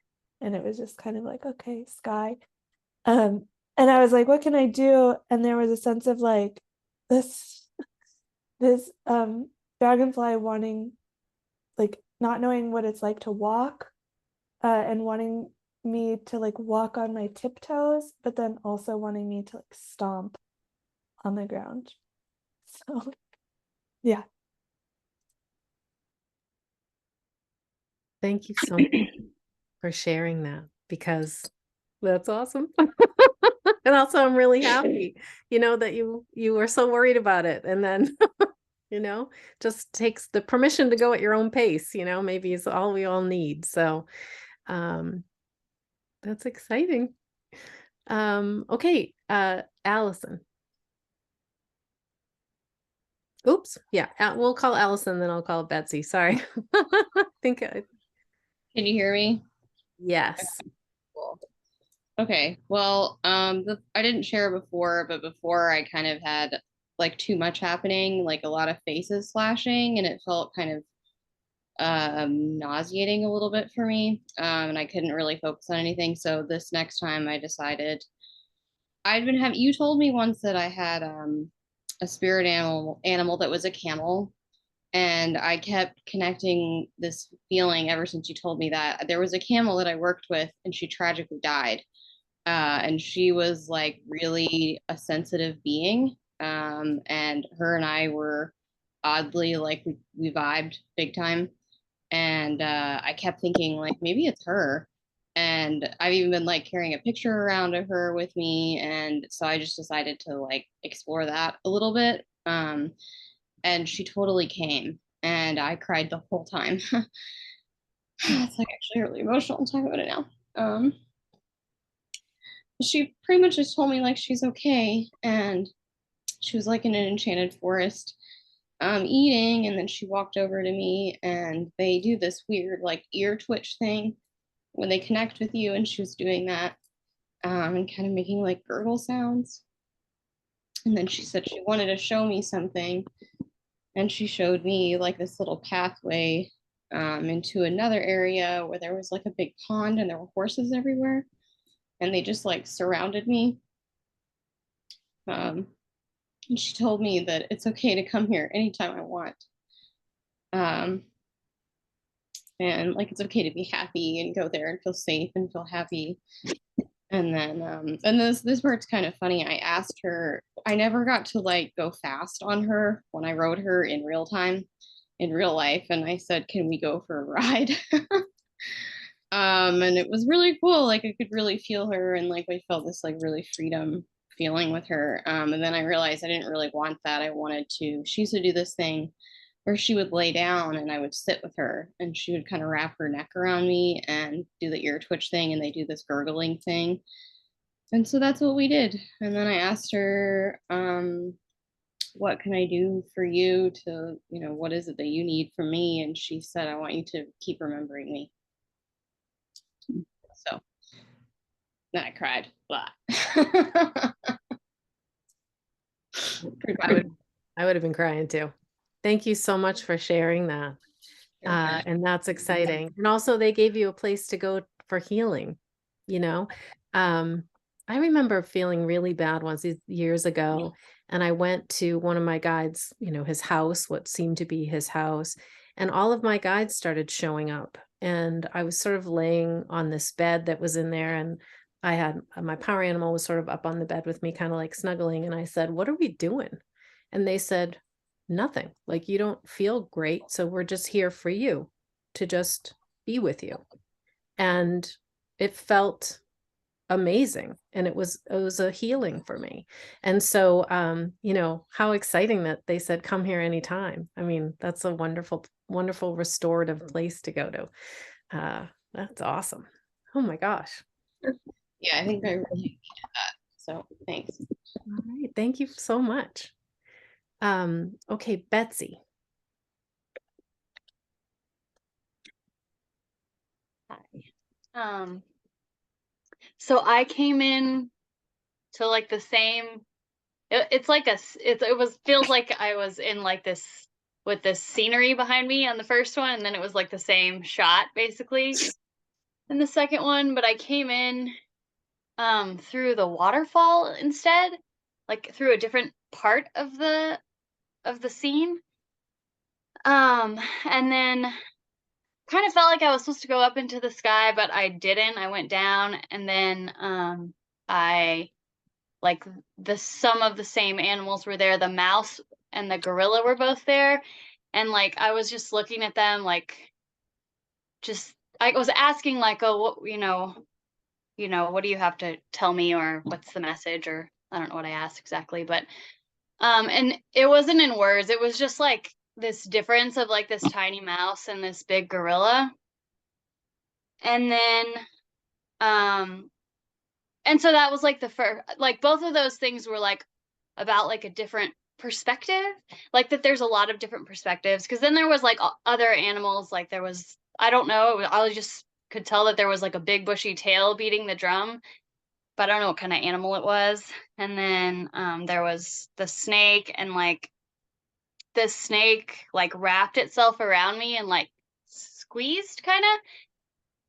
and it was just kind of like, okay, Sky. And I was like, what can I do? And there was a sense of like this dragonfly wanting, like, not knowing what it's like to walk, and wanting me to like walk on my tiptoes, but then also wanting me to like stomp on the ground. So yeah. Thank you so much for sharing that, because that's awesome. And also I'm really happy, that you were so worried about it. And then, just takes the permission to go at your own pace, maybe is all we all need. So that's exciting. Okay, Allison. Oops, yeah, we'll call Allison, then I'll call Betsy. Sorry. Can you hear me? Yes. Okay, cool. Okay, well, I didn't share before, but before I kind of had like too much happening, like a lot of faces flashing, and it felt kind of nauseating a little bit for me, and I couldn't really focus on anything. So this next time I decided, you told me once that I had a spirit animal that was a camel, and I kept connecting this feeling ever since you told me that. There was a camel that I worked with, and she tragically died. And she was like really a sensitive being. And her and I were oddly like we vibed big time. And I kept thinking like maybe it's her. And I've even been like carrying a picture around of her with me. And so I just decided to like explore that a little bit. And she totally came, and I cried the whole time. It's like actually really emotional to talk about it now. She pretty much just told me like she's okay, and she was like in an enchanted forest eating, and then she walked over to me, and they do this weird like ear twitch thing when they connect with you, and she was doing that, and kind of making like gurgle sounds. And then she said she wanted to show me something, and she showed me like this little pathway into another area where there was like a big pond, and there were horses everywhere, and they just like surrounded me. And she told me that it's okay to come here anytime I want. And like it's okay to be happy and go there and feel safe and feel happy. And then and this part's kind of funny. I asked her, I never got to like go fast on her when I rode her in real time, in real life. And I said, can we go for a ride? And it was really cool. Like I could really feel her, and like we felt this like really freedom feeling with her. And then I realized I didn't really want that. She used to do this thing where she would lay down and I would sit with her, and she would kind of wrap her neck around me and do the ear twitch thing, and they do this gurgling thing. And so that's what we did. And then I asked her, what can I do for you to, what is it that you need from me? And she said, I want you to keep remembering me. So then I cried. Blah. I would have been crying too. Thank you so much for sharing that. And that's exciting. And also they gave you a place to go for healing, I remember feeling really bad once years ago, and I went to one of my guides, his house, what seemed to be his house, and all of my guides started showing up, and I was sort of laying on this bed that was in there, and I had my power animal was sort of up on the bed with me, kind of like snuggling. And I said, "What are we doing?" And they said, "Nothing. Like, you don't feel great. So we're just here for you to just be with you." And it felt amazing. And it was a healing for me. And so, you know, how exciting that they said, "Come here anytime." I mean, that's a wonderful, wonderful restorative place to go to. That's awesome. Oh my gosh. Yeah, I think I really needed that. So thanks. All right. Thank you so much. Okay, Betsy. Hi. So I came in to like the same, it's like feels like I was in like this with this scenery behind me on the first one, and then it was like the same shot basically in the second one, but I came in through the waterfall instead, like through a different part of the scene. And then kind of felt like I was supposed to go up into the sky, but I didn't. I went down, and then I like some of the same animals were there. The mouse and the gorilla were both there, and like I was just looking at them, like just I was asking like, "Oh, what, what do you have to tell me, or what's the message?" Or I don't know what I asked exactly, but and it wasn't in words. It was just like this difference of like this tiny mouse and this big gorilla. And then and so that was like the first, like both of those things were like about like a different perspective, like that there's a lot of different perspectives, because then there was like other animals, like there was, I don't know, I just could tell that there was like a big bushy tail beating the drum, but I don't know what kind of animal it was. And then there was the snake, and like the snake like wrapped itself around me and like squeezed kind of,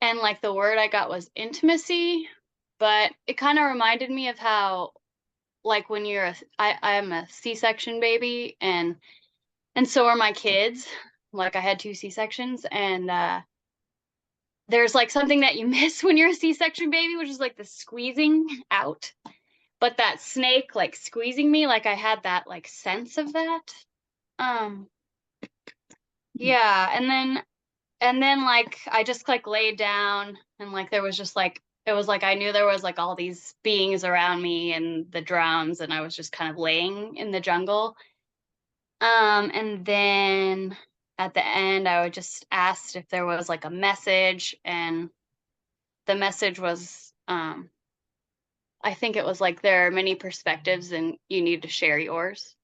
and like the word I got was intimacy, but it kind of reminded me of how like when I'm a C-section baby, and so are my kids. Like I had 2 C-sections, and there's like something that you miss when you're a C-section baby, which is like the squeezing out. But that snake like squeezing me, like I had that like sense of that. Yeah, and then like I just like laid down, and like there was just like, it was like I knew there was like all these beings around me and the drums, and I was just kind of laying in the jungle. And then at the end I would just asked if there was like a message, and the message was I think it was like, there are many perspectives and you need to share yours.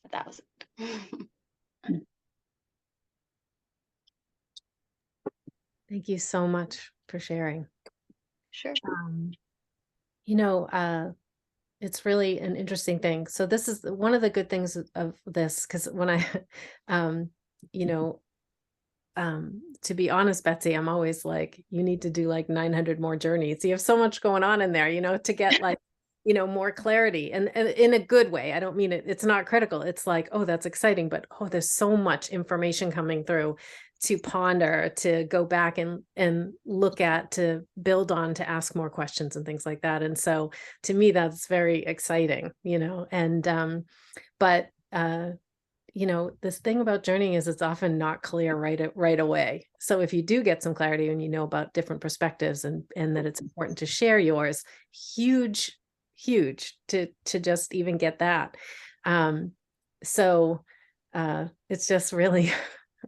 But that was it. Thank you so much for sharing. Sure. You know, it's really an interesting thing. So this is one of the good things of this, because when I, you know, to be honest, Betsy, I'm always like, you need to do like 900 more journeys. You have so much going on in there, you know, to get like, you know, more clarity, and in a good way. I don't mean it, it's not critical. It's like, oh, that's exciting, but oh, there's so much information coming through to ponder, to go back and look at, to build on, to ask more questions and things like that. And so to me, that's very exciting, you know, and, but, you know, this thing about journeying is it's often not clear right away. So if you do get some clarity and you know about different perspectives, and that it's important to share yours, huge to just even get that. So it's just really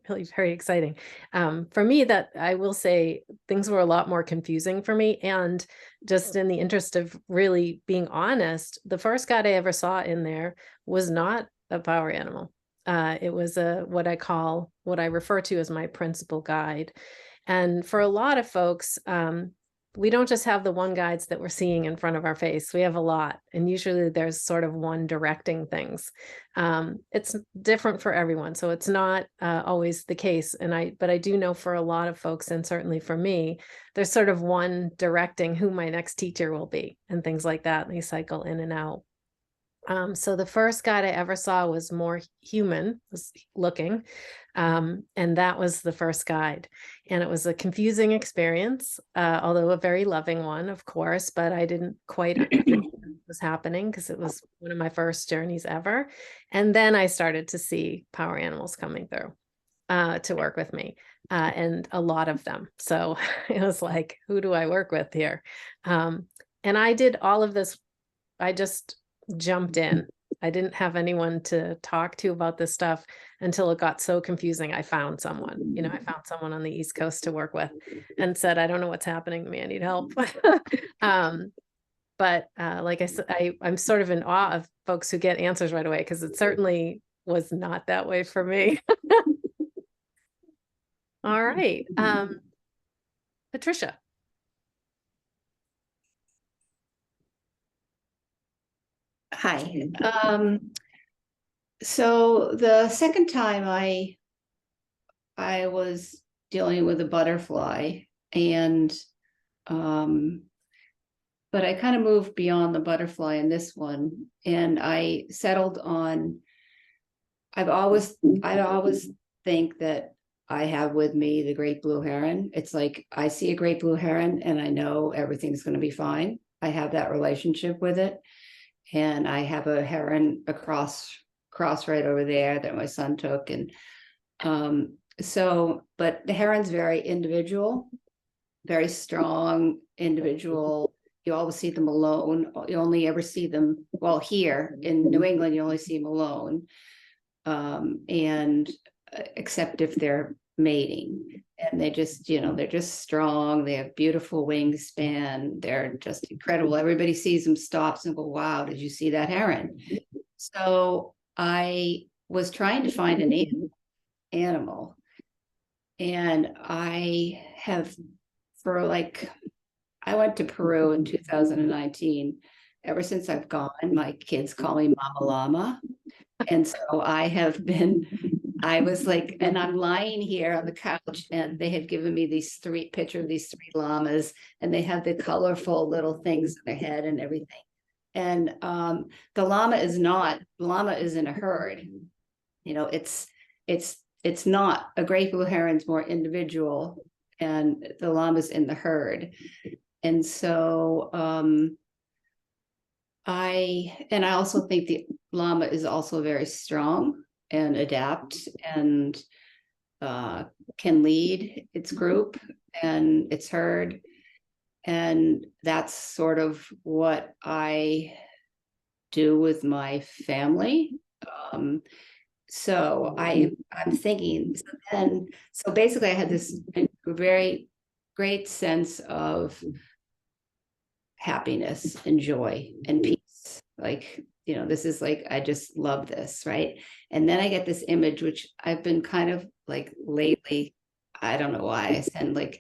really very exciting. For me, that I will say things were a lot more confusing for me, and just in the interest of really being honest, the first guide I ever saw in there was not a power animal. It was what I refer to as my principal guide. And for a lot of folks, we don't just have the one guides that we're seeing in front of our face. We have a lot, and usually there's sort of one directing things. It's different for everyone, so it's not always the case. But I do know for a lot of folks, and certainly for me, there's sort of one directing who my next teacher will be and things like that. And they cycle in and out. So the first guide I ever saw was more human looking. And that was the first guide. And it was a confusing experience, although a very loving one, of course, but I didn't quite understand what was happening because it was one of my first journeys ever. And then I started to see power animals coming through to work with me, and a lot of them. So it was like, who do I work with here? And I did all of this. I just jumped in. I didn't have anyone to talk to about this stuff until it got so confusing. I found someone, I found someone on the East Coast to work with and said, I don't know what's happening to me. I need help. But like I said, I'm sort of in awe of folks who get answers right away, because it certainly was not that way for me. All right. Patricia. Hi. So the second time I was dealing with a butterfly, and but I kind of moved beyond the butterfly in this one, and I settled on, I'd always think that I have with me the great blue heron. It's like I see a great blue heron and I know everything's going to be fine. I have that relationship with it. And I have a heron across right over there that my son took. And but the heron's very individual, very strong individual. You always see them alone. You only ever see them, well, here in New England, you only see them alone. And except if they're mating, and they just, they're just strong. They have beautiful wingspan. They're just incredible. Everybody sees them, stops and go, wow, did you see that heron? So I was trying to find an animal, and I have, I went to Peru in 2019. Ever since I've gone, my kids call me Mama Llama. And so I was like, and I'm lying here on the couch, and they had given me these picture of these 3 llamas, and they have the colorful little things in their head and everything. And the llama is in a herd. It's not, a great blue heron's more individual, and the llama's in the herd. And so I also think the llama is also very strong and adapt, and can lead its group and its herd. And that's sort of what I do with my family. So I'm thinking, so basically I had this very great sense of happiness and joy and peace. Like, this is like, I just love this, right? And then I get this image, which I've been kind of like lately, I don't know why, I send like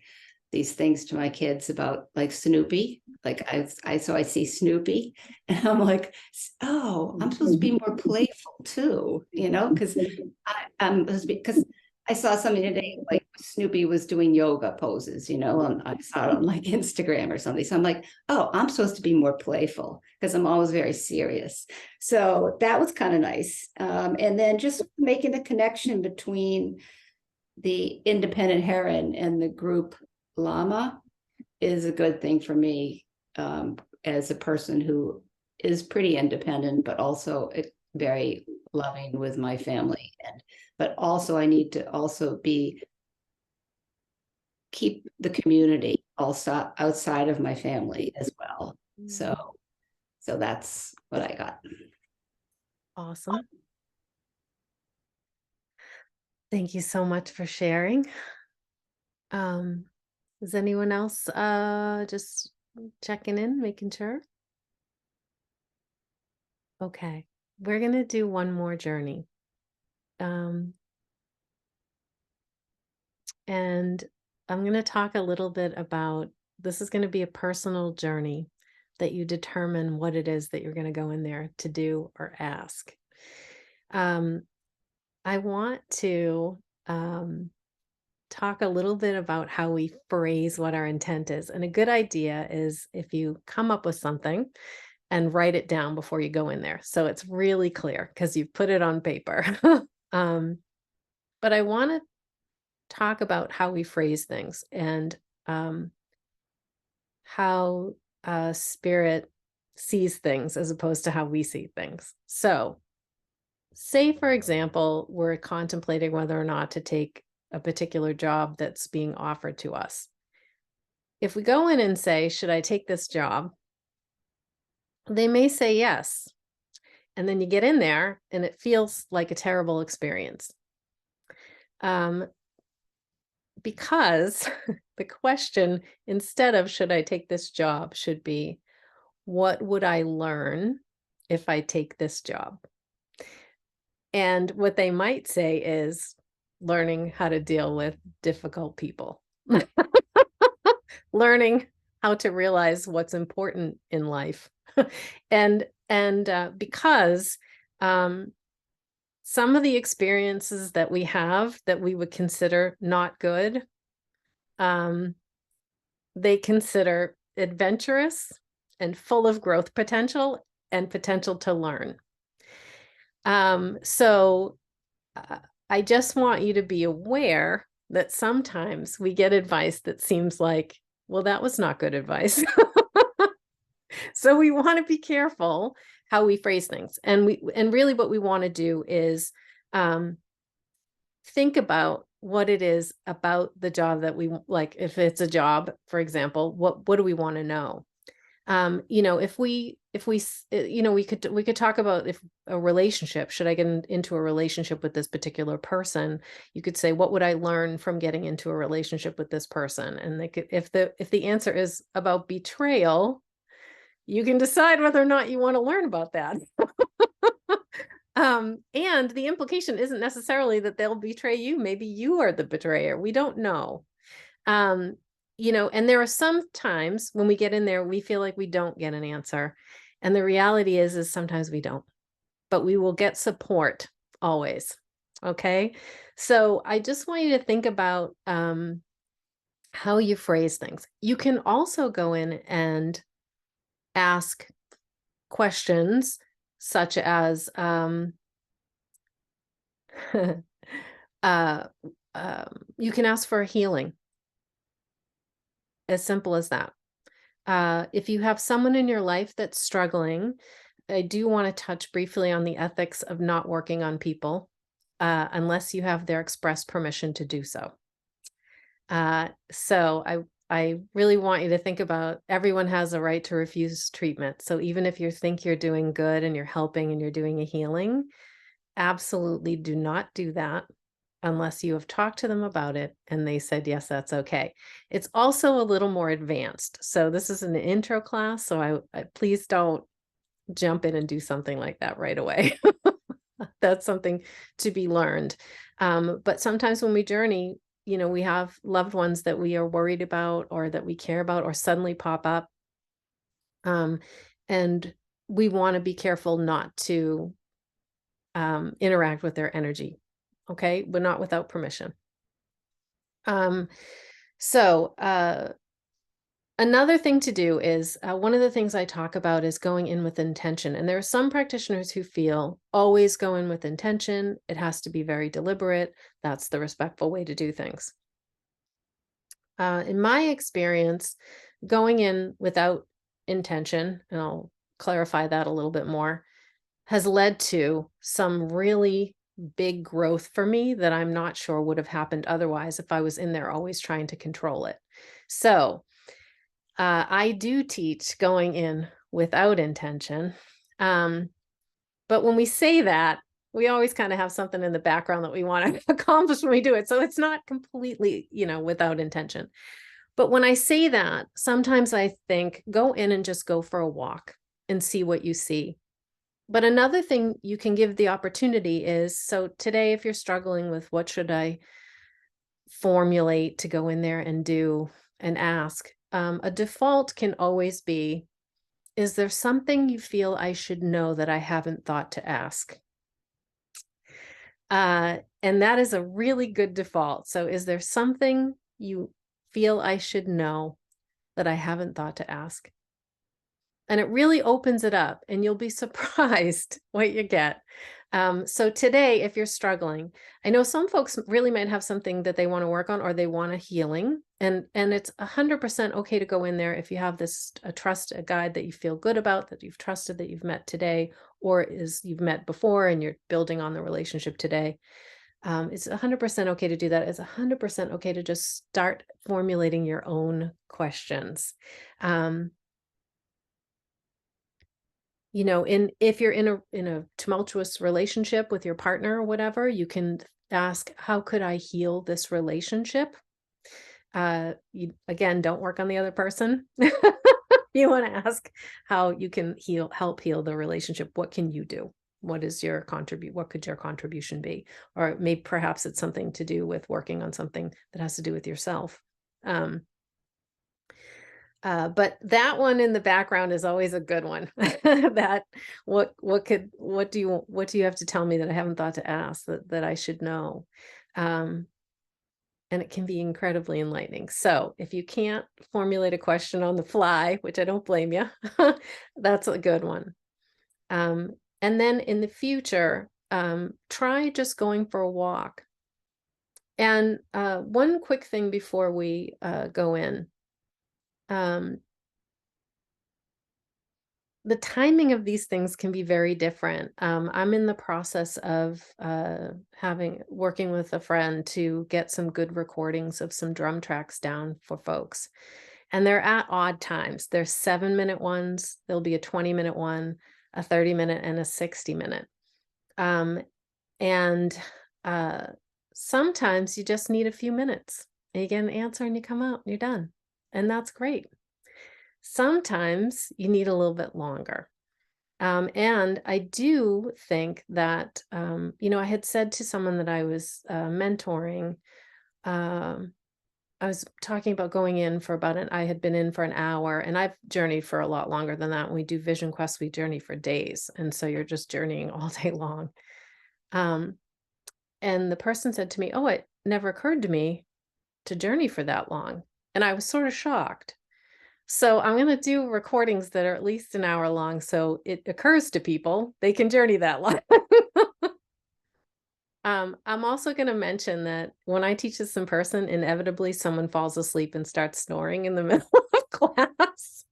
these things to my kids about like Snoopy. Like I see Snoopy, and I'm like, oh, I'm supposed to be more playful too, because I saw something today, like Snoopy was doing yoga poses, and I saw it on like Instagram or something. So I'm like, oh, I'm supposed to be more playful because I'm always very serious. So that was kind of nice. And then just making the connection between the independent heron and the group llama is a good thing for me, as a person who is pretty independent, but also very loving with my family. But also I need to also keep the community also outside of my family as well. So that's what I got. Awesome. Thank you so much for sharing. Is anyone else just checking in, making sure? Okay, we're gonna do one more journey. And I'm going to talk a little bit about, this is going to be a personal journey that you determine what it is that you're going to go in there to do or ask. I want to talk a little bit about how we phrase what our intent is. And a good idea is, if you come up with something, and write it down before you go in there. So it's really clear because you've put it on paper. But I want to talk about how we phrase things and how spirit sees things as opposed to how we see things. So say, for example, we're contemplating whether or not to take a particular job that's being offered to us. If we go in and say, should I take this job? They may say yes. And then you get in there and it feels like a terrible experience. Because the question, instead of should I take this job, should be, what would I learn if I take this job? And what they might say is learning how to deal with difficult people, learning how to realize what's important in life. and because some of the experiences that we have that we would consider not good, they consider adventurous and full of growth potential and potential to learn. So I just want you to be aware that sometimes we get advice that seems like, well, that was not good advice. So we want to be careful how we phrase things. And really what we want to do is think about what it is about the job that we like. If it's a job, for example, what do we want to know? If we we could talk about if a relationship, should I get into a relationship with this particular person? You could say, what would I learn from getting into a relationship with this person? And if the answer is about betrayal, you can decide whether or not you want to learn about that. And the implication isn't necessarily that they'll betray you. Maybe you are the betrayer. We don't know. And there are some times when we get in there, we feel like we don't get an answer. And the reality is sometimes we don't, but we will get support always. Okay. So I just want you to think about how you phrase things. You can also go in and ask questions such as, you can ask for a healing. As simple as that. If you have someone in your life that's struggling, I do want to touch briefly on the ethics of not working on people unless you have their express permission to do so. So I really want you to think about, everyone has a right to refuse treatment. So even if you think you're doing good and you're helping and you're doing a healing, absolutely do not do that unless you have talked to them about it and they said, yes, that's okay. It's also a little more advanced. So this is an intro class. So I please don't jump in and do something like that right away. That's something to be learned. But sometimes when we journey, we have loved ones that we are worried about or that we care about or suddenly pop up. And we want to be careful not to interact with their energy. Okay, but not without permission. So another thing to do is, one of the things I talk about is going in with intention. And there are some practitioners who feel always go in with intention. It has to be very deliberate. That's the respectful way to do things. In my experience, going in without intention, and I'll clarify that a little bit more, has led to some really big growth for me that I'm not sure would have happened otherwise if I was in there always trying to control it. So I do teach going in without intention. But when we say that, we always kind of have something in the background that we want to accomplish when we do it. So it's not completely, without intention. But when I say that, sometimes I think, go in and just go for a walk and see what you see. But another thing you can give the opportunity is, so today, if you're struggling with what should I formulate to go in there and do and ask, a default can always be, is there something you feel I should know that I haven't thought to ask? And that is a really good default. So is there something you feel I should know that I haven't thought to ask? And it really opens it up, and you'll be surprised what you get. So today, if you're struggling, I know some folks really might have something that they want to work on, or they want a healing, and it's 100% okay to go in there if you have a guide that you feel good about, that you've trusted, that you've met today, or you've met before and you're building on the relationship today. It's 100% okay to do that. It's 100% okay to just start formulating your own questions. You know, if you're in a tumultuous relationship with your partner or whatever, you can ask, how could I heal this relationship? You, again, don't work on the other person. You want to ask how you can help heal the relationship. What can you do? What is your what could your contribution be? Or maybe perhaps it's something to do with working on something that has to do with yourself. But that one in the background is always a good one. That what do you have to tell me that I haven't thought to ask that I should know? And it can be incredibly enlightening. So if you can't formulate a question on the fly, which I don't blame you, that's a good one. And then in the future, try just going for a walk. And one quick thing before we go in. The timing of these things can be very different. I'm in the process of working with a friend to get some good recordings of some drum tracks down for folks. And they're at odd times. There's 7-minute ones. There'll be a 20-minute one, a 30-minute, and a 60-minute. Sometimes you just need a few minutes. And you get an answer and you come out and you're done. And that's great. Sometimes you need a little bit longer. And I do think that, I had said to someone that I was mentoring, I was talking about going in for I had been in for an hour, and I've journeyed for a lot longer than that. When we do Vision Quest, we journey for days. And so you're just journeying all day long. And the person said to me, oh, it never occurred to me to journey for that long. And I was sort of shocked. So I'm going to do recordings that are at least an hour long. So it occurs to people they can journey that long. I'm also going to mention that when I teach this in person, inevitably someone falls asleep and starts snoring in the middle of class.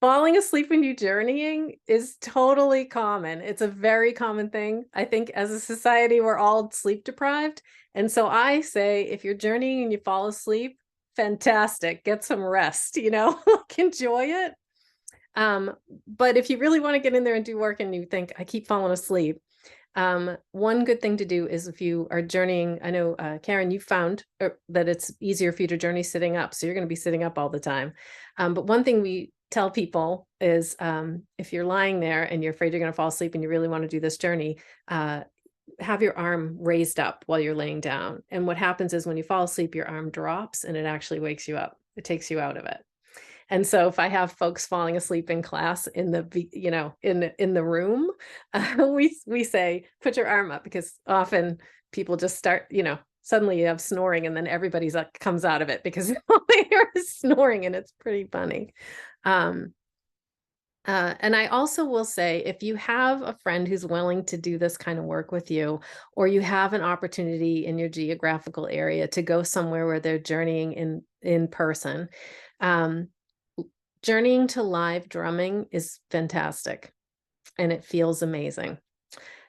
Falling asleep when you're journeying is totally common. It's a very common thing. I think as a society, we're all sleep deprived. And so I say, if you're journeying and you fall asleep, fantastic, get some rest, enjoy it. But if you really want to get in there and do work and you think, I keep falling asleep, one good thing to do is if you are journeying, I know, Karen, you found that it's easier for you to journey sitting up. So you're going to be sitting up all the time. But one thing we tell people is if you're lying there and you're afraid you're going to fall asleep and you really want to do this journey, have your arm raised up while you're laying down. And what happens is when you fall asleep, your arm drops and it actually wakes you up. It takes you out of it. And so if I have folks falling asleep in class in the room, we say, put your arm up, because often people just start, suddenly you have snoring and then everybody's comes out of it because all they hear is snoring, and it's pretty funny. And I also will say, if you have a friend who's willing to do this kind of work with you, or you have an opportunity in your geographical area to go somewhere where they're journeying in person, journeying to live drumming is fantastic, and it feels amazing.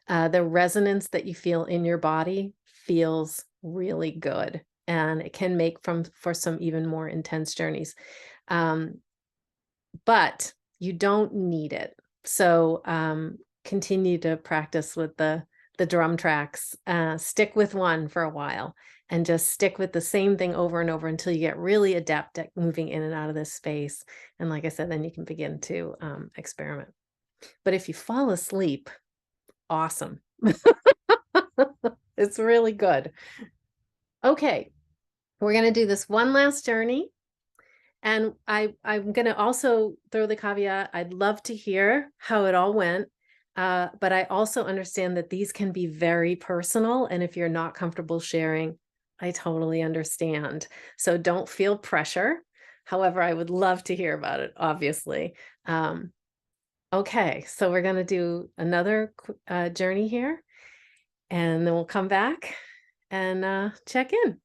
The resonance that you feel in your body feels really good, and it can make for some even more intense journeys. But you don't need it. So continue to practice with the drum tracks. Stick with one for a while and just stick with the same thing over and over until you get really adept at moving in and out of this space. And like I said, then you can begin to experiment. But if you fall asleep, awesome. It's really good. Okay, we're going to do this one last journey. And I'm going to also throw the caveat, I'd love to hear how it all went. But I also understand that these can be very personal. And if you're not comfortable sharing, I totally understand. So don't feel pressure. However, I would love to hear about it, obviously. Okay, so we're going to do another journey here, and then we'll come back and check in.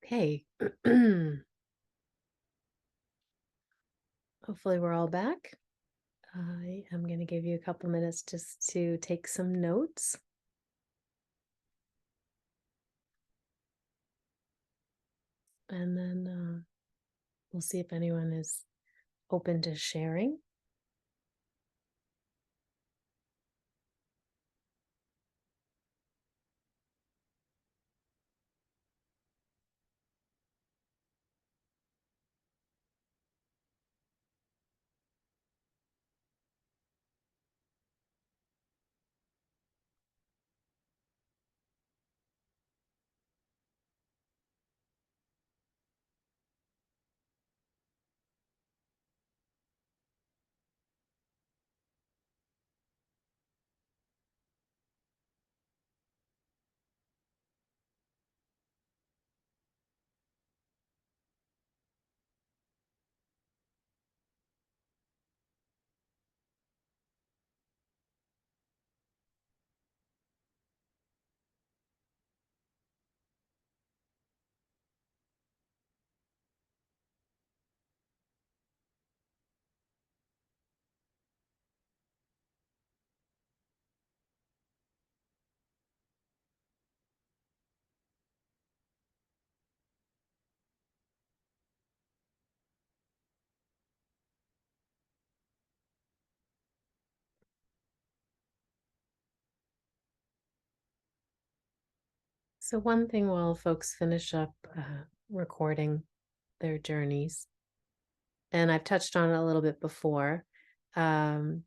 Okay. Hopefully we're all back. I am going to give you a couple minutes just to take some notes. And then we'll see if anyone is open to sharing. So one thing while folks finish up recording their journeys, and I've touched on it a little bit before, but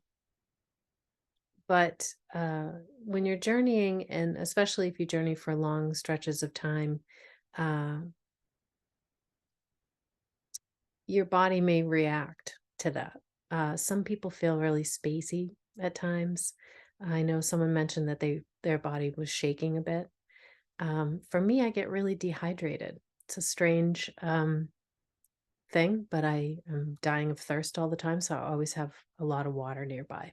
when you're journeying, and especially if you journey for long stretches of time, your body may react to that. Some people feel really spacey at times. I know someone mentioned that their body was shaking a bit. For me, I get really dehydrated. It's a strange thing, but I am dying of thirst all the time, so I always have a lot of water nearby.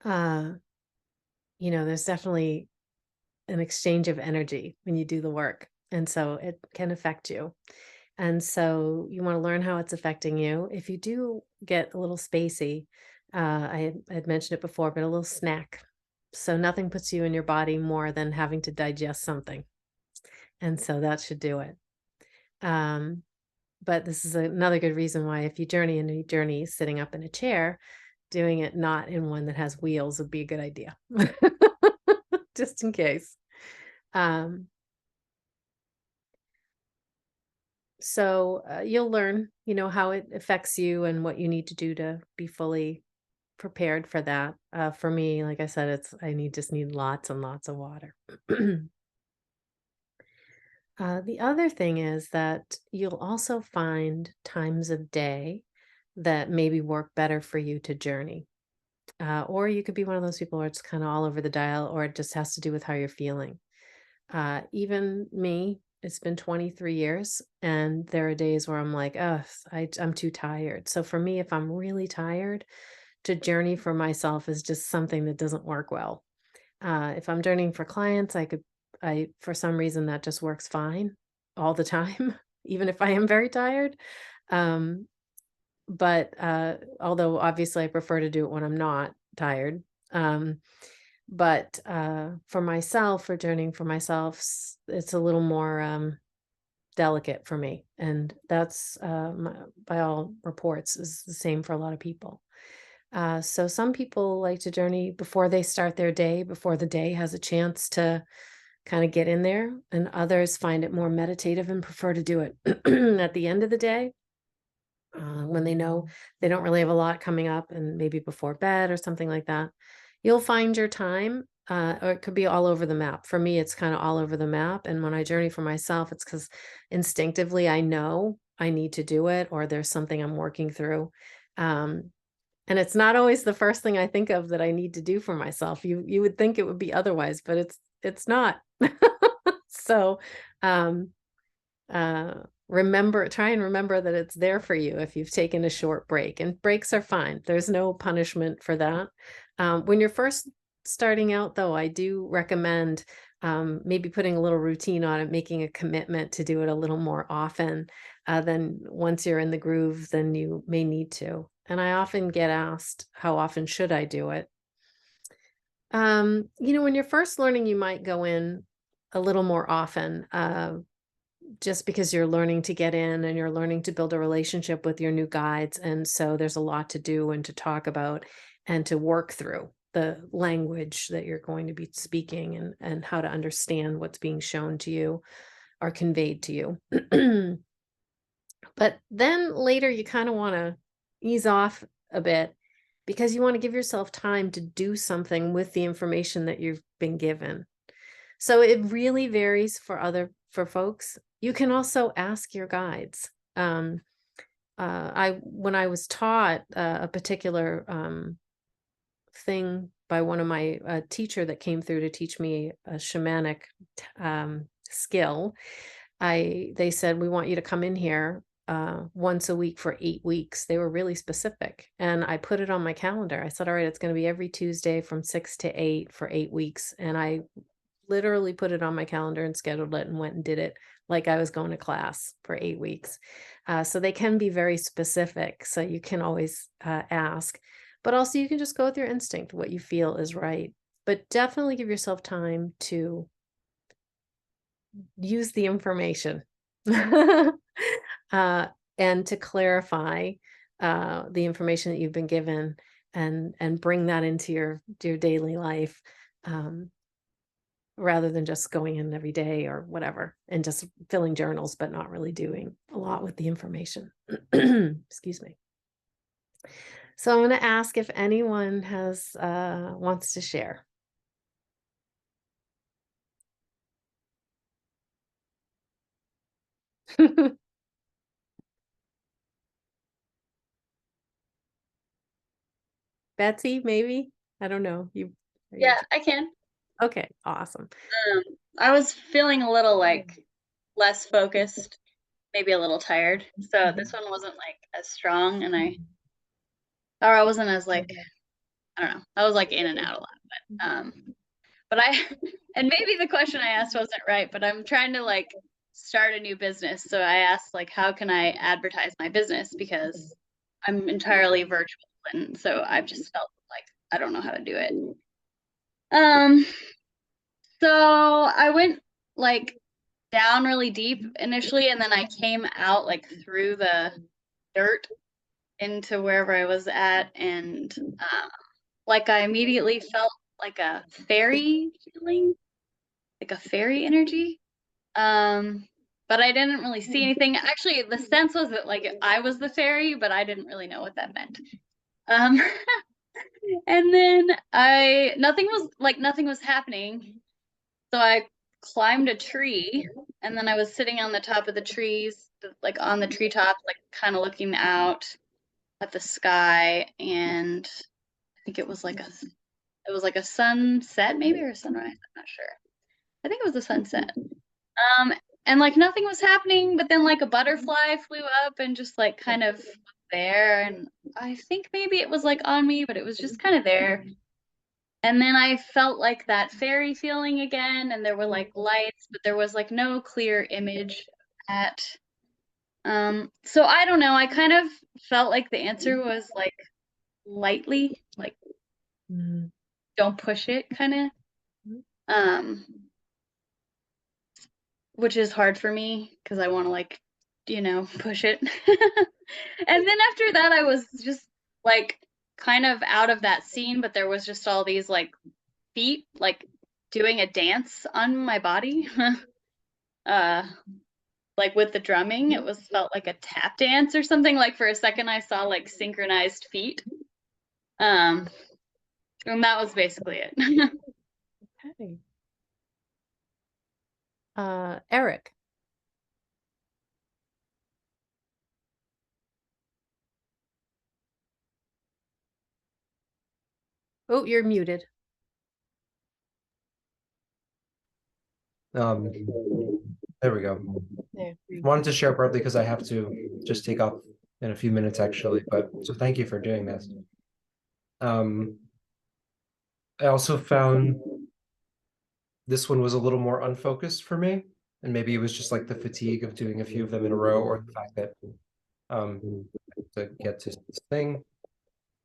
There's definitely an exchange of energy when you do the work, and so it can affect you. And so you want to learn how it's affecting you. If you do get a little spacey, I had mentioned it before, but a little snack. So nothing puts you in your body more than having to digest something. And so that should do it. But this is another good reason why if you journey sitting up in a chair, doing it not in one that has wheels would be a good idea. Just in case. So you'll learn, how it affects you and what you need to do to be fully prepared for that. For me, like I said, I just need lots and lots of water. The other thing is that you'll also find times of day that maybe work better for you to journey. Or you could be one of those people where it's kind of all over the dial, or it just has to do with how you're feeling. Even me, it's been 23 years, and there are days where I'm like, oh, I'm too tired. So for me, if I'm really tired, to journey for myself is just something that doesn't work well. If I'm journeying for clients, for some reason that just works fine all the time, even if I am very tired. But although obviously I prefer to do it when I'm not tired. But for myself, for journeying for myself, it's a little more delicate for me. And that's, by all reports, is the same for a lot of people. So some people like to journey before they start their day, before the day has a chance to kind of get in there. And others find it more meditative and prefer to do it at the end of the day. When they know they don't really have a lot coming up, and maybe before bed or something like that. You'll find your time, or it could be all over the map. For me, it's kind of all over the map. And when I journey for myself, it's because instinctively I know I need to do it, or there's something I'm working through. And it's not always the first thing I think of that I need to do for myself. You would think it would be otherwise, but it's not. So try and remember that it's there for you if you've taken a short break, and breaks are fine. There's no punishment for that. When you're first starting out, though, I do recommend maybe putting a little routine on it, making a commitment to do it a little more often. Then once you're in the groove, then you may need to. And I often get asked, how often should I do it? You know, when you're first learning, you might go in a little more often, just because you're learning to get in and you're learning to build a relationship with your new guides. And so there's a lot to do and to talk about and to work through the language that you're going to be speaking, and how to understand what's being shown to you or conveyed to you. But then later you kind of want to ease off a bit, because you want to give yourself time to do something with the information that you've been given. So it really varies for folks. You can also ask your guides. When I was taught a particular thing by one of my teacher that came through to teach me a shamanic skill, they said, we want you to come in here once a week for 8 weeks. They were really specific, and I put it on my calendar. I said, all right, it's going to be every Tuesday from 6 to 8 for 8 weeks. And I literally put it on my calendar and scheduled it and went and did it like I was going to class for 8 weeks. So they can be very specific. So you can always ask, but also you can just go with your instinct, what you feel is right. But definitely give yourself time to use the information and to clarify the information that you've been given, and bring that into your daily life, rather than just going in every day or whatever and just filling journals, but not really doing a lot with the information. Excuse me. So I'm going to ask if anyone wants to share. Betsy, maybe? I don't know. Yeah, I can. Okay, awesome. I was feeling a little like less focused, maybe a little tired. So this one wasn't like as strong, and I wasn't as like, I don't know. I was like in and out a lot, but and maybe the question I asked wasn't right, but I'm trying to like start a new business. So I asked like, how can I advertise my business? Because I'm entirely virtual, and so I've just felt like I don't know how to do it. So I went like down really deep initially, and then I came out like through the dirt into wherever I was at, and like I immediately felt like a fairy feeling, like a fairy energy. But I didn't really see anything. Actually, the sense was that like I was the fairy, but I didn't really know what that meant. And then nothing was happening. So I climbed a tree, and then I was sitting on the top of the trees, like on the treetop, like kind of looking out at the sky, and I think it was like a sunset, maybe, or a sunrise. I'm not sure. I think it was a sunset. And like nothing was happening, but then like a butterfly flew up and just like kind of there, and I think maybe it was like on me, but it was just kind of there. And then I felt like that fairy feeling again, and there were like lights, but there was like no clear image at. So I don't know. I kind of felt like the answer was like lightly, like don't push it, kind of. Which is hard for me because I want to like, push it. And then after that, I was just like kind of out of that scene, but there was just all these like feet like doing a dance on my body. Like with the drumming, it felt like a tap dance or something. Like for a second I saw like synchronized feet. And that was basically it. Okay. Eric. Oh, you're muted. There we go. There. Wanted to share partly because I have to just take off in a few minutes actually, but so thank you for doing this. I also found this one was a little more unfocused for me. And maybe it was just like the fatigue of doing a few of them in a row, or the fact that to get to this thing.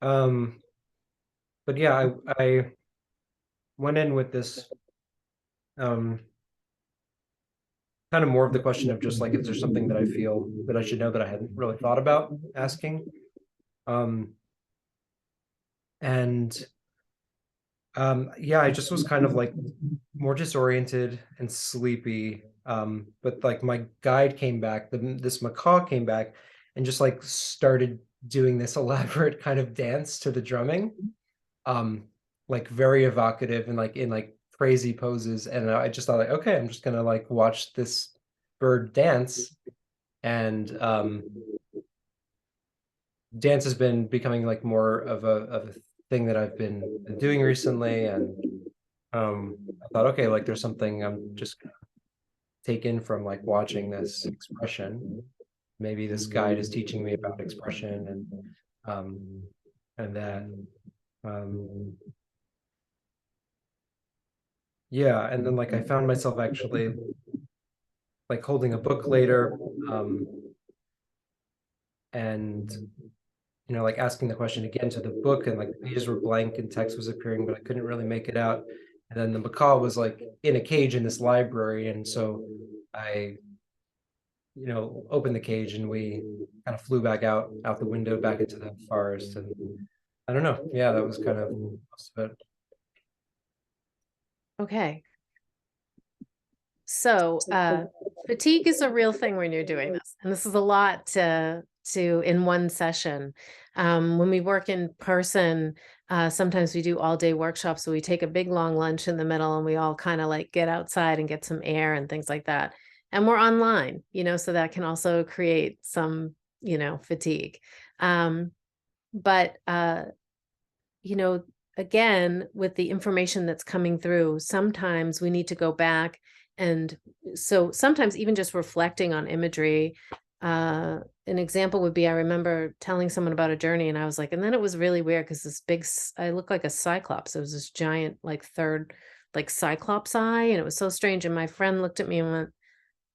But yeah, I went in with this kind of more of the question of just like, is there something that I feel that I should know that I hadn't really thought about asking? Yeah, I just was kind of like more disoriented and sleepy. But like my guide came back, this macaw came back and just like started doing this elaborate kind of dance to the drumming. Like very evocative and like in like crazy poses. And I just thought like, okay, I'm just gonna like watch this bird dance. And dance has been becoming like more of a thing that I've been doing recently. And I thought, okay, like there's something I'm just gonna take in from like watching this expression. Maybe this guide is teaching me about expression and that. Yeah, and then like I found myself actually like holding a book later, and you know, like asking the question again to the book, and like the pages were blank and text was appearing, but I couldn't really make it out. And then the macaw was like in a cage in this library, and so I, you know, opened the cage and we kind of flew back out the window back into the forest. And I don't know, yeah, that was kind of most of it. Okay. So fatigue is a real thing when you're doing this. And this is a lot to in one session. When we work in person, sometimes we do all day workshops. So we take a big long lunch in the middle and we all kind of like get outside and get some air and things like that. And we're online, you know, so that can also create some, you know, fatigue. But you know, again, with the information that's coming through, sometimes we need to go back. And so sometimes even just reflecting on imagery, an example would be, I remember telling someone about a journey and I was like, and then it was really weird because this big, I looked like a cyclops. It was this giant, like third, like cyclops eye. And it was so strange. And my friend looked at me and went,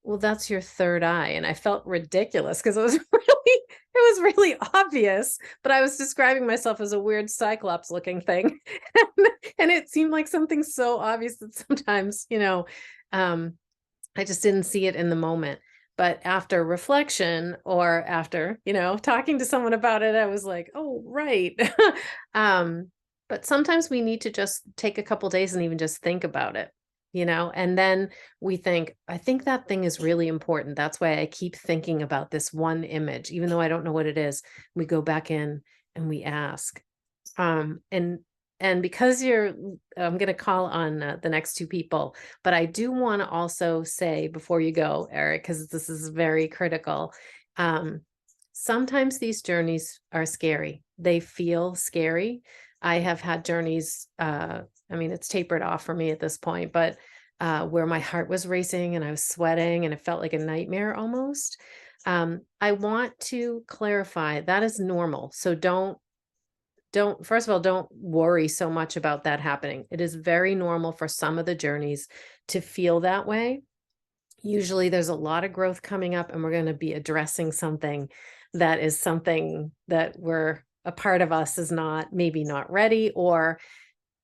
well, that's your third eye. And I felt ridiculous because it was really obvious, but I was describing myself as a weird cyclops looking thing. And it seemed like something so obvious that sometimes, you know, I just didn't see it in the moment. But after reflection or after, you know, talking to someone about it, I was like, oh, right. But sometimes we need to just take a couple days and even just think about it, you know, and then we think, I think that thing is really important. That's why I keep thinking about this one image, even though I don't know what it is. We go back in and we ask. And because I'm going to call on the next two people, but I do want to also say before you go, Eric, because this is very critical. Sometimes these journeys are scary. They feel scary. I have had journeys, I mean, it's tapered off for me at this point, but where my heart was racing and I was sweating and it felt like a nightmare almost. I want to clarify that is normal. So don't, first of all, don't worry so much about that happening. It is very normal for some of the journeys to feel that way. Usually there's a lot of growth coming up and we're going to be addressing something that is something that a part of us is maybe not ready or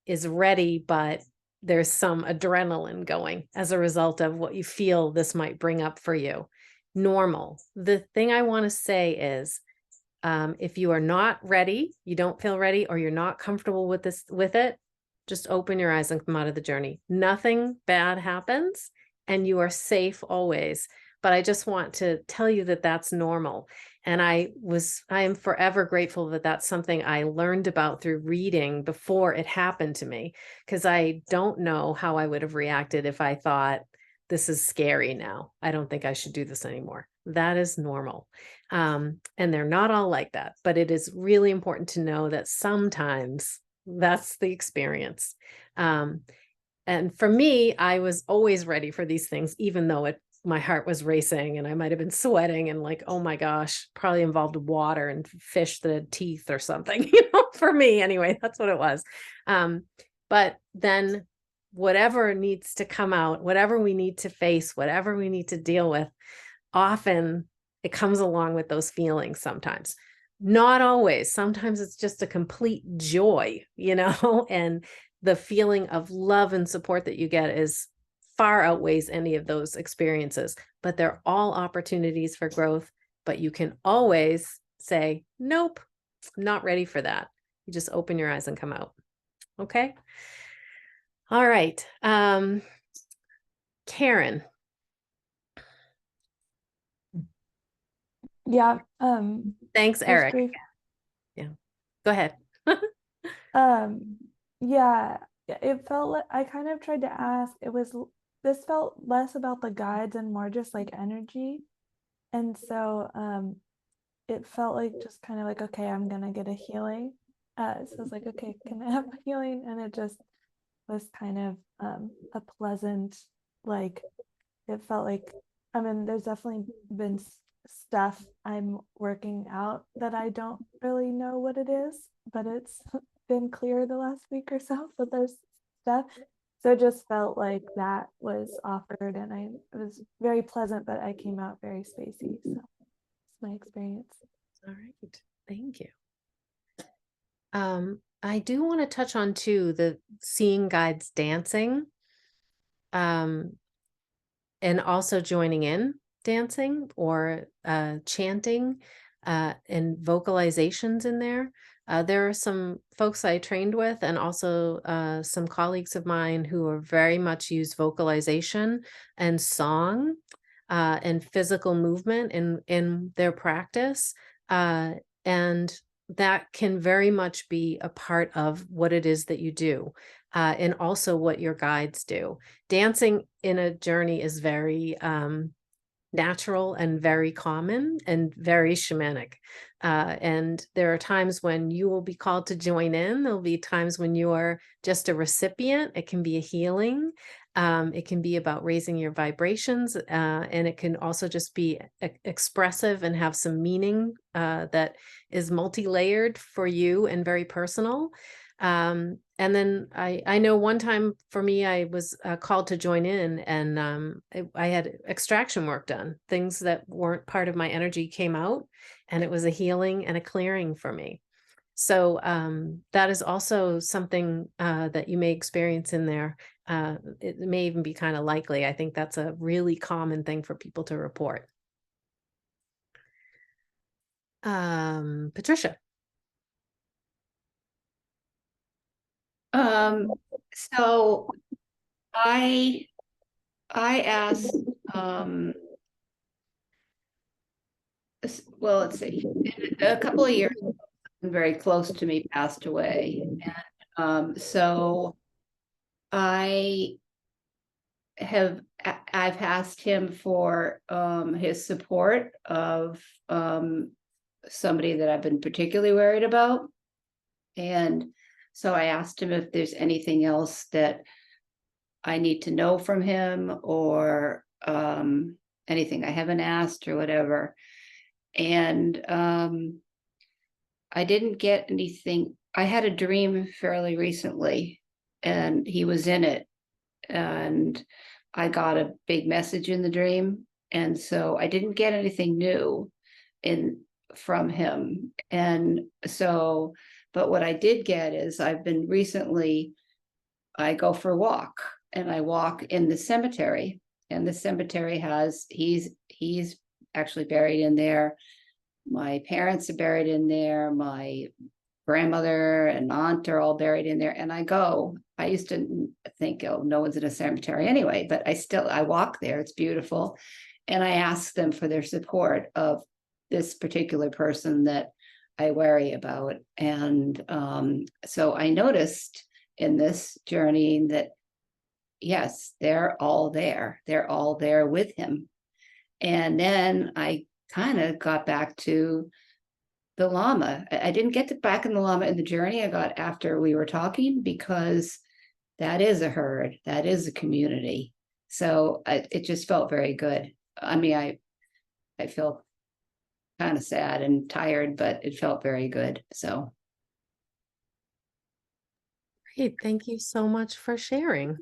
is ready, but there's some adrenaline going as a result of what you feel this might bring up for you. Normal. The thing I want to say is, if you are not ready, you don't feel ready, or you're not comfortable with it, just open your eyes and come out of the journey. Nothing bad happens and you are safe always. But I just want to tell you that that's normal. And I am forever grateful that that's something I learned about through reading before it happened to me, because I don't know how I would have reacted if I thought, this is scary now. I don't think I should do this anymore. That is normal. And they're not all like that, but it is really important to know that sometimes that's the experience. And for me, I was always ready for these things, even though my heart was racing and I might've been sweating and like, oh my gosh, probably involved water and fish the teeth or something, you know, for me anyway, that's what it was. But then whatever needs to come out, whatever we need to face, whatever we need to deal with, often it comes along with those feelings sometimes. Not always. Sometimes it's just a complete joy, and the feeling of love and support that you get is far outweighs any of those experiences. But they're all opportunities for growth. But you can always say, nope, not ready for that. You just open your eyes and come out. Okay. All right. Karen. Yeah. Thanks, Eric. Yeah. Go ahead. Yeah, it felt like I kind of tried to ask, this felt less about the guides and more just like energy. And so it felt like just kind of like, okay, I'm gonna get a healing. So I was like, okay, can I have a healing? And it just was kind of a pleasant, like, it felt like, I mean, there's definitely been stuff I'm working out that I don't really know what it is, but it's been clear the last week or so that there's stuff. So it just felt like that was offered, and it was very pleasant, but I came out very spacey. So it's my experience. All right. Thank you. I do want to touch on too, the seeing guides dancing, and also joining in dancing or chanting and vocalizations in there. There are some folks I trained with, and also some colleagues of mine who are very much use vocalization and song and physical movement in their practice. And that can very much be a part of what it is that you do, and also what your guides do. Dancing in a journey is very natural and very common and very shamanic. And there are times when you will be called to join in. There'll be times when you are just a recipient. It can be a healing. It can be about raising your vibrations. And it can also just be expressive and have some meaning that is multi-layered for you and very personal. And then I know one time for me, I was called to join in, and I had extraction work done. Things that weren't part of my energy came out, and it was a healing and a clearing for me. So that is also something that you may experience in there. It may even be kind of likely. I think that's a really common thing for people to report. Patricia. So I asked, well, let's see, a couple of years ago, very close to me passed away. And so I've asked him for his support of somebody that I've been particularly worried about. And so I asked him if there's anything else that I need to know from him, or anything I haven't asked or whatever. And I didn't get anything. I had a dream fairly recently, and he was in it. And I got a big message in the dream. And so I didn't get anything new from him. And so, but what I did get is I go for a walk, and I walk in the cemetery, and the cemetery he's actually buried in there. My parents are buried in there. My grandmother and aunt are all buried in there. And I used to think, oh, no one's in a cemetery anyway, but I walk there. It's beautiful. And I ask them for their support of this particular person that I worry about. And so I noticed in this journey that, yes, they're all there. They're all there with him. And then I kind of got back to the Lama. I didn't get back in the Lama in the journey. I got after we were talking, because that is a herd. That is a community. So it just felt very good. I mean, I feel kind of sad and tired, but it felt very good. So. Great. Thank you so much for sharing.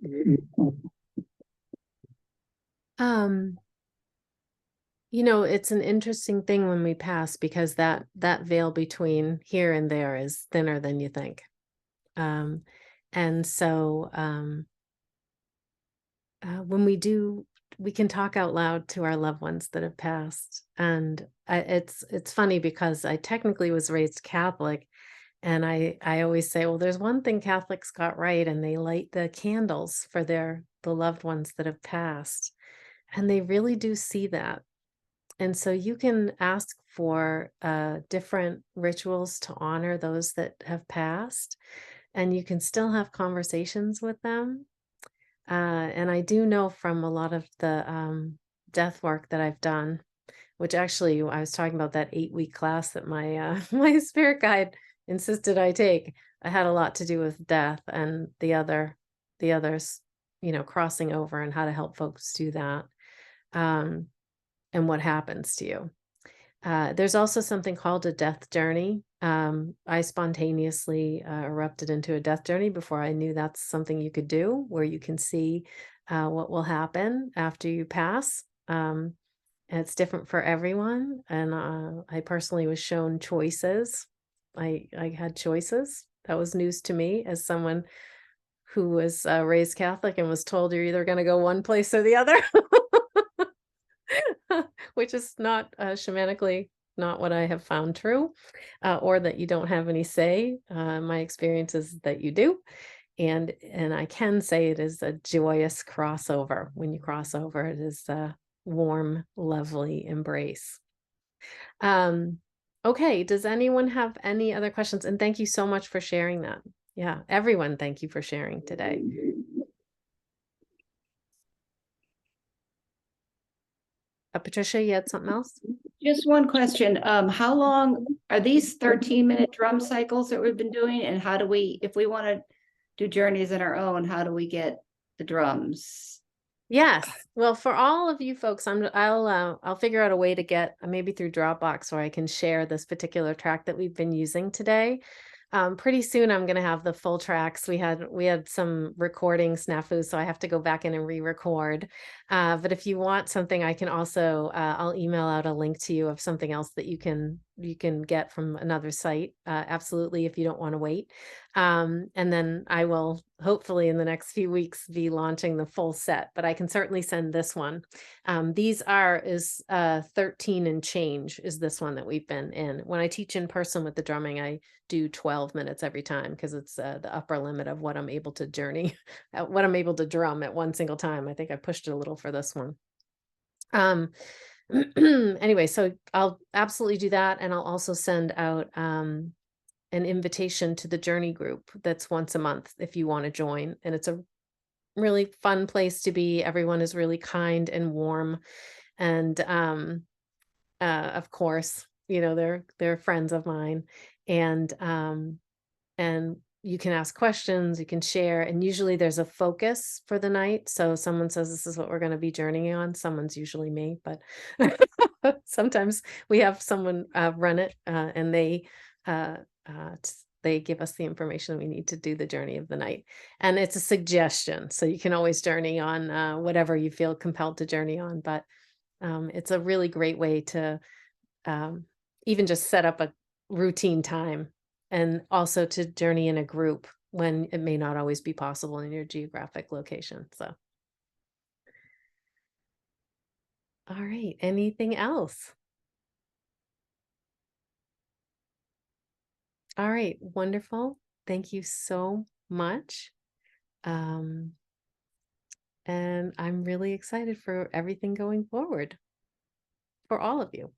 You know, it's an interesting thing when we pass, because that veil between here and there is thinner than you think. And so when we do, we can talk out loud to our loved ones that have passed. And it's funny because I technically was raised Catholic, and I always say, well, there's one thing Catholics got right, and they light the candles for the loved ones that have passed, and they really do see that. And so you can ask for different rituals to honor those that have passed, and you can still have conversations with them. And I do know from a lot of the death work that I've done, which actually I was talking about that 8-week class that my my spirit guide insisted I take. I had a lot to do with death and the others, you know, crossing over and how to help folks do that. And what happens to you. There's also something called a death journey. I spontaneously erupted into a death journey before I knew that's something you could do, where you can see what will happen after you pass. And it's different for everyone. And I personally was shown choices. I had choices. That was news to me as someone who was raised Catholic and was told you're either going to go one place or the other. Which is not shamanically not what I have found true, or that you don't have any say. My experience is that you do, and I can say it is a joyous crossover. When you cross over, it is a warm, lovely embrace. Okay, does anyone have any other questions? And thank you so much for sharing that. Yeah, everyone, thank you for sharing today. Patricia, you had something else? Just one question. How long are these 13-minute drum cycles that we've been doing? And how do we, if we want to do journeys on our own, how do we get the drums? Yes. Well, for all of you folks, I'll figure out a way to get maybe through Dropbox, where I can share this particular track that we've been using today. Pretty soon I'm going to have the full tracks. We had some recording snafus, so I have to go back in and re-record. But if you want something, I can also I'll email out a link to you of something else that you can get from another site. Absolutely, if you don't want to wait. And then I will hopefully in the next few weeks be launching the full set, but I can certainly send this one. These is 13 and change is this one that we've been in. When I teach in person with the drumming, I do 12 minutes every time, because it's the upper limit of what I'm able to journey, what I'm able to drum at one single time. I think I pushed it a little for this one. Anyway, so I'll absolutely do that. And I'll also send out an invitation to the journey group that's once a month if you want to join. And it's a really fun place to be. Everyone is really kind and warm. And of course, you know, they're friends of mine. And you can ask questions, you can share, and usually there's a focus for the night. So someone says, this is what we're going to be journeying on. Someone's usually me, but sometimes we have someone run it, and they give us the information we need to do the journey of the night. And it's a suggestion, so you can always journey on whatever you feel compelled to journey on. But it's a really great way to even just set up a routine time, and also to journey in a group when it may not always be possible in your geographic location. So, all right, anything else? All right, wonderful. Thank you so much. And I'm really excited for everything going forward for all of you.